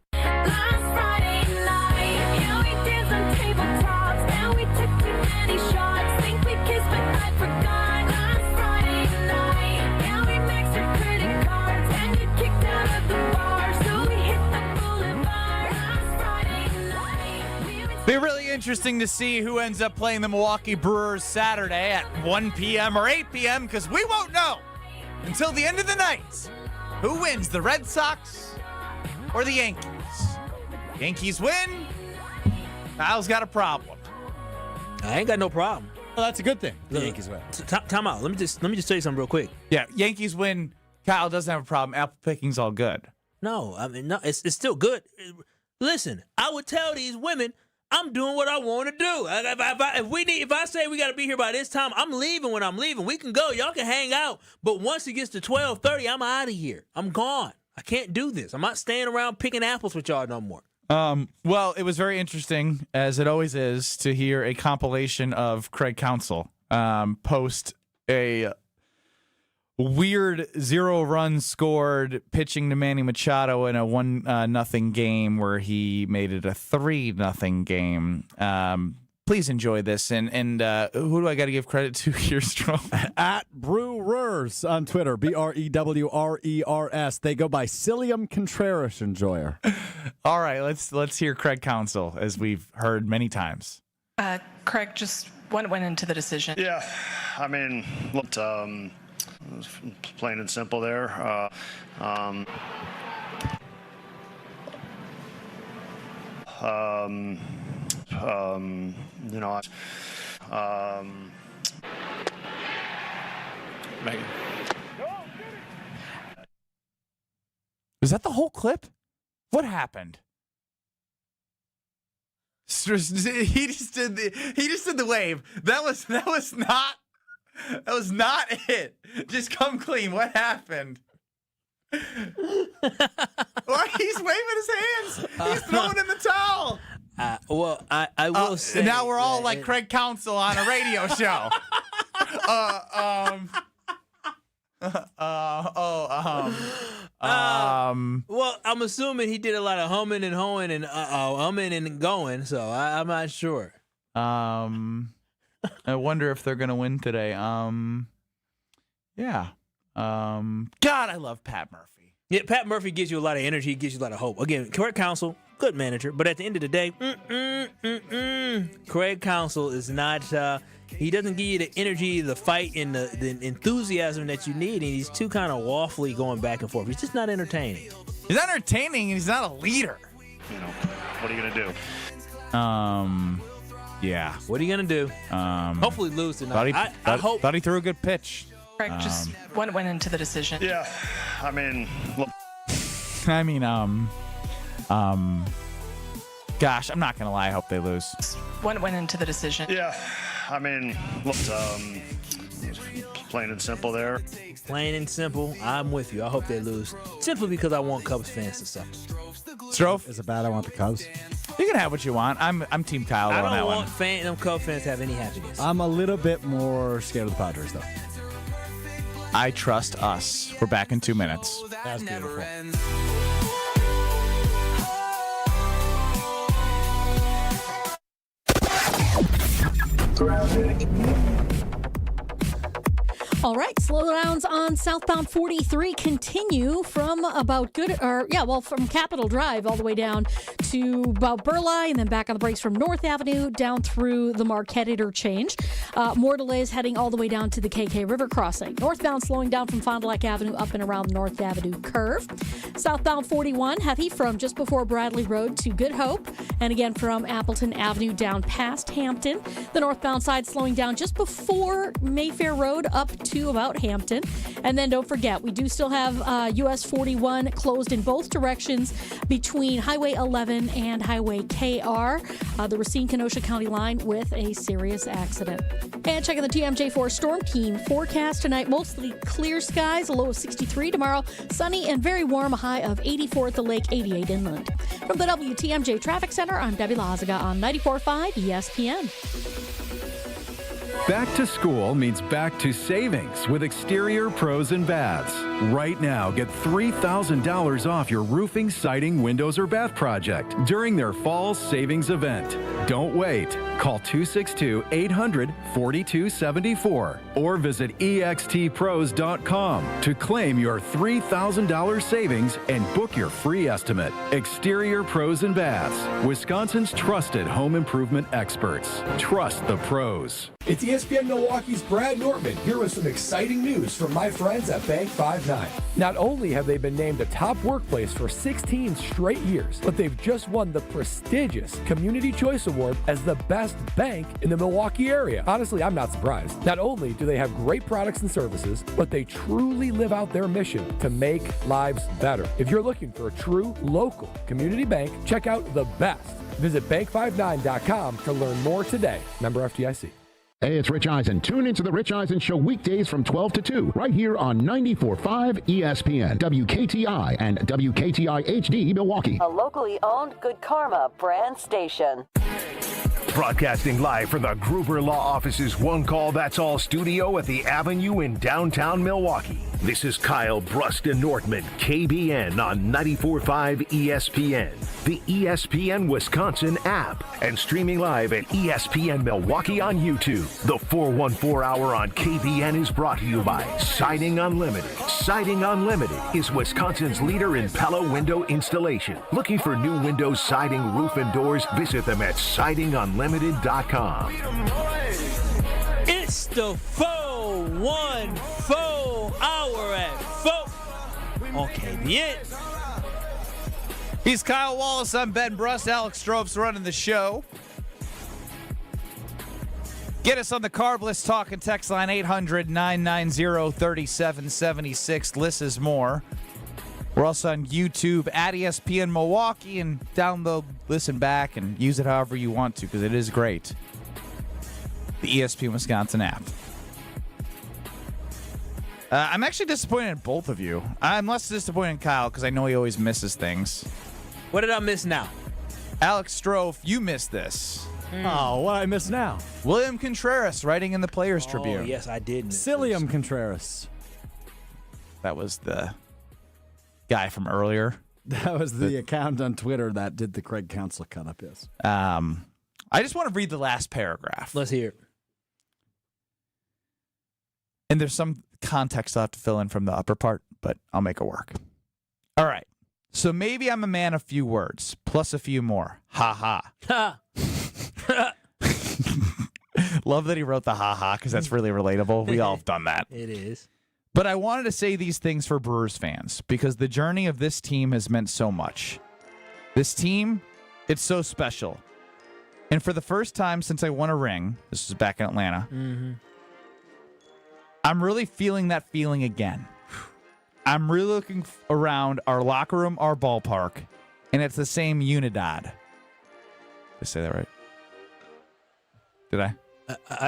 Be really interesting to see who ends up playing the Milwaukee Brewers Saturday at 1 p.m. or 8 p.m. because we won't know until the end of the night who wins, the Red Sox or the Yankees. Yankees win. Kyle's got a problem. I ain't got no problem. Well, that's a good thing. The Yankees win. Time out. Let me just tell you something real quick. Yeah, Yankees win. Kyle doesn't have a problem. Apple picking's all good. No, I mean, no, it's still good. Listen, I would tell these women, I'm doing what I want to do. If I say we got to be here by this time, I'm leaving when I'm leaving. We can go. Y'all can hang out. But once it gets to 12:30, I'm out of here. I'm gone. I can't do this. I'm not staying around picking apples with y'all no more. Well, it was very interesting, as it always is, to hear a compilation of Craig Counsell post a weird 0 runs scored pitching to Manny Machado in a 1-0 game where he made it a 3-0 game. Please enjoy this. And who do I got to give credit to here, Strom? At Brewers on Twitter, BREWRERS. They go by Cilium Contreras Enjoyer. All right, let's hear Craig Counsell, as we've heard many times. Craig, just what went into the decision? Yeah, I mean, look, plain and simple there. Megan. Was that the whole clip? What happened? He just did the wave. That was not it. Just come clean. What happened? Why he's waving his hands? He's throwing in the towel. Well, I will say. Now we're all like Craig Counsell on a radio show. Well, I'm assuming he did a lot of humming and hoeing and humming and going, so I'm not sure. I wonder if they're gonna win today. Yeah. God, I love Pat Murphy. Yeah, Pat Murphy gives you a lot of energy. He gives you a lot of hope. Again, Craig Counsell, good manager, but at the end of the day, Craig Counsell is not. He doesn't give you the energy, the fight, and the enthusiasm that you need. And he's too kind of waffly going back and forth. He's just not entertaining. He's not entertaining, and he's not a leader. You know, what are you gonna do? Yeah. What are you gonna do? Hopefully lose tonight. I hope. Thought he threw a good pitch. Craig, just what went into the decision? Yeah, I mean, look. Gosh, I'm not gonna lie. I hope they lose. What went into the decision? Yeah, I mean, look. plain and simple there. Plain and simple. I'm with you. I hope they lose. Simply because I want Cubs fans to suffer. Strofe? Is it bad I want the Cubs? You can have what you want. I'm Team Kyle I on that don't one. want them Cubs fans to have any happiness. I'm a little bit more scared of the Padres, though. I trust us. We're back in 2 minutes. That's beautiful. All right, slowdowns on southbound 43 continue from from Capitol Drive all the way down to about Burleigh, and then back on the brakes from North Avenue down through the Marquette interchange. More delays heading all the way down to the KK River crossing. Northbound slowing down from Fond du Lac Avenue up and around the North Avenue curve. Southbound 41 heavy from just before Bradley Road to Good Hope, and again from Appleton Avenue down past Hampton. The northbound side slowing down just before Mayfair Road up to about Hampton. And then don't forget, we do still have US 41 closed in both directions between Highway 11 and Highway KR, the Racine-Kenosha County line with a serious accident. And checking the TMJ4 Storm Team forecast tonight, mostly clear skies, a low of 63. Tomorrow, sunny and very warm, a high of 84 at the lake, 88 inland. From the WTMJ Traffic Center, I'm Debbie Lazaga on 94.5 ESPN. Back to school means back to savings with Exterior Pros and Baths. Right now, get $3,000 off your roofing, siding, windows, or bath project during their fall savings event. Don't wait. Call 262-800-4274 or visit extpros.com to claim your $3,000 savings and book your free estimate. Exterior Pros and Baths, Wisconsin's trusted home improvement experts. Trust the pros. It's ESPN Milwaukee's Brad Nortman here with some exciting news from my friends at Bank 5-9. Not only have they been named a top workplace for 16 straight years, but they've just won the prestigious Community Choice Award as the best bank in the Milwaukee area. Honestly, I'm not surprised. Not only do they have great products and services, but they truly live out their mission to make lives better. If you're looking for a true local community bank, check out The Best. Visit bank59.com to learn more today. Member FDIC. Hey, it's Rich Eisen. Tune into The Rich Eisen Show weekdays from 12 to 2, right here on 94.5 ESPN, WKTI, and WKTI HD Milwaukee. A locally owned Good Karma brand station. Broadcasting live from the Gruber Law Office's One Call That's All studio at the Avenue in downtown Milwaukee. This is Kyle, Brust, and Nortman, KBN on 94.5 ESPN, the ESPN Wisconsin app, and streaming live at ESPN Milwaukee on YouTube. The 414 Hour on KBN is brought to you by Siding Unlimited. Siding Unlimited is Wisconsin's leader in Pella window installation. Looking for new windows, siding, roof, and doors? Visit them at sidingunlimited.com. It's the 414 Hour at 4 on KBN. He's Kyle Wallace. I'm Ben Brust. Alex Strove's running the show. Get us on the Carb List Talk and text line 800-990-3776. Liss is more. We're also on YouTube at ESPN Milwaukee, and download, listen back, and use it however you want to because it is great. The ESPN Wisconsin app. I'm actually disappointed in both of you. I'm less disappointed in Kyle because I know he always misses things. What did I miss now? Alex Strove, you missed this. Oh, what did I miss now? William Contreras writing in the Players Tribune. Oh, yes, I did. Cilium Contreras. That was the guy from earlier. That was the account on Twitter that did the Craig Counsell cut-up, yes. I just want to read the last paragraph. Let's hear it. And there's some context I'll have to fill in from the upper part, but I'll make it work. All right. So maybe I'm a man of few words, plus a few more. Ha ha. Love that he wrote the ha ha, because that's really relatable. We all have done that. It is. But I wanted to say these things for Brewers fans, because the journey of this team has meant so much. This team, it's so special. And for the first time since I won a ring, this was back in Atlanta, I'm really feeling that feeling again. I'm really looking around our locker room, our ballpark, and it's the same unidad. Did I say that right? Did I?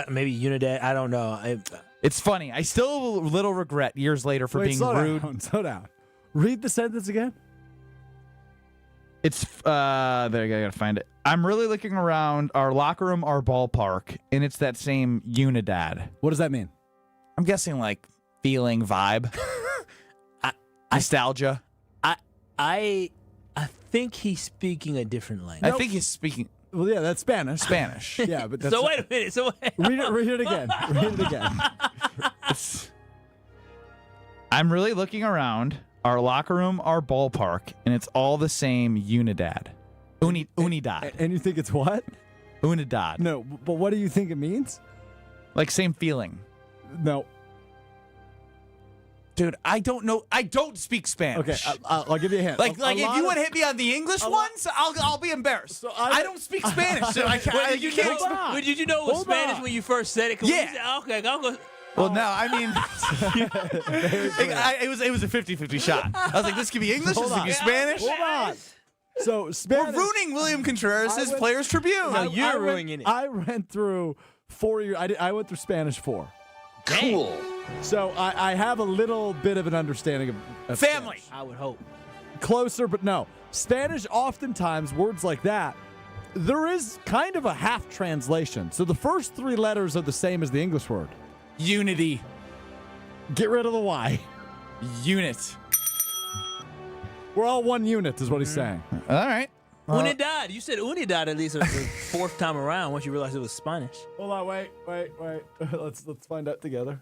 Maybe unidad. I don't know. It's funny. I still a little regret years later for being rude. Slow down. Read the sentence again. It's there. I gotta find it. I'm really looking around our locker room, our ballpark, and it's that same Unidad. What does that mean? I'm guessing like feeling, vibe, nostalgia. I think he's speaking a different language. I think he's speaking. Well, yeah, that's Spanish. Spanish. Yeah, but that's So wait a minute. read it again. Read it again. I'm really looking around our locker room, our ballpark, and it's all the same Unidad. Unidad. And you think it's what? Unidad. No, but what do you think it means? Like same feeling. No. Dude, I don't know. I don't speak Spanish. Okay, I'll give you a hint. Like if you would hit me on the English ones, I'll be embarrassed. So I don't speak Spanish. So I can't. Did you know it was Spanish when you first said it? Yeah. Okay, I'll go. Well, no, I mean, it was a 50-50 shot. I was like, this could be English, this could be Spanish. Hold on. So Spanish. We're ruining William Contreras' Players Tribune. No, you're ruining it. I went through 4 years. I went through Spanish 4. Cool. So I have a little bit of an understanding of family. Spanish. I would hope. Closer, but no. Spanish, oftentimes, words like that, there is kind of a half translation. So the first 3 letters are the same as the English word. Unity. Get rid of the Y. Unit. We're all one unit, is what he's saying. All right. Unidad. You said Unidad at least the 4th time around once you realized it was Spanish. Hold on, wait. Let's find out together.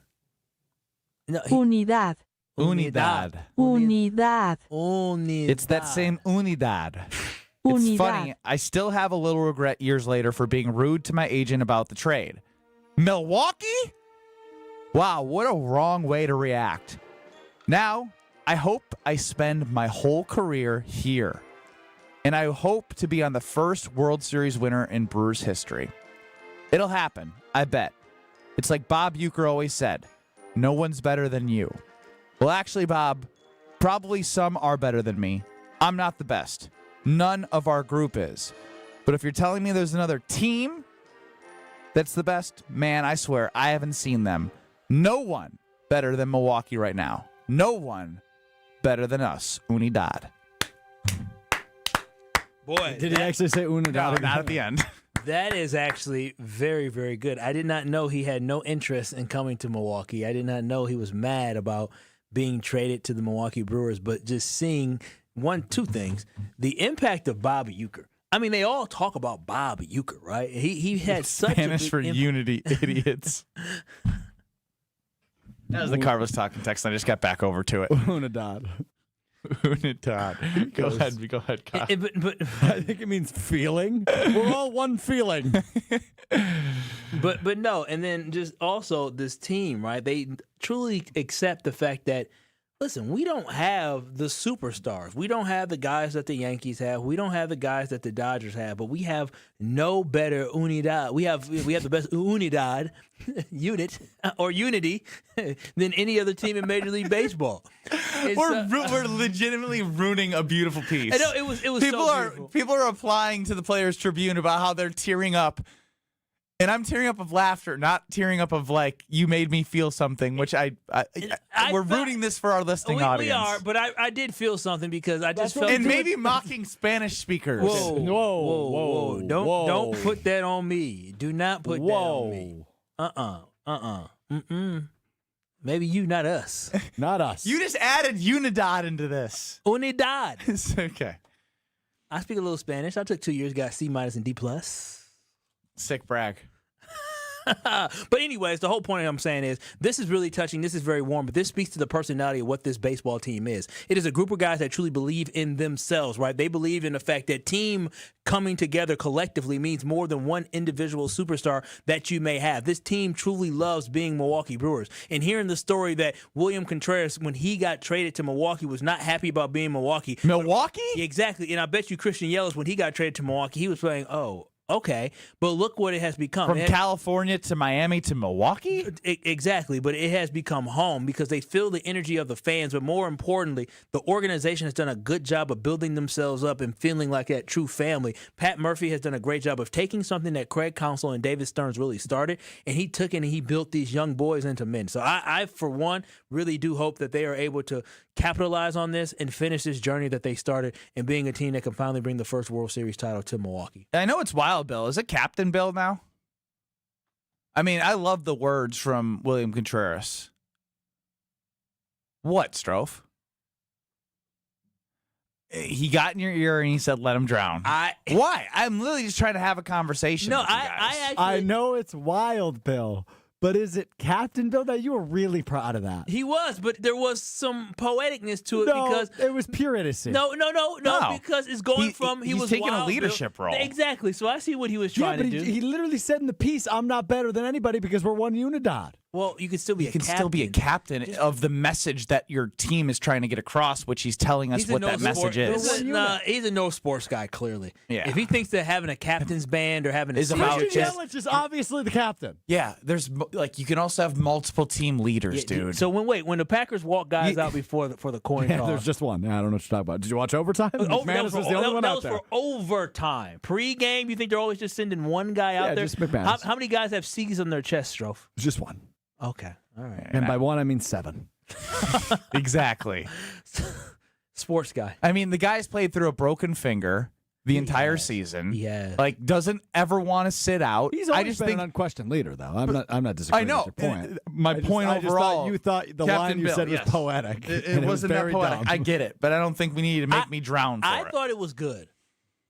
No, Unidad. Unidad. Unidad. Unidad. It's that same Unidad. Unidad. It's funny. I still have a little regret years later for being rude to my agent about the trade. Milwaukee? Wow, what a wrong way to react. Now, I hope I spend my whole career here. And I hope to be on the first World Series winner in Brewers history. It'll happen, I bet. It's like Bob Uecker always said, no one's better than you. Well, actually, Bob, probably some are better than me. I'm not the best. None of our group is. But if you're telling me there's another team that's the best, man, I swear, I haven't seen them. No one better than Milwaukee right now. No one better than us. Unidad. Boy, Did he actually say Unidad? No, not at the end. that is actually very, very good. I did not know he had no interest in coming to Milwaukee. I did not know he was mad about being traded to the Milwaukee Brewers, but just seeing two things. The impact of Bob Uecker. I mean, they all talk about Bob Uecker, right? He had such Spanish a big for impact. unity, idiots. That was the Carlos talking text. I just got back over to it. Unidad. Unidad. Go ahead, Kyle. But I think it means feeling. We're all one feeling. But no, and then just also this team, right? They truly accept the fact that, listen, we don't have the superstars. We don't have the guys that the Yankees have. We don't have the guys that the Dodgers have. But we have no better Unidad. We have the best Unidad unit or unity than any other team in Major League Baseball. We're legitimately ruining a beautiful piece. I know it was People are applying to the Players Tribune about how they're tearing up. And I'm tearing up of laughter, not tearing up of like, you made me feel something, which we're rooting this for our listening audience. We are, but I did feel something because I just felt. And maybe mocking Spanish speakers. Whoa. Don't put that on me. Do not put that on me. Maybe you, not us. Not us. You just added Unidad into this. Unidad. It's okay. I speak a little Spanish. I took 2 years, got C- and D+. Sick brag. But anyways, the whole point I'm saying is this is really touching. This is very warm, but this speaks to the personality of what this baseball team is. It is a group of guys that truly believe in themselves, right? They believe in the fact that team coming together collectively means more than one individual superstar that you may have. This team truly loves being Milwaukee Brewers. And hearing the story that William Contreras, when he got traded to Milwaukee, was not happy about being Milwaukee. Milwaukee? Exactly. And I bet you Christian Yelich, when he got traded to Milwaukee, he was playing, Okay, but look what it has become. From California to Miami to Milwaukee? Exactly, but it has become home because they feel the energy of the fans, but more importantly, the organization has done a good job of building themselves up and feeling like that true family. Pat Murphy has done a great job of taking something that Craig Counsell and David Stearns really started, and he took it and he built these young boys into men. So I, for one, really do hope that they are able to capitalize on this and finish this journey that they started and being a team that can finally bring the first World Series title to Milwaukee. I know it's wild, Bill. Is it Captain Bill now? I mean, I love the words from William Contreras. What, Strofe? He got in your ear and he said, let him drown. Why? I'm literally just trying to have a conversation with you guys. I know it's wild, Bill. But is it Captain Bill? That you were really proud of that. He was, but there was some poeticness to it because it was pure innocence. No, because it's going from he was taking wild, a leadership role. Exactly. So I see what he was trying to do. He literally said in the piece, "I'm not better than anybody because we're one unidad." Well, you can still be still be a captain of the message that your team is trying to get across, which he's telling us what that message is. He's a no sports guy, clearly. Yeah. If he thinks that having a captain's band or having a is about Yelich is obviously the captain. Yeah, there's you can also have multiple team leaders, dude. So when the Packers walk guys out for the coin toss, there's just one. Yeah, I don't know what you're talking about. Did you watch overtime? McManus was the only one out there. That was for overtime. Pre-game, you think they're always just sending one guy out there? Just McManus. How many guys have C's on their chest, Strofe? Just one. Okay. All right. And by one, I mean 7. Exactly. Sports guy. I mean, the guy's played through a broken finger the entire season. Yeah. Like, doesn't ever want to sit out. He's always been an unquestioned leader, though. I'm not disagreeing with your point. My point overall. You thought the Captain line you Bill, said was yes. poetic. It wasn't that very poetic. dumb. I get it, but I don't think we need to make me drown for it. I thought it was good.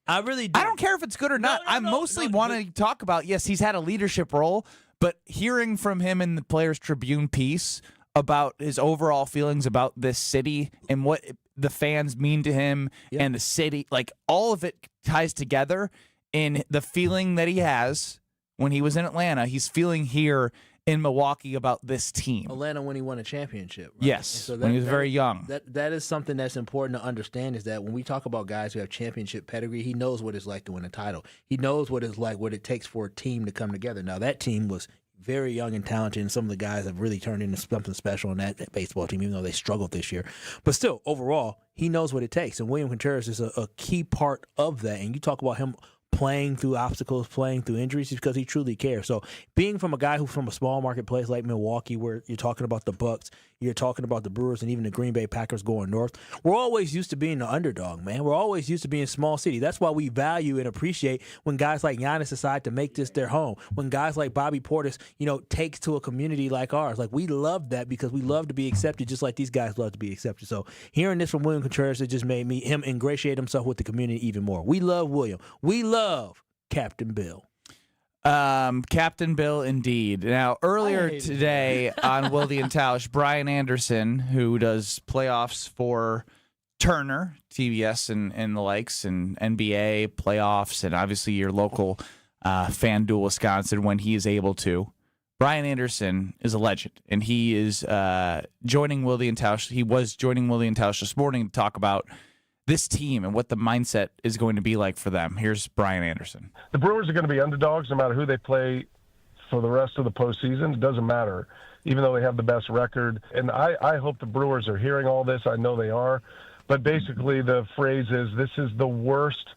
I really do. I don't care if it's good or not. I mostly want to talk about, yes, he's had a leadership role, but hearing from him in the Players Tribune piece about his overall feelings about this city and what the fans mean to him and the city, like all of it ties together in the feeling that he has when he was in Atlanta. He's feeling here in Milwaukee about this team. Atlanta when he won a championship. Right? Yes, So when he was very young. That is something that's important to understand is that when we talk about guys who have championship pedigree, he knows what it's like to win a title. He knows what it's like, what it takes for a team to come together. Now, that team was very young and talented, and some of the guys have really turned into something special in that baseball team, even though they struggled this year. But still, overall, he knows what it takes, and William Contreras is a key part of that. And you talk about him playing through obstacles, playing through injuries, because he truly cares. So being from a guy who's from a small market place like Milwaukee, where you're talking about the Bucks, you're talking about the Brewers, and even the Green Bay Packers going north, we're always used to being the underdog, man. We're always used to being small city. That's why we value and appreciate when guys like Giannis decide to make this their home. When guys like Bobby Portis, takes to a community like ours. Like, we love that because we love to be accepted just like these guys love to be accepted. So hearing this from William Contreras, it just made him ingratiate himself with the community even more. We love William. We love Captain Bill. Captain Bill, indeed. Now, earlier today on Wilde and Tausch, Brian Anderson, who does playoffs for Turner, TBS, and the likes, and NBA playoffs, and obviously your local FanDuel Wisconsin when he is able to. Brian Anderson is a legend, and he is joining Wilde and Tausch. He was joining Wilde and Tausch this morning to talk about this team and what the mindset is going to be like for them. Here's Brian Anderson. The Brewers are going to be underdogs no matter who they play for the rest of the postseason. It doesn't matter, even though they have the best record. And I hope the Brewers are hearing all this. I know they are. But basically the phrase is, this is the worst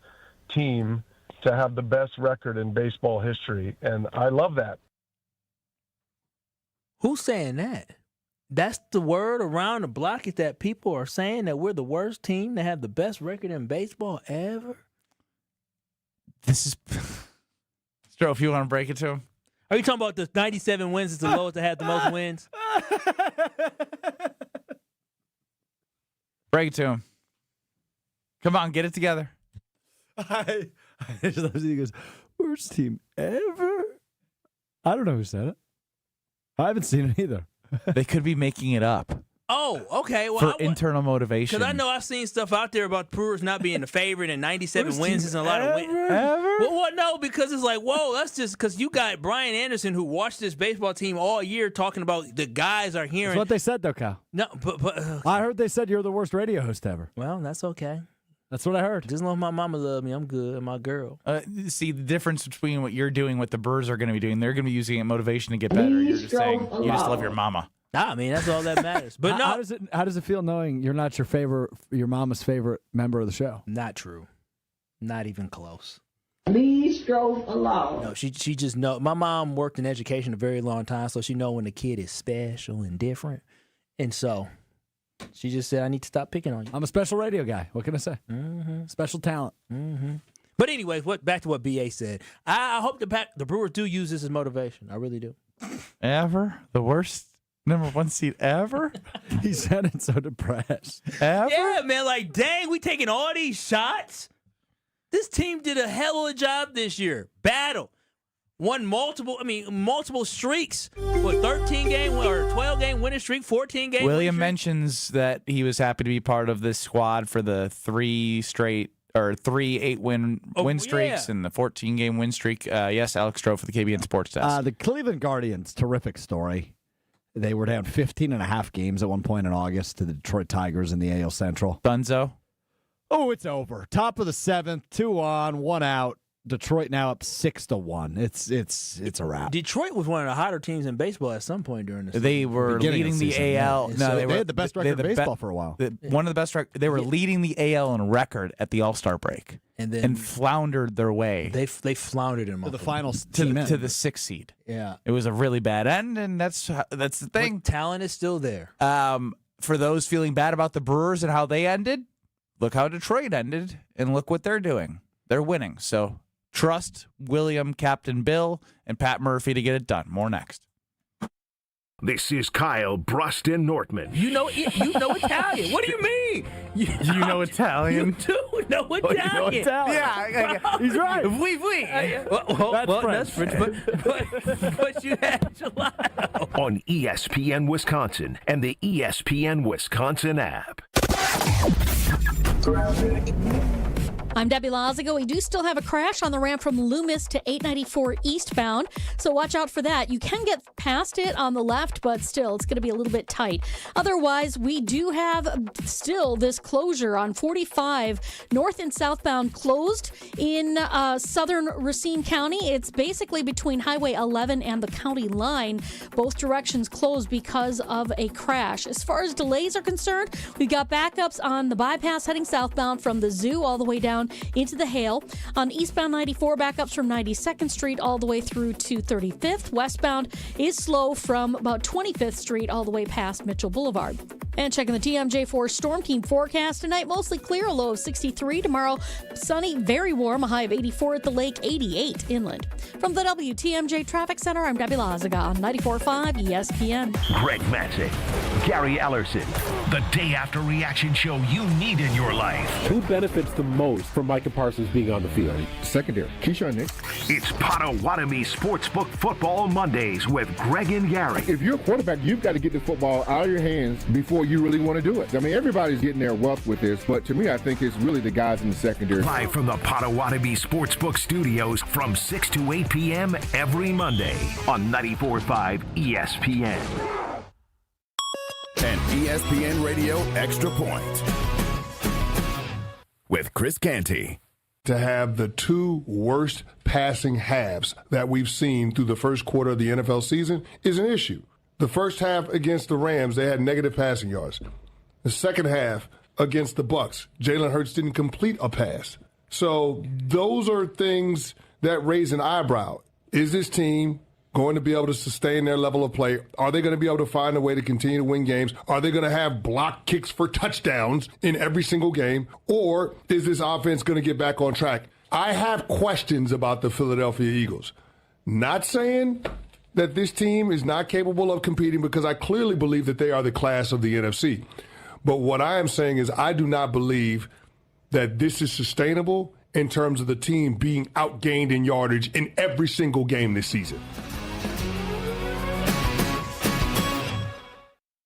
team to have the best record in baseball history. And I love that. Who's saying that? That's the word around the block, is that people are saying that we're the worst team to have the best record in baseball ever? This is... Stro, if you want to break it to him. Are you talking about the 97 wins is the lowest to have the most wins? Break it to him. Come on, get it together. I just love he goes, worst team ever? I don't know who said it. I haven't seen it either. They could be making it up. Oh, okay. Well, for internal motivation. Because I know I've seen stuff out there about Brewers not being the favorite and 97 wins isn't a lot of wins. Ever? Well, what? No, because it's like, whoa, that's just because you got Brian Anderson who watched this baseball team all year talking about the guys are hearing. That's what they said, though, Cal. No, but I heard they said you're the worst radio host ever. Well, that's okay. That's what I heard. Just as long as my mama love me, I'm good. My girl. See, the difference between what you're doing, what the Brewers are going to be doing, they're going to be using it motivation to get better. You're just saying you just love your mama. I mean, that's all that matters. But no, how does it feel knowing you're not your mama's favorite member of the show? Not true. Not even close. Please drove along. No, she just know. My mom worked in education a very long time, so she know when the kid is special and different. And so she just said, I need to stop picking on you. I'm a special radio guy. What can I say? Mm-hmm. Special talent. Mm-hmm. But anyway, back to what BA said. I hope the Brewers do use this as motivation. I really do. Ever? The worst number 1 seed ever? He sounded so depressed. Ever? Yeah, man. Like, dang, we taking all these shots? This team did a hell of a job this year. Battle. Won multiple streaks. What, 13-game or 12-game winning streak, 14-game William mentions that he was happy to be part of this squad for the 3 8-win streaks and the 14-game win streak. Yes, Alex Stroh for the KBN Sports Desk. The Cleveland Guardians, terrific story. They were down 15.5 games at one point in August to the Detroit Tigers in the AL Central. Dunzo. Oh, it's over. Top of the 7th, 2 on, 1 out. Detroit now up 6-1. It's a wrap. Detroit was one of the hotter teams in baseball at some point during the season. They were leading the AL. Yeah. No, they had the best record in baseball for a while. One of the best records. They were leading the AL in record at the All-Star break and floundered their way. They floundered in to the final to the 6th seed. Yeah, it was a really bad end, and that's the thing. But talent is still there. For those feeling bad about the Brewers and how they ended, look how Detroit ended, and look what they're doing. They're winning. So trust William, Captain Bill, and Pat Murphy to get it done. More next. This is Kyle, Brust, and Nortman. You know Italian. What do you mean? You know Italian? You do know Italian. You know Italian. Yeah, he's right. Oui, oui. That's French, but you had gelato. On ESPN Wisconsin and the ESPN Wisconsin app. I'm Debbie Lazago. We do still have a crash on the ramp from Loomis to 894 eastbound, so watch out for that. You can get past it on the left, but still, it's going to be a little bit tight. Otherwise, we do have still this closure on 45 north and southbound closed in southern Racine County. It's basically between Highway 11 and the county line. Both directions closed because of a crash. As far as delays are concerned, we've got backups on the bypass heading southbound from the zoo all the way down into the Hale. On eastbound 94, backups from 92nd Street all the way through to 35th. Westbound is slow from about 25th Street all the way past Mitchell Boulevard. And checking the TMJ4 Storm Team forecast tonight, mostly clear, a low of 63. Tomorrow, sunny, very warm, a high of 84 at the lake, 88 inland. From the WTMJ Traffic Center, I'm Debbie Lazaga on 94.5 ESPN. Greg Matzik, Gary Ellerson, the day after reaction show you need in your life. Who benefits the most from Micah Parsons being on the field? Secondary. Keyshawn Nix. It's Potawatomi Sportsbook Football Mondays with Greg and Gary. If you're a quarterback, you've got to get the football out of your hands before you really want to do it. I mean, everybody's getting their wealth with this, but to me, I think it's really the guys in the secondary. Live from the Potawatomi Sportsbook Studios from 6 to 8 p.m. every Monday on 94.5 ESPN. An ESPN Radio Extra Point with Chris Canty. To have the 2 worst passing halves that we've seen through the first quarter of the NFL season is an issue. The first half against the Rams, they had negative passing yards. The second half against the Bucs, Jalen Hurts didn't complete a pass. So those are things that raise an eyebrow. Is this team going to be able to sustain their level of play? Are they going to be able to find a way to continue to win games? Are they going to have block kicks for touchdowns in every single game? Or is this offense going to get back on track? I have questions about the Philadelphia Eagles. Not saying that this team is not capable of competing, because I clearly believe that they are the class of the NFC. But what I am saying is I do not believe that this is sustainable in terms of the team being outgained in yardage in every single game this season.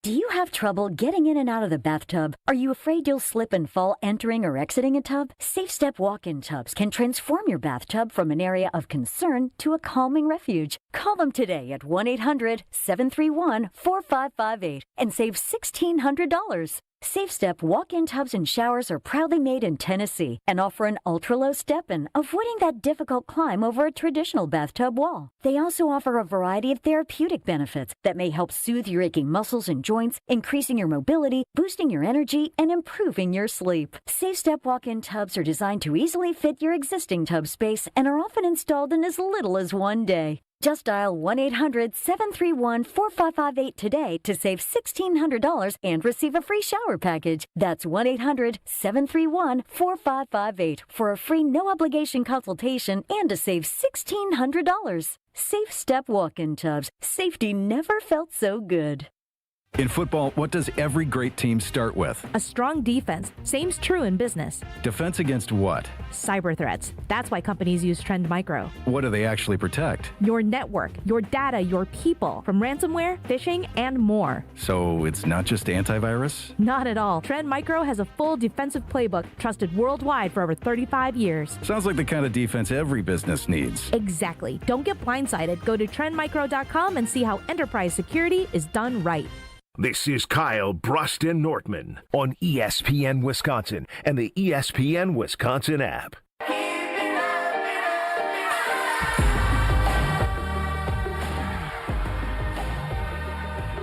Do you have trouble getting in and out of the bathtub? Are you afraid you'll slip and fall entering or exiting a tub? Safe Step walk-in tubs can transform your bathtub from an area of concern to a calming refuge. Call them today at 1-800-731-4558 and save $1,600. Safe Step walk-in tubs and showers are proudly made in Tennessee and offer an ultra-low step-in, avoiding that difficult climb over a traditional bathtub wall. They also offer a variety of therapeutic benefits that may help soothe your aching muscles and joints, increasing your mobility, boosting your energy, and improving your sleep. Safe Step walk-in tubs are designed to easily fit your existing tub space and are often installed in as little as one day. Just dial 1-800-731-4558 today to save $1,600 and receive a free shower package. That's 1-800-731-4558 for a free no-obligation consultation and to save $1,600. Safe Step walk-in tubs. Safety never felt so good. In football, what does every great team start with? A strong defense. Same's true in business. Defense against what? Cyber threats. That's why companies use Trend Micro. What do they actually protect? Your network, your data, your people, from ransomware, phishing, and more. So it's not just antivirus? Not at all. Trend Micro has a full defensive playbook trusted worldwide for over 35 years. Sounds like the kind of defense every business needs. Exactly. Don't get blindsided. Go to trendmicro.com and see how enterprise security is done right. This is Kyle, Brust, and Nortman on ESPN Wisconsin and the ESPN Wisconsin app.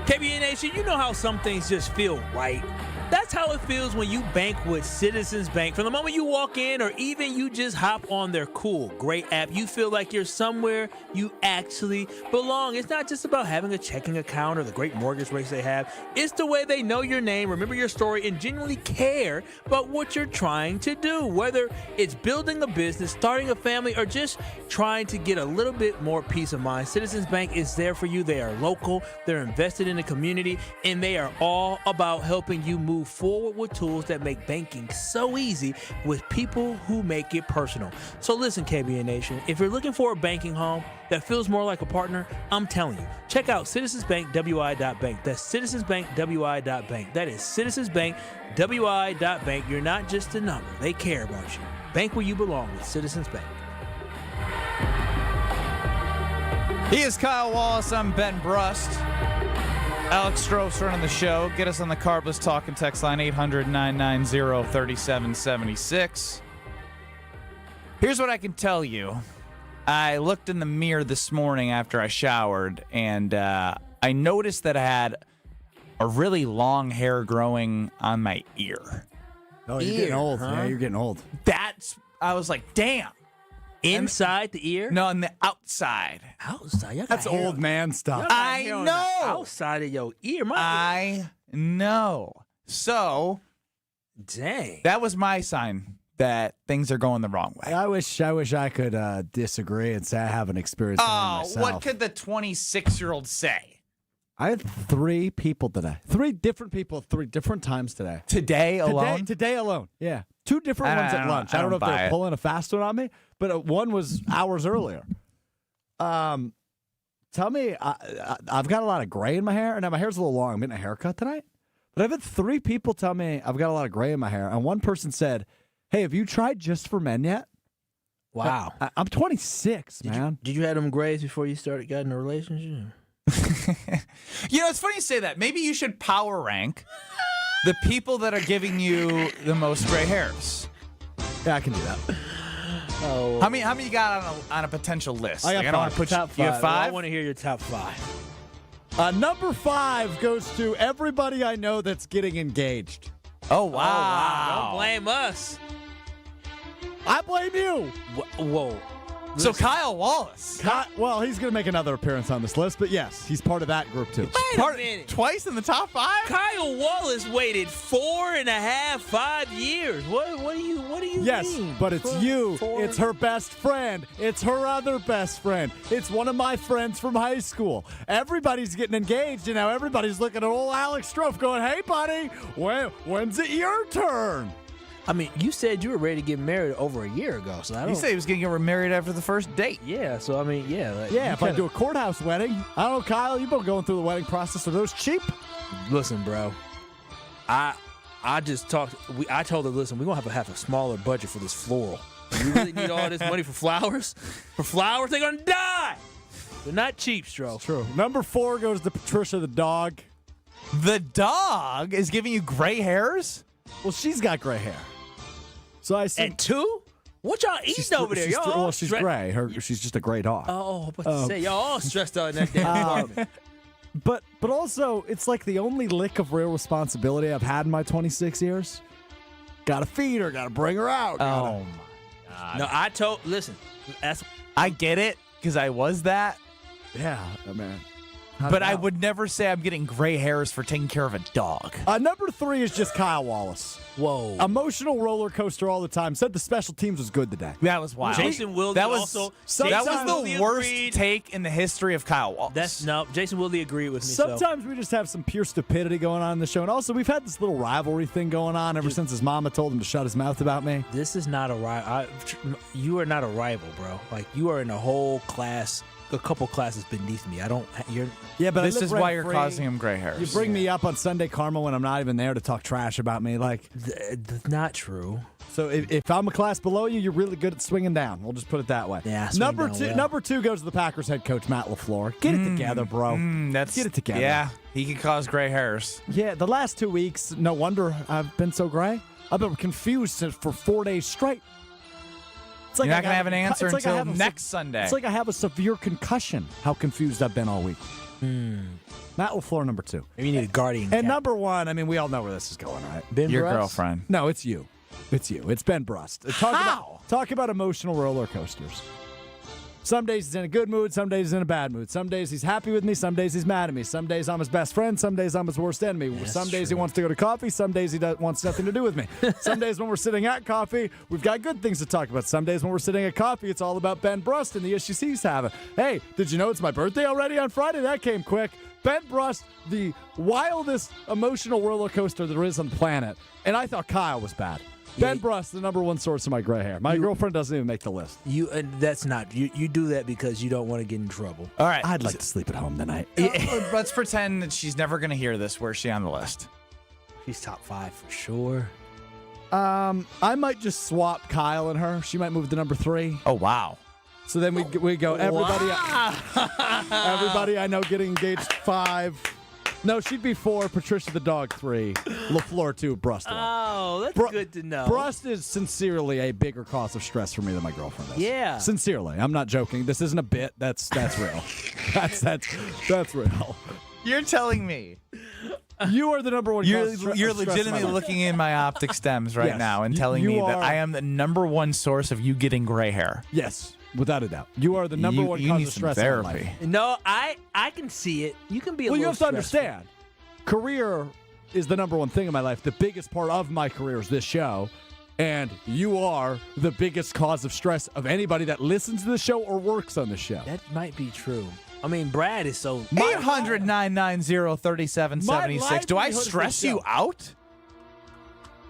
KBN Nation, you know how some things just feel right. That's how it feels when you bank with Citizens Bank. From the moment you walk in or even you just hop on their cool, great app, you feel like you're somewhere you actually belong. It's not just about having a checking account or the great mortgage rates they have. It's the way they know your name, remember your story, and genuinely care about what you're trying to do. Whether it's building a business, starting a family, or just trying to get a little bit more peace of mind, Citizens Bank is there for you. They are local, they're invested in the community, and they are all about helping you move forward with tools that make banking so easy with people who make it personal. So listen, KBN Nation, if you're looking for a banking home that feels more like a partner, I'm telling you, check out citizensbankwi.bank. That's citizensbankwi.bank. That is citizensbankwi.bank. You're not just a number. They care about you. Bank where you belong with Citizens Bank. He is Kyle Wallace. I'm Ben Brust. Alex Stroh's running the show. Get us on the Carbless Talk and text line 800-990-3776. Here's what I can tell you. I looked in the mirror this morning after I showered, and I noticed that I had a really long hair growing on my ear. Oh, you're getting old. Huh? Yeah, you're getting old. I was like, damn. Inside the ear? No, on the outside. Outside? That's old man stuff. I know. Outside of your ear. I know. So, dang. That was my sign that things are going the wrong way. I wish I could disagree and say I haven't experienced that myself. What could the 26-year-old say? I had 3 people today. 3 different people, 3 different times today. Today alone? Today alone, yeah. 2 different ones at lunch. I don't know if they're pulling a fast one on me, but one was hours earlier. Tell me, I've got a lot of gray in my hair. Now, my hair's a little long. I'm getting a haircut tonight. But I've had 3 people tell me I've got a lot of gray in my hair. And one person said, hey, have you tried Just for Men yet? Wow. I'm 26, man. Did you have them grays before you got in a relationship? It's funny you say that. Maybe you should power rank the people that are giving you the most gray hairs. Yeah, I can do that. Oh. How many you got on a potential list? I got 5. I don't want to put top 5. You have 5? Well, I want to hear your top 5. Number 5 goes to everybody I know that's getting engaged. Oh, wow. Don't blame us. I blame you. Whoa. So Kyle Wallace. Well, he's going to make another appearance on this list, but yes, he's part of that group too. Wait a minute. Twice in the top 5? Kyle Wallace waited 4.5, 5 years. What do you mean? Yes, but it's you. It's her best friend. It's her other best friend. It's one of my friends from high school. Everybody's getting engaged, and now everybody's looking at old Alex Stroh going, hey, buddy, when's it your turn? I mean, you said you were ready to get married over a year ago, so I don't. You said he was going to get married after the first date. Yeah, so I mean, yeah. If I do a courthouse wedding, I don't know, Kyle, you've been going through the wedding process. Are those cheap? Listen, bro, I just talked. I told her, listen, we're gonna have a smaller budget for this floral. You really need all this money for flowers? For flowers, they're gonna die. They're not cheap, Stroh. True. Number 4 goes to Patricia the dog. The dog is giving you gray hairs? Well, she's got gray hair. So I said At 2? What y'all eating over there? Y'all she's gray. She's just a gray dog. Oh, but to say y'all all stressed out in that damn apartment. But also, it's like the only lick of real responsibility I've had in my 26 years. Gotta feed her. Gotta bring her out. Oh, my God. No, listen. I get it, because I was that. Yeah, man. But I would never say I'm getting gray hairs for taking care of a dog. Number 3 is just Kyle Wallace. Whoa. Emotional roller coaster all the time. Said the special teams was good today. That was wild. Jason Wilde that was also. that was the worst take in the history of Kyle Wallace. Jason Wilde agreed with me. Sometimes we just have some pure stupidity going on in the show. And also, we've had this little rivalry thing going on ever since his mama told him to shut his mouth about me. This is not a rival. You are not a rival, bro. Like, you are in a whole class. A couple classes beneath me. But this is why you're causing him gray hairs. You bring me up on Sunday Karma when I'm not even there to talk trash about me. Like, not true. So if I'm a class below you, you're really good at swinging down. We'll just put it that way. Yeah. Number two goes to the Packers head coach Matt LaFleur. Get it together, bro. Get it together. Yeah, he can cause gray hairs. Yeah, the last 2 weeks, no wonder I've been so gray. I've been confused for 4 days straight. It's like You're not going to have an answer until next Sunday. It's like I have a severe concussion, how confused I've been all week. Matt LaFleur, number 2. Maybe you need a guardian. And number 1, I mean, we all know where this is going, right? Your girlfriend. No, it's you. It's you. It's Ben Brust. Talk about emotional roller coasters. Some days he's in a good mood. Some days he's in a bad mood. Some days he's happy with me. Some days he's mad at me. Some days I'm his best friend. Some days I'm his worst enemy. Some days he wants to go to coffee. Some days he wants nothing to do with me. Some days when we're sitting at coffee, we've got good things to talk about. Some days when we're sitting at coffee, it's all about Ben Brust and the issues he's having. Hey, did you know it's my birthday already on Friday? That came quick. Ben Brust, the wildest emotional roller coaster there is on the planet. And I thought Kyle was bad. Ben Brust, the number 1 source of my gray hair. My girlfriend doesn't even make the list. That's not. You do that because you don't want to get in trouble. All right. I'd like to sleep at home tonight. Let's pretend that she's never going to hear this. Where's she on the list? She's top 5 for sure. I might just swap Kyle and her. She might move to number 3. Oh, wow. So then we go, everybody I know getting engaged 5. No, she'd be 4. Patricia the dog 3. LaFleur 2. Brust 1. Oh, that's good to know. Brust is sincerely a bigger cause of stress for me than my girlfriend is. Yeah. Sincerely. I'm not joking. This isn't a bit. That's real. that's real. You're telling me. You are the number 1 You're cause of stress legitimately in my life. looking in my optic stems right now and telling me that I am the number 1 source of you getting gray hair. Yes. Without a doubt. You are the number 1 cause of stress in my life. No, I can see it. You can be a little you have to stressful. understand. Career is the number 1 thing in my life. The biggest part of my career is this show. And you are the biggest cause of stress of anybody that listens to the show or works on the show. That might be true. I mean, Brad is so... 800-990-3776. Do I stress you out?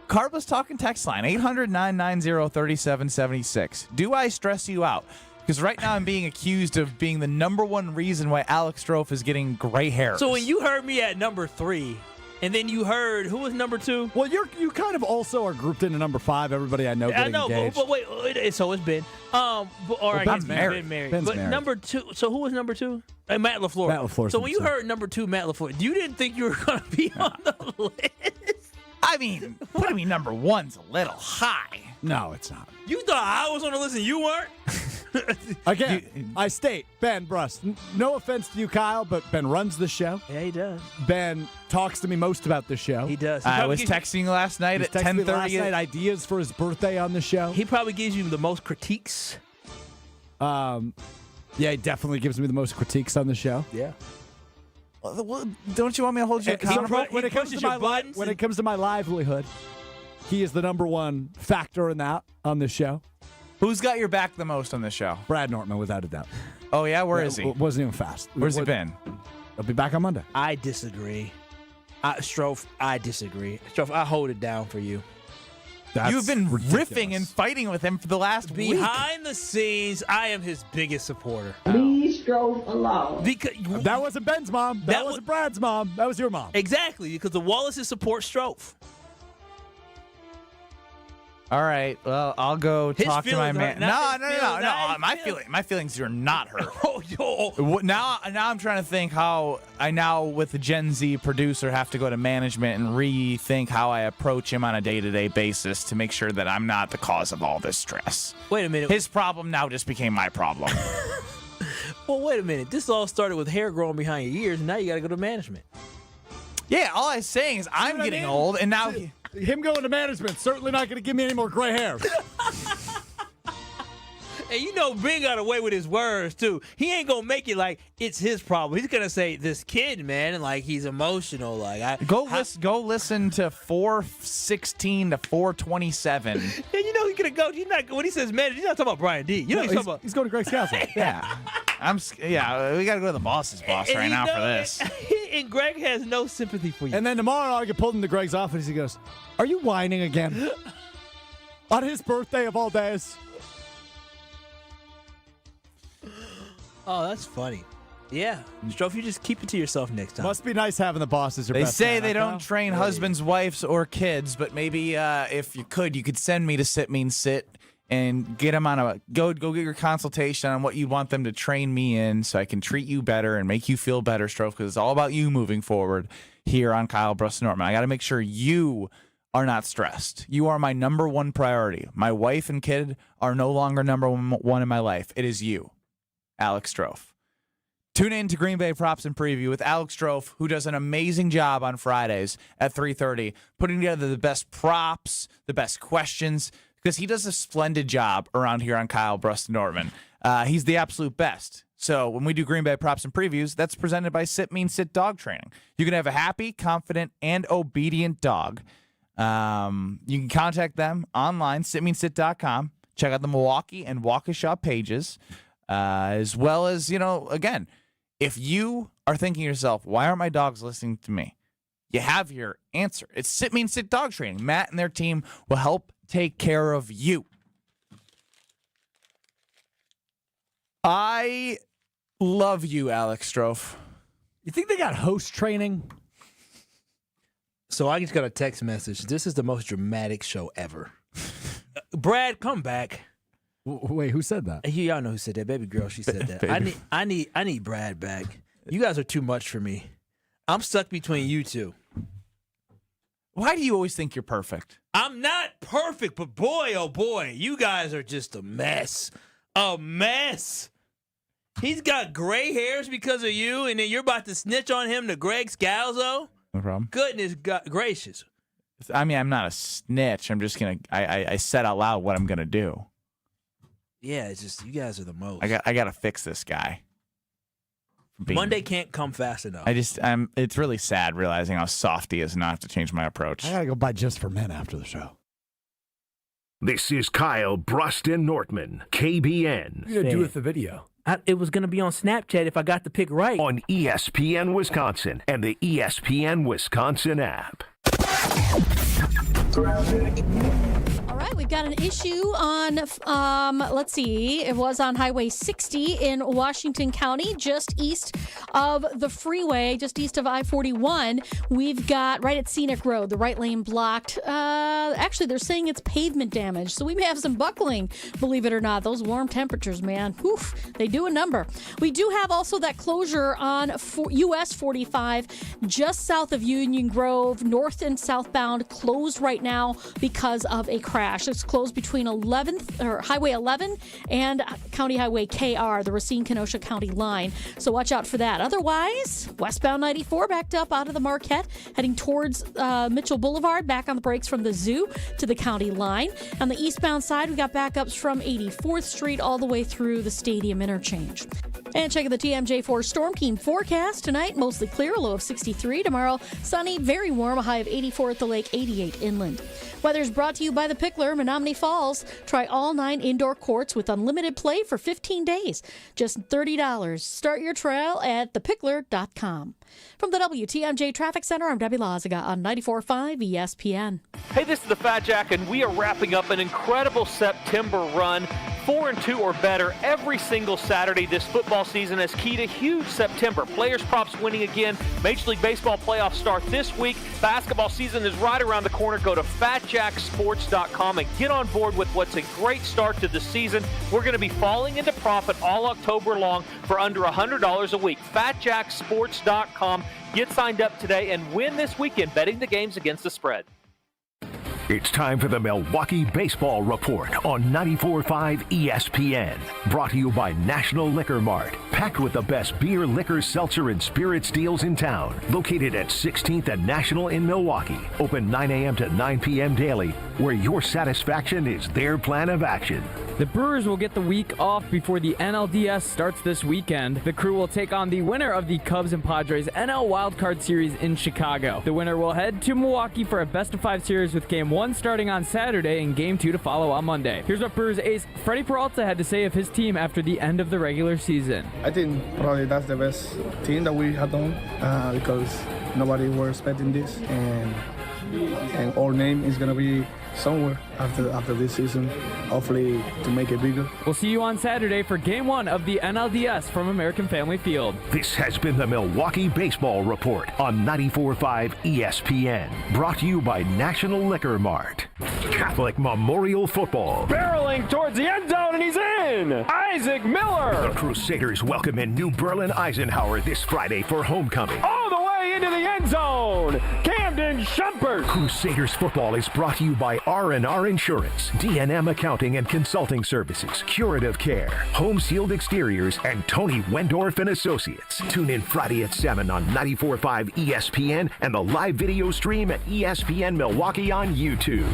Carla's talking text line, 800-990-3776. Do I stress you out? Because right now I'm being accused of being the number 1 reason why Alex Strofe is getting gray hair. So when you heard me at number 3, and then you heard, who was number 2? Well, you kind of also are grouped into number 5. Everybody I know getting engaged. but wait, so it's Ben. Ben's married. Ben's married. Number 2, so who was number 2? Matt LaFleur. Matt LaFleur. So when you heard number 2, Matt LaFleur, you didn't think you were going to be on the list? I mean, putting me number 1's a little high. No, it's not. You thought I was on the list and you weren't? Again, I state, Ben Brust. No offense to you, Kyle, but Ben runs the show. Yeah, he does. Ben talks to me most about the show. He does. I was texting last night at 10:30. Last night, ideas for his birthday on the show. He probably gives you the most critiques. Yeah, he definitely gives me the most critiques on the show. Yeah. Well, don't you want me to hold you accountable? When it comes to my livelihood, he is the number 1 factor in that on the show. Who's got your back the most on this show? Brad Nortman, without a doubt. Oh, yeah? Where is he? Wasn't even fast. Where's he been? He'll be back on Monday. I disagree. Strofe, I disagree. Strofe, I hold it down for you. You've been riffing and fighting with him for the last week. Behind the scenes, I am his biggest supporter. Leave Strofe alone. Because that wasn't Ben's mom. That wasn't Brad's mom. That was your mom. Exactly, because the Wallaces support Strofe. All right. Well, I'll go talk to my man. No. My feelings are not hurt. Oh, Now I'm trying to think how I now, with the Gen Z producer, have to go to management and rethink how I approach him on a day-to-day basis to make sure that I'm not the cause of all this stress. Wait a minute. His problem now just became my problem. Well, wait a minute. This all started with hair growing behind your ears, and now you got to go to management. Yeah, all I'm saying is I'm getting old, and now him going to management certainly not going to give me any more gray hair. And you know Bing got away with his words, too. He ain't going to make it like it's his problem. He's going to say, this kid, man, and like he's emotional. Like Go listen to 416 to 427. And you know he's going to go. When he says manager, he's not talking about Brian D. You know he's talking about. He's going to Greg's castle. Yeah. We got to go to the boss's boss right now for this. And Greg has no sympathy for you. And then tomorrow I get pulled into Greg's office. He goes, "Are you whining again?" On his birthday of all days. Oh, that's funny. Yeah. Strofe, you just keep it to yourself next time. Must be nice having the boss as your They best say man, they don't train husbands, wives, or kids, but maybe if you could send me to Sit Mean Sit and get them on go get your consultation on what you want them to train me in so I can treat you better and make you feel better, Strofe, because it's all about you moving forward here on Kyle, Brust, and Nortman. I got to make sure you are not stressed. You are my number one priority. My wife and kid are no longer number one in my life. It is you, Alex Strofe. Tune in to Green Bay Props and Preview with Alex Strofe, who does an amazing job on Fridays at 3:30, putting together the best props, the best questions, because he does a splendid job around here on Kyle, Brust, and Nortman. He's the absolute best. So when we do Green Bay Props and Previews, that's presented by Sit Mean Sit Dog Training. You can have a happy, confident, and obedient dog. You can contact them online, sitmeansit.com. Check out the Milwaukee and Waukesha pages, as well as, again, if you are thinking to yourself, why aren't my dogs listening to me? You have your answer. It's Sit Mean Sit Dog Training. Matt and their team will help take care of you. I love you, Alex Strofe. You think they got host training? So I just got a text message. This is the most dramatic show ever. Brad, come back. Wait, who said that? Y'all know who said that. Baby girl, she said that. I need Brad back. You guys are too much for me. I'm stuck between you two. Why do you always think you're perfect? I'm not perfect, but boy, oh boy, you guys are just a mess. A mess. He's got gray hairs because of you, and then you're about to snitch on him to Greg Scalzo? No problem. Goodness gracious. I mean, I'm not a snitch. I'm just going to, I said out loud what I'm going to do. Yeah, it's just, you guys are the most. I got to fix this guy. Monday can't come fast enough. It's really sad realizing how soft he is and not have to change my approach. I got to go buy Just for Men after the show. This is Kyle, Brust, and Nortman, KBN. What are you going to do with the video? It was going to be on Snapchat if I got the pick right. On ESPN Wisconsin and the ESPN Wisconsin app. All right, we've got an issue on, let's see, it was on Highway 60 in Washington County, just east of the freeway, just east of I-41. We've got right at Scenic Road, the right lane blocked. Actually, they're saying it's pavement damage, so we may have some buckling, believe it or not. Those warm temperatures, man, oof, they do a number. We do have also that closure on US 45, just south of Union Grove, north and southbound, closed right now because of a crash. It's closed between Highway 11 and County Highway KR, the Racine-Kenosha County line. So watch out for that. Otherwise, westbound 94 backed up out of the Marquette, heading towards Mitchell Boulevard, back on the brakes from the zoo to the county line. On the eastbound side, we got backups from 84th Street all the way through the Stadium interchange. And checking the TMJ4 Storm Team forecast tonight, mostly clear, a low of 63. Tomorrow, sunny, very warm, a high of 84 at the lake, 88 inland. Weather's brought to you by The Pickler, Menominee Falls. Try all 9 indoor courts with unlimited play for 15 days. Just $30. Start your trial at thepickler.com. From the WTMJ Traffic Center, I'm Debbie Lazaga on 94.5 ESPN. Hey, this is the Fat Jack, and we are wrapping up an incredible September run 4-2 or better every single Saturday this football season as key to huge September. Players props winning again. Major League Baseball playoffs start this week. Basketball season is right around the corner. Go to fatjacksports.com and get on board with what's a great start to the season. We're going to be falling into profit all October long for under $100 a week. fatjacksports.com. Get signed up today and win this weekend betting the games against the spread. It's time for the Milwaukee Baseball Report on 94.5 ESPN. Brought to you by National Liquor Mart. Packed with the best beer, liquor, seltzer, and spirits deals in town. Located at 16th and National in Milwaukee. Open 9 a.m. to 9 p.m. daily, where your satisfaction is their plan of action. The Brewers will get the week off before the NLDS starts this weekend. The Crew will take on the winner of the Cubs and Padres NL Wildcard Series in Chicago. The winner will head to Milwaukee for a best-of-5 series with Game 1 starting on Saturday and Game 2 to follow on Monday. Here's what Brewers ace Freddie Peralta had to say of his team after the end of the regular season. I think probably that's the best team that we have done because nobody was expecting this, and our name is going to be somewhere after this season, hopefully to make it bigger. We'll see you on Saturday for Game 1 of the NLDS from American Family Field. This has been the Milwaukee Baseball Report on 94.5 ESPN. Brought to you by National Liquor Mart. Catholic Memorial Football. Barreling towards the end zone, and he's in! Isaac Miller! The Crusaders welcome in New Berlin Eisenhower this Friday for homecoming. All the way into the end zone! Camden Shumpert! Crusaders football is brought to you by R&R Insurance, D&M Accounting and Consulting Services, Curative Care, Home Sealed Exteriors, and Tony Wendorf and Associates. Tune in Friday at 7 on 94.5 ESPN and the live video stream at ESPN Milwaukee on YouTube.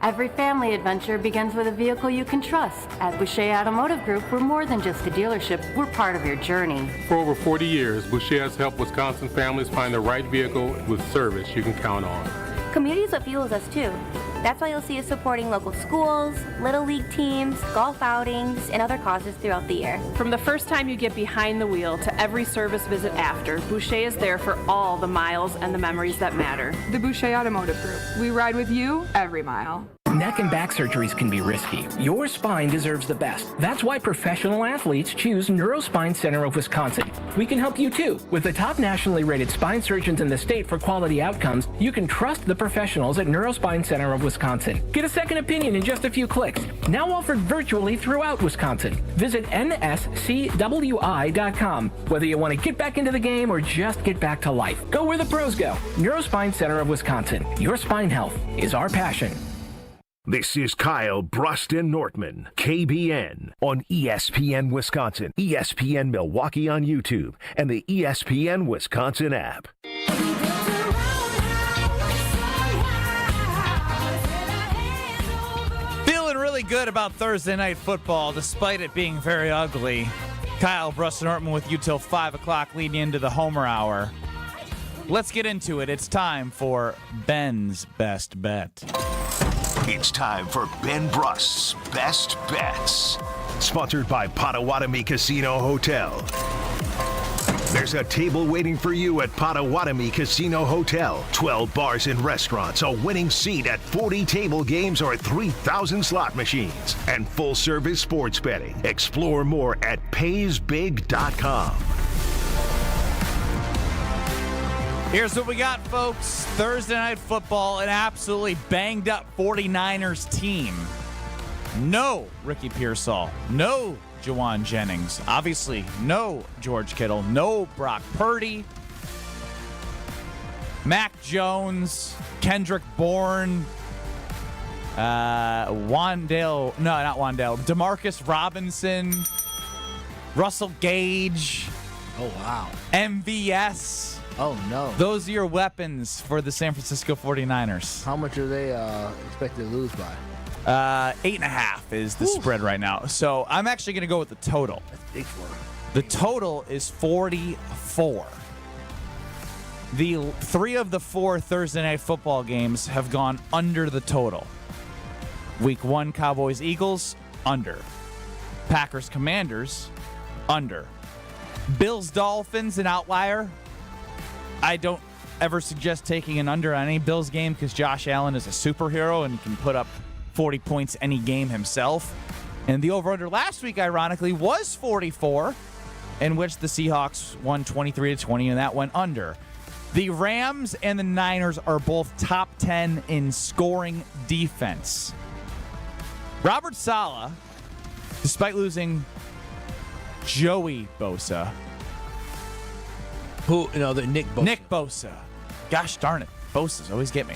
Every family adventure begins with a vehicle you can trust. At Boucher Automotive Group, we're more than just a dealership, we're part of your journey. For over 40 years, Boucher has helped Wisconsin families find the right vehicle with service you can count on. Community is what fuels us too. That's why you'll see us supporting local schools, Little League teams, golf outings, and other causes throughout the year. From the first time you get behind the wheel to every service visit after, Boucher is there for all the miles and the memories that matter. The Boucher Automotive Group. We ride with you every mile. Neck and back surgeries can be risky. Your spine deserves the best. That's why professional athletes choose Neurospine Center of Wisconsin. We can help you too. With the top nationally rated spine surgeons in the state for quality outcomes, you can trust the professionals at Neurospine Center of Wisconsin. Get a second opinion in just a few clicks. Now offered virtually throughout Wisconsin. Visit nscwi.com. Whether you want to get back into the game or just get back to life, go where the pros go. Neurospine Center of Wisconsin. Your spine health is our passion. This is Kyle, Brust, and Nortman, KBN, on ESPN Wisconsin, ESPN Milwaukee on YouTube, and the ESPN Wisconsin app. Feeling really good about Thursday night football, despite it being very ugly. Kyle, Brust, and Nortman with you till 5 o'clock, leading into the Homer Hour. Let's get into it. It's time for Ben's Best Bet. It's time for Ben Brust's Best Bets. Sponsored by Potawatomi Casino Hotel. There's a table waiting for you at Potawatomi Casino Hotel. 12 bars and restaurants, a winning seat at 40 table games or 3,000 slot machines, and full-service sports betting. Explore more at paysbig.com. Here's what we got, folks. Thursday night football, an absolutely banged-up 49ers team. No Ricky Pearsall. No Jawan Jennings. Obviously, no George Kittle. No Brock Purdy. Mac Jones. Kendrick Bourne. Demarcus Robinson. Russell Gage. Oh, wow. MVS. Oh, no. Those are your weapons for the San Francisco 49ers. How much are they expected to lose by? 8.5 is the spread right now. So I'm actually going to go with the total. That's big for them. The total is 44. The 3 of the 4 Thursday night football games have gone under the total. Week 1, Cowboys-Eagles, under. Packers-Commanders, under. Bills-Dolphins, an outlier. I don't ever suggest taking an under on any Bills game because Josh Allen is a superhero and can put up 40 points any game himself. And the over-under last week, ironically, was 44, in which the Seahawks won 23-20, and that went under. The Rams and the Niners are both top 10 in scoring defense. Robert Saleh, despite losing Joey Bosa. Nick Bosa. Nick Bosa. Gosh darn it. Bosa's always get me.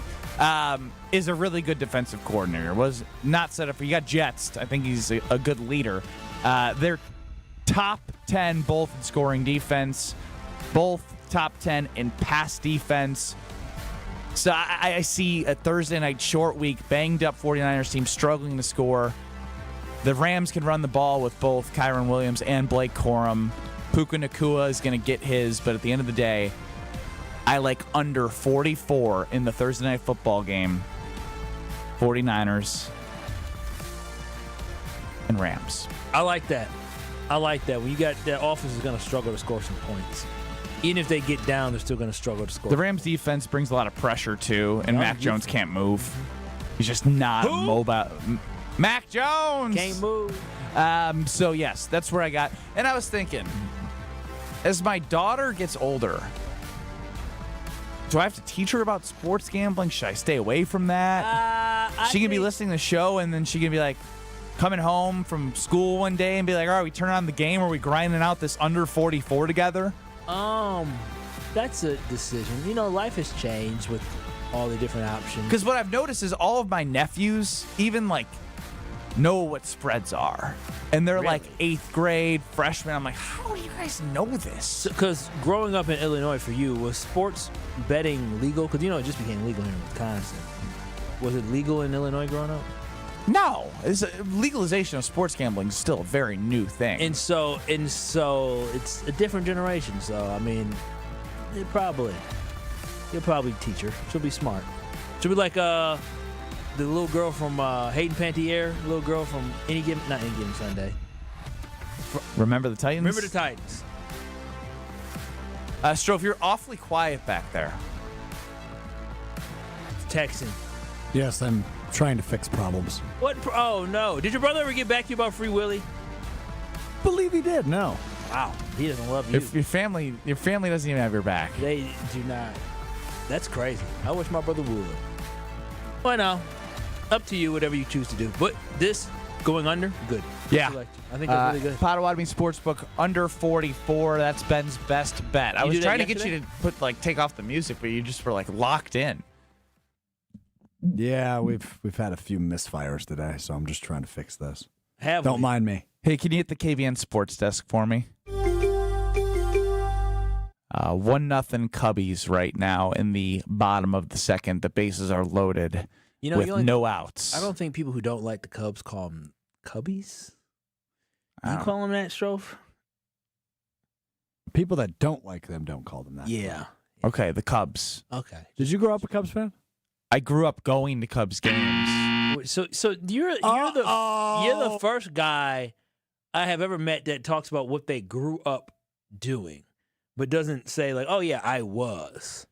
Is a really good defensive coordinator. Was not set up for. You got Jets. I think he's a good leader. They're top 10 both in scoring defense, both top 10 in pass defense. So I see a Thursday night short week, banged up 49ers team struggling to score. The Rams can run the ball with both Kyron Williams and Blake Corum. Puka Nacua is going to get his, but at the end of the day, I like under 44 in the Thursday night football game. 49ers and Rams. I like that. When you got that offense is going to struggle to score some points. Even if they get down, they're still going to struggle to score. The Rams defense brings a lot of pressure too, and Mac Jones can't move. He's just not mobile. Mac Jones can't move. So yes, that's where I got. And I was thinking, as my daughter gets older, do I have to teach her about sports gambling? Should I stay away from that? She can be listening to the show, and then she can be like coming home from school one day and be like, all right, we turn on the game, or are we grinding out this under 44 together? That's a decision. Life has changed with all the different options. Because what I've noticed is all of my nephews even know what spreads are. And they're like 8th grade, freshmen. I'm like, how do you guys know this? Because growing up in Illinois for you, was sports betting legal? Because, it just became legal here in Wisconsin. Was it legal in Illinois growing up? No. Legalization of sports gambling is still a very new thing. And so it's a different generation. So, I mean, you'll probably teach her. She'll be smart. She'll be like the little girl from Hayden Pantier, little girl from not Any Given Sunday. Remember the Titans? Remember the Titans. Strofe, you're awfully quiet back there. Texting. Yes, I'm trying to fix problems. What? Oh, no. Did your brother ever get back to you about Free Willy? Believe he did, no. Wow. He doesn't love you. Your family doesn't even have your back. They do not. That's crazy. I wish my brother would. Well, no. Up to you, whatever you choose to do. But this going under, good. Yeah. I think that's really good. Potawatomi Sportsbook under 44. That's Ben's best bet. I was trying to get you to take off the music, but you just were locked in. Yeah, we've had a few misfires today, so I'm just trying to fix this. Don't mind me. Hey, can you hit the KBN Sports Desk for me? 1-0 Cubbies right now in the bottom of the second. The bases are loaded with no outs. I don't think people who don't like the Cubs call them Cubbies. You call them that, Strofe? People that don't like them don't call them that. Yeah. Okay, the Cubs. Okay. Did you grow up a Cubs fan? I grew up going to Cubs games. So you're the first guy I have ever met that talks about what they grew up doing, but doesn't say oh yeah, I was.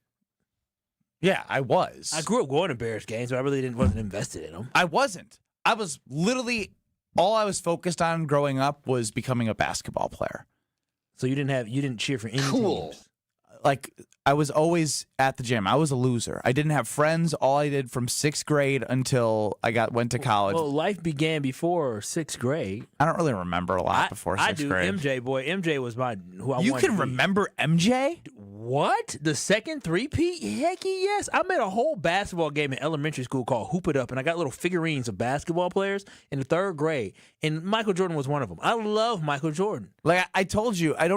Yeah, I was. I grew up going to Bears games, but I really wasn't invested in them. I wasn't. I was literally all I was focused on growing up was becoming a basketball player. So you didn't cheer for any teams. I was always at the gym. I was a loser. I didn't have friends. All I did from 6th grade until I went to college. Well, life began before 6th grade. I don't really remember a lot before 6th grade. MJ, boy. MJ was who I wanted to be. You can remember MJ? What? The second three-peat? Heck yes. I made a whole basketball game in elementary school called Hoop It Up, and I got little figurines of basketball players in the 3rd grade, and Michael Jordan was one of them. I love Michael Jordan. I told you, I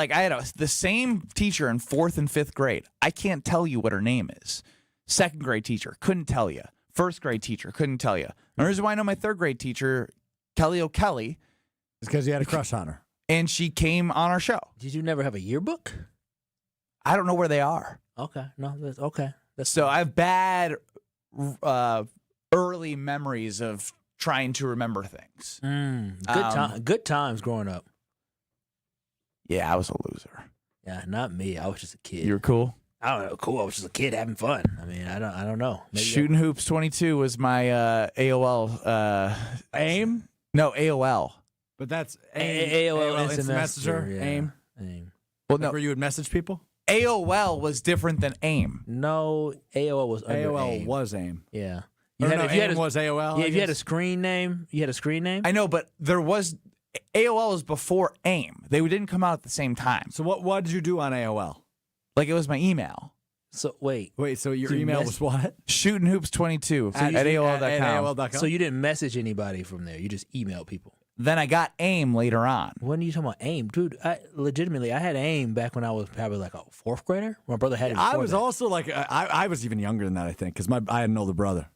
had the same teacher in 4th and 5th grade. I can't tell you what her name is. 2nd grade teacher, couldn't tell you. 1st grade teacher, couldn't tell you. The reason why I know my 3rd grade teacher, Kelly O'Kelly, is because you had a crush on her. And she came on our show. Did you never have a yearbook? I don't know where they are. Okay. No, that's okay. So I have bad early memories of trying to remember things. Good times growing up. Yeah, I was a loser. Yeah, not me. I was just a kid. You were cool? I don't know. Cool. I was just a kid having fun. I mean, I don't know. Maybe Shooting Hoops 22 was my AOL aim. No, AOL. But that's AOL Instant Messenger. Yeah. AIM. Well, no. Where you would message people? AOL was different than AIM. No, AOL was under AOL AIM. was AIM. Yeah. AIM was AOL. Yeah, if you had a screen name, I know, but there was AOL was before AIM. They didn't come out at the same time. So what did you do on AOL? Like it was my email. So wait. So your email was what? shootinghoops22 at AOL.com. At AOL.com. So you didn't message anybody from there. You just emailed people. Then I got AIM later on. When are you talking about AIM? Dude, I had AIM back when I was probably like a fourth grader. My brother had it before I was that. also like, I was even younger than that, I think, because I had an older brother.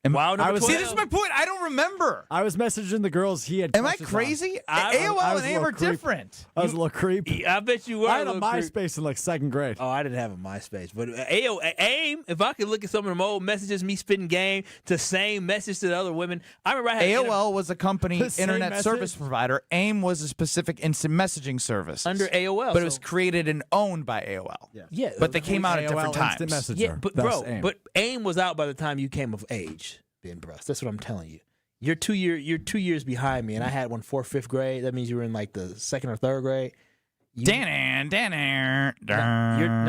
Wow, See, this is my point. I don't remember. I was messaging the girls he had. Am I crazy? AOL and AIM are different. I was a little creepy. I bet you were. I had a MySpace in like second grade. Oh, I didn't have a MySpace, but AIM. If I could look at some of them old messages, me spitting game to same message to the other women. I remember I had AOL was a company internet message? service provider. AIM was a specific instant messaging service under AOL, but it was created and owned by AOL. Yeah, but they came out at different Instant times. Messenger. Yeah, but That's bro, AIM. but AIM was out by the time you came of age. Ben Brust. That's what I'm telling you. You're 2 years behind me, and I had one fourth, fifth grade. That means you were in like the second or third grade. Now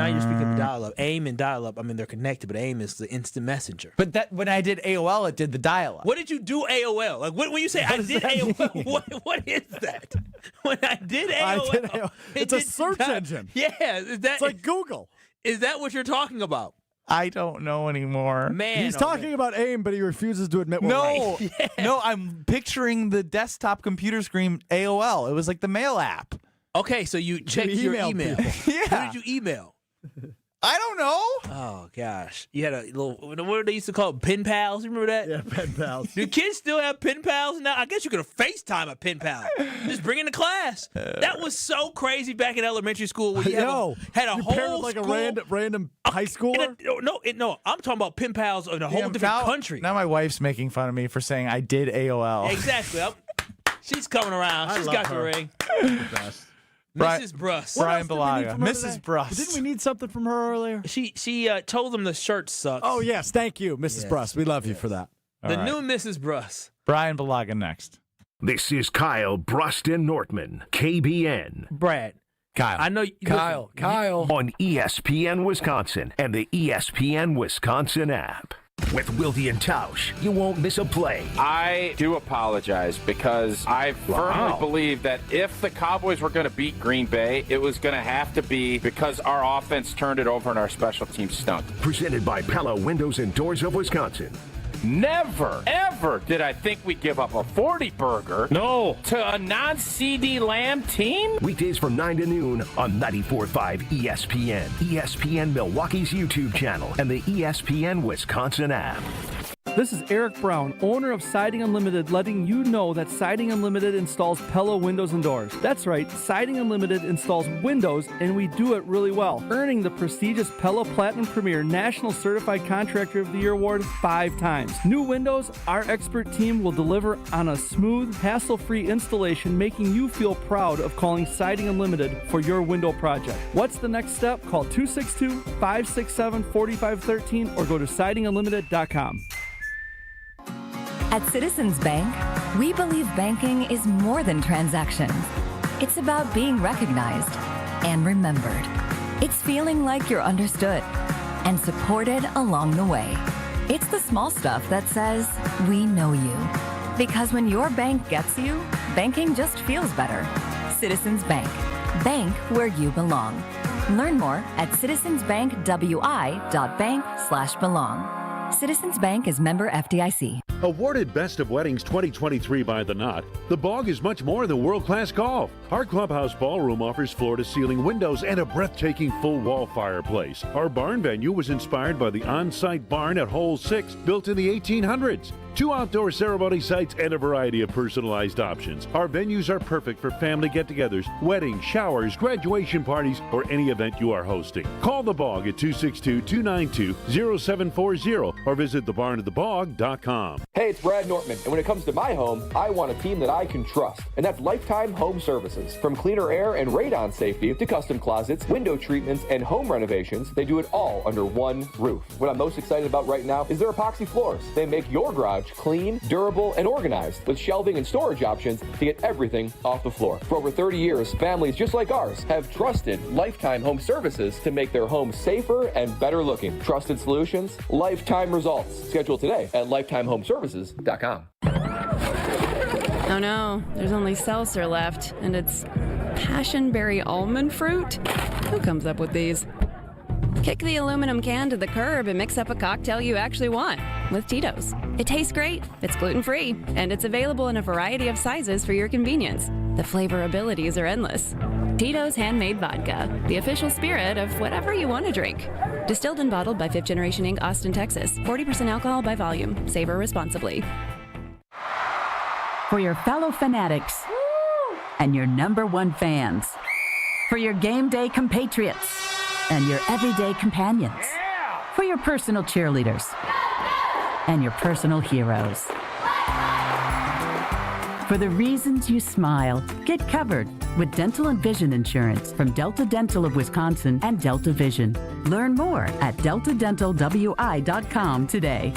you're speaking of dial-up. AIM and dial-up. I mean, they're connected, but AIM is the instant messenger. But that when I did AOL, it did the dial-up. What did you do AOL? Like when you say I did AOL, what is that? When I did AOL, it's a search engine. Yeah, it's like Google. Is that what you're talking about? I don't know anymore. Man, he's talking about AIM, but he refuses to admit we're right. No, I'm picturing the desktop computer screen AOL. It was like the mail app. Okay, so you checked your email. Yeah. Who did you email? I don't know. Oh gosh, you had a little. What do they used to call it? Pen pals? You remember that? Yeah, pen pals. Do kids still have pen pals now? I guess you could have FaceTime a pen pal. Just bring it to class. That was so crazy back in elementary school when you had a you whole paired with like school. a random high schooler. No, I'm talking about pen pals in a whole different country. Now my wife's making fun of me for saying I did AOL. Exactly. She's coming around. She's got the ring. The best. Mrs. Brust. Brian Balaga. Mrs. Brust. Didn't we need something from her earlier? She told them the shirt sucks. Oh, yes. Thank you, Mrs. Yes. Brust. We love you for that. The new Mrs. Brust. Brian Balaga next. This is Kyle, Brust, and Nortman, KBN. Brad. Kyle. I know Kyle. On ESPN Wisconsin and the ESPN Wisconsin app. With Wilde and Tausch, you won't miss a play. I do apologize because I firmly believe that if the Cowboys were going to beat Green Bay, it was going to have to be because our offense turned it over and our special teams stunk. Presented by Pella Windows and Doors of Wisconsin. Never, ever did I think we'd give up a 40 burger to a non-CD Lamb team. Weekdays from 9 to noon on 94.5 ESPN, ESPN Milwaukee's YouTube channel, and the ESPN Wisconsin app. This is Eric Brown, owner of Siding Unlimited, letting you know that Siding Unlimited installs Pella windows and doors. That's right, Siding Unlimited installs windows, and we do it really well, earning the prestigious Pella Platinum Premier National Certified Contractor of the Year award 5 times. New windows, our expert team will deliver on a smooth, hassle-free installation, making you feel proud of calling Siding Unlimited for your window project. What's the next step? Call 262-567-4513 or go to sidingunlimited.com. At Citizens Bank, we believe banking is more than transactions. It's about being recognized and remembered. It's feeling like you're understood and supported along the way. It's the small stuff that says, we know you. Because when your bank gets you, banking just feels better. Citizens Bank. Bank where you belong. Learn more at citizensbankwi.bank/belong. Citizens Bank is member FDIC. Awarded Best of Weddings 2023 by The Knot, The Bog is much more than world-class golf. Our clubhouse ballroom offers floor-to-ceiling windows and a breathtaking full-wall fireplace. Our barn venue was inspired by the on-site barn at Hole 6, built in the 1800s. 2 outdoor ceremony sites and a variety of personalized options. Our venues are perfect for family get-togethers, weddings, showers, graduation parties, or any event you are hosting. Call The Bog at 262-292-0740 or visit thebarnatthebog.com. Hey, it's Brad Nortman, and when it comes to my home, I want a team that I can trust, and that's Lifetime Home Services. From cleaner air and radon safety to custom closets, window treatments, and home renovations, they do it all under one roof. What I'm most excited about right now is their epoxy floors. They make your garage much clean, durable, and organized with shelving and storage options to get everything off the floor. For over 30 years, families just like ours have trusted Lifetime Home Services to make their homes safer and better looking. Trusted solutions, lifetime results. Schedule today at lifetimehomeservices.com. Oh no, there's only seltzer left, and it's passionberry almond fruit? Who comes up with these? Kick the aluminum can to the curb and mix up a cocktail you actually want with Tito's. It tastes great, it's gluten-free, and it's available in a variety of sizes for your convenience. The flavor abilities are endless. Tito's Handmade Vodka, the official spirit of whatever you want to drink. Distilled and bottled by 5th Generation Inc., Austin, Texas. 40% alcohol by volume. Savor responsibly. For your fellow fanatics and your number one fans. For your game day compatriots and your everyday companions. For your personal cheerleaders and your personal heroes. For the reasons you smile, get covered with dental and vision insurance from Delta Dental of Wisconsin and Delta Vision. Learn more at deltadentalwi.com today.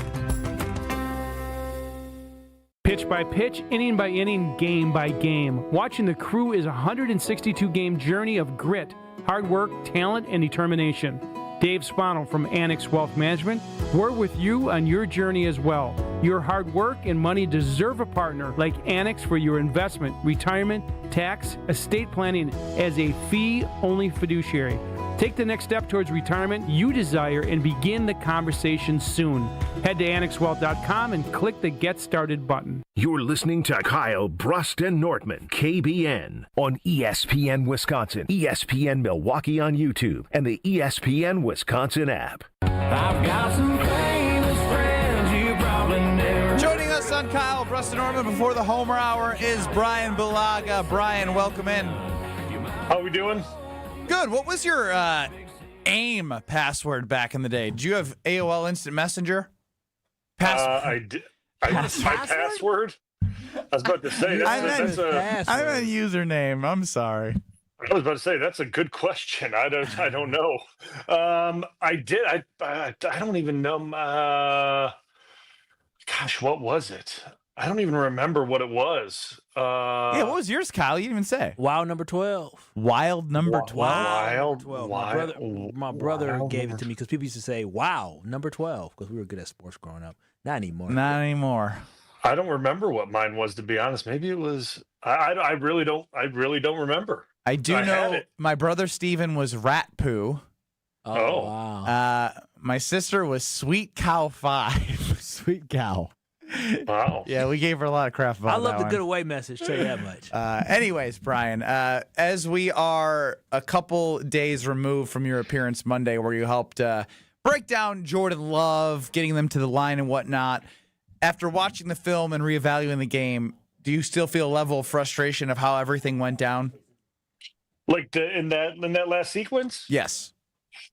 Pitch by pitch, inning by inning, game by game. Watching the Crew is a 162-game journey of grit, hard work, talent, and determination. Dave Spano from Annex Wealth Management, we're with you on your journey as well. Your hard work and money deserve a partner like Annex for your investment, retirement, tax, estate planning as a fee-only fiduciary. Take the next step towards retirement you desire and begin the conversation soon. Head to annexwealth.com and click the Get Started button. You're listening to Kyle, Brust, and Nortman, KBN, on ESPN Wisconsin, ESPN Milwaukee on YouTube, and the ESPN Wisconsin app. I've got some famous friends you probably never. Joining us on Kyle, Brust, and Nortman before the Homer Hour is Brian Bulaga. Brian, welcome in. How are we doing? Good. What was your AIM password back in the day? Did you have AOL Instant Messenger? I did. My password? I was about to say, I meant username. I'm sorry. I was about to say, that's a good question. I don't know. I did. I don't even know. Gosh, what was it? I don't even remember what it was. Yeah, what was yours, Kyle? You didn't even say. Wild number 12. Wild number 12. Wild. 12. My brother gave it to me because people used to say, wow, number 12, because we were good at sports growing up. Not anymore. Not anymore. I don't remember what mine was, to be honest. Maybe it was. I really don't remember. I know my brother Steven was Rat Poo. Oh. Wow. My sister was Sweet Cow 5. Sweet Cow. Wow. Yeah, we gave her a lot of crap about I love that the one. good away message, tell you that much. Anyways, Brian, as we are a couple days removed from your appearance Monday where you helped break down Jordan Love, getting them to the line and whatnot, after watching the film and reevaluating the game, do you still feel a level of frustration of how everything went down? Like in that last sequence? Yes.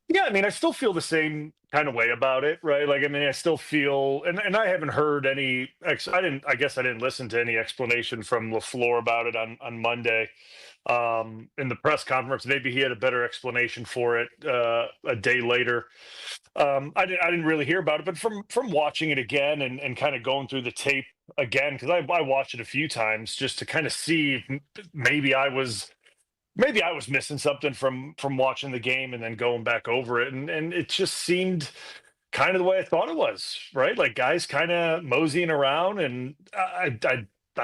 Yeah, I mean, I still feel the same kind of way about it, right? Like, I mean, I still feel, and I haven't heard any. I guess I didn't listen to any explanation from LaFleur about it on Monday in the press conference. Maybe he had a better explanation for it a day later. I didn't really hear about it, but from watching it again and kind of going through the tape again, because I watched it a few times just to kind of see maybe I was missing something from watching the game and then going back over it. And it just seemed kind of the way I thought it was, right? Like guys kind of moseying around, and I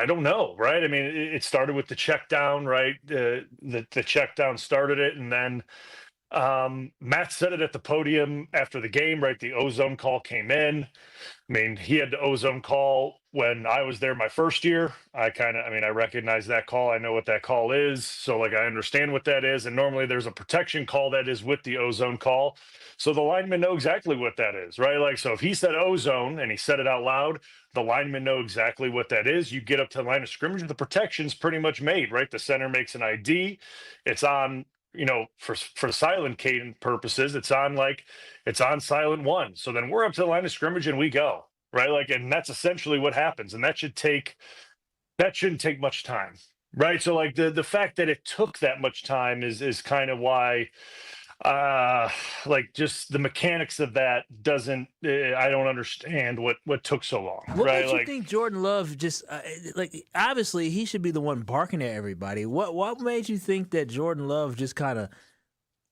don't know, right? I mean, it started with the check down, right? The check down started it. And then Matt said it at the podium after the game, right? The ozone call came in. I mean, he had the ozone call when I was there my first year. I recognize that call. I know what that call is. So like, I understand what that is. And normally there's a protection call that is with the ozone call. So the linemen know exactly what that is, right? Like, so if he said ozone and he said it out loud, the linemen know exactly what that is. You get up to the line of scrimmage, the protection's pretty much made, right? The center makes an ID. It's on, for silent cadence purposes, it's on silent one. So then we're up to the line of scrimmage and we go, right? Like, and that's essentially what happens. And that shouldn't take much time, right? So like the fact that it took that much time is kind of why like just the mechanics of that doesn't. I don't understand what took so long. What right? makes you think Jordan Love just obviously he should be the one barking at everybody? What made you think that Jordan Love just kind of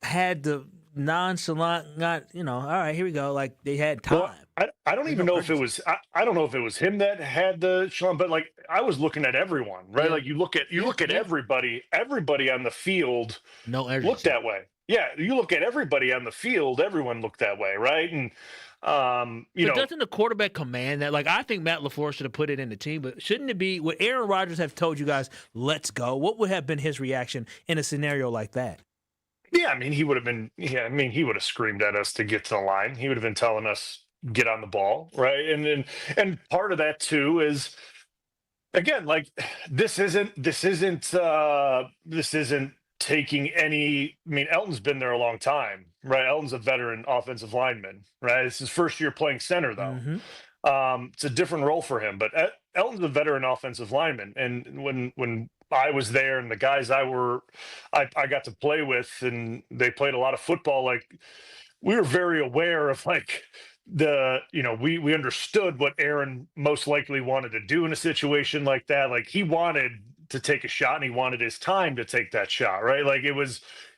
had the nonchalant, not all right, here we go, like they had time? Well, I don't even know if it was I don't know if it was him that had the Sean, but like I was looking at everyone, right? Like you look at everybody on the field looked that way. Yeah, you look at everybody on the field, everyone looked that way, right? And doesn't the quarterback command that? Like I think Matt LaFleur should have put it in the team, but shouldn't it be? Would Aaron Rodgers have told you guys, "Let's go"? What would have been his reaction in a scenario like that? Yeah, I mean, he would have been. Yeah, I mean, he would have screamed at us to get to the line. He would have been telling us get on the ball, right? And part of that too is, again, like this isn't taking any. I mean, Elton's been there a long time, right? Elton's a veteran offensive lineman, right? It's his first year playing center, though. Mm-hmm. It's a different role for him, but Elton's a veteran offensive lineman, and when I was there and the guys I got to play with and they played a lot of football, like we were very aware of like we understood what Aaron most likely wanted to do in a situation like that. Like he wanted to take a shot and he wanted his time to take that shot, right? Like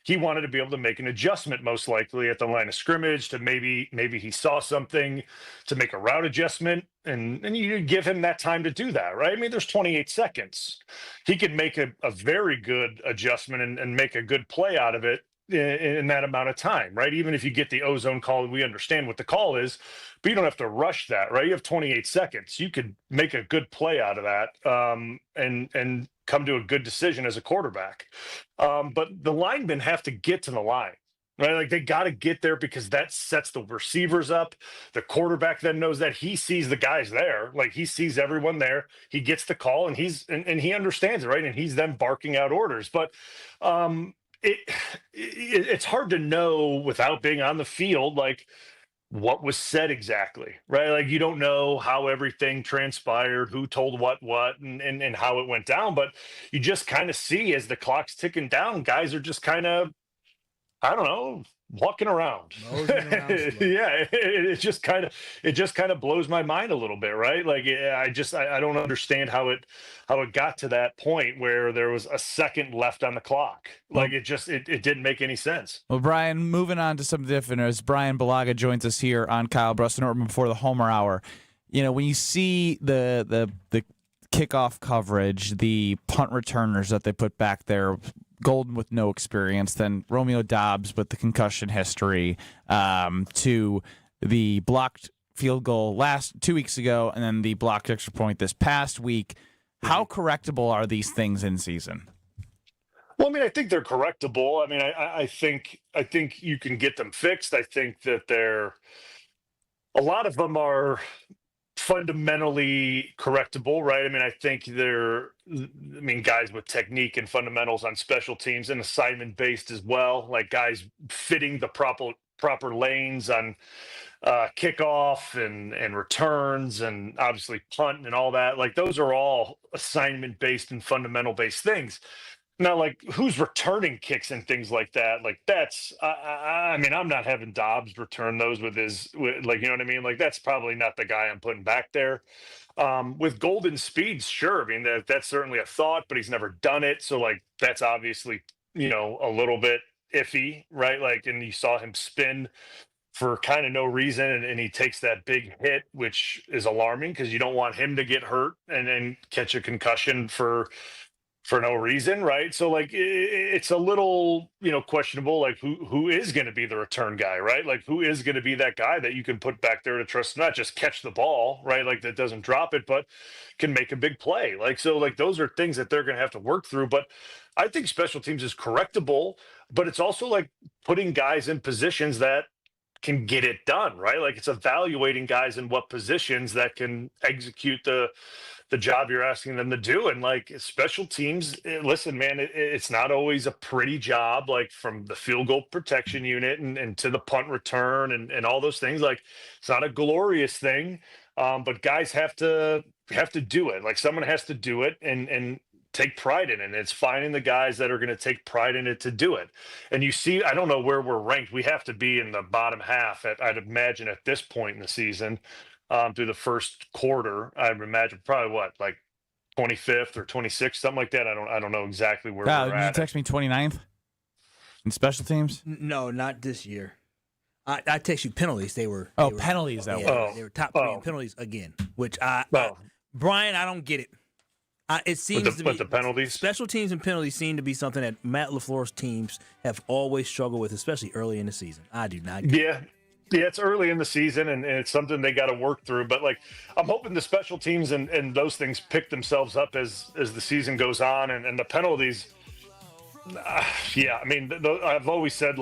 he wanted to be able to make an adjustment most likely at the line of scrimmage to maybe he saw something to make a route adjustment and you give him that time to do that, right? I mean, there's 28 seconds. He could make a very good adjustment and make a good play out of it in that amount of time, right? Even if you get the ozone call, we understand what the call is, but you don't have to rush that, right? You have 28 seconds. You could make a good play out of that and come to a good decision as a quarterback. But the linemen have to get to the line, right? Like they got to get there because that sets the receivers up. The quarterback then knows that he sees the guys there, like he sees everyone there. He gets the call and he understands it, right? And he's then barking out orders. But it's hard to know without being on the field, like what was said exactly, right? Like you don't know how everything transpired, who told what, and how it went down, but you just kind of see as the clock's ticking down, guys are just kind of, I don't know, walking around. Yeah, it just kind of blows my mind a little bit, right? Like I don't understand how it got to that point where there was a second left on the clock. Like it didn't make any sense. Well, Brian, moving on to something different, as Brian Balaga joins us here on Kyle Brust and Nortman before the Homer Hour. When you see the kickoff coverage, the punt returners that they put back there, Golden with no experience, then Romeo Dobbs with the concussion history, to the blocked field goal 2 weeks ago, and then the blocked extra point this past week. How correctable are these things in season? Well, I mean, I think they're correctable. I mean, I think you can get them fixed. I think that a lot of them are fundamentally correctable, right? I mean, I think guys with technique and fundamentals on special teams and assignment based as well, like guys fitting the proper lanes on kickoff and returns and obviously punt and all that. Like those are all assignment based and fundamental based things. Now, like who's returning kicks and things like that, like that's, I mean, I'm not having Dobbs return those with like, you know what I mean? Like that's probably not the guy I'm putting back there. With Golden speeds, sure. I mean, that's certainly a thought, but he's never done it. So like, that's obviously, a little bit iffy, right? Like, and you saw him spin for kind of no reason. And he takes that big hit, which is alarming because you don't want him to get hurt and then catch a concussion for no reason, right? So like it's a little, questionable, like who is going to be the return guy, right? Like who is going to be that guy that you can put back there to trust, not just catch the ball, right? Like that doesn't drop it, but can make a big play. Like, so like those are things that they're going to have to work through. But I think special teams is correctable, but it's also like putting guys in positions that can get it done, right? Like it's evaluating guys in what positions that can execute the job you're asking them to do. And like special teams, listen, man, it's not always a pretty job, like from the field goal protection unit and to the punt return and all those things. Like it's not a glorious thing, but guys have to do it. Like someone has to do it, and take pride in it. And it's finding the guys that are going to take pride in it to do it. And you see, I don't know where we're ranked. We have to be in the bottom half, I'd imagine, at this point in the season, through the first quarter. I'd imagine probably like 25th or 26th, something like that. I don't know exactly where we're at. You text me 29th in special teams? No, not this year. I text you penalties. They were penalties. They were top 3 in penalties again, which Brian, I don't get it. It seems with the penalties, special teams and penalties seem to be something that Matt LaFleur's teams have always struggled with, especially early in the season. I do not get it. Yeah, it's early in the season, and it's something they got to work through. But I'm hoping the special teams and those things pick themselves up as the season goes on, and the penalties. I mean, I've always said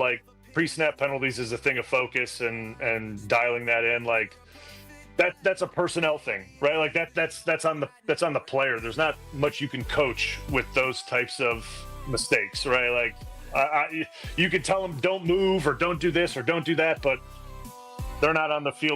pre-snap penalties is a thing of focus, and dialing that in that's a personnel thing, right? That's on the player. There's not much you can coach with those types of mistakes, right? You can tell them don't move or don't do this or don't do that, but they're not on the field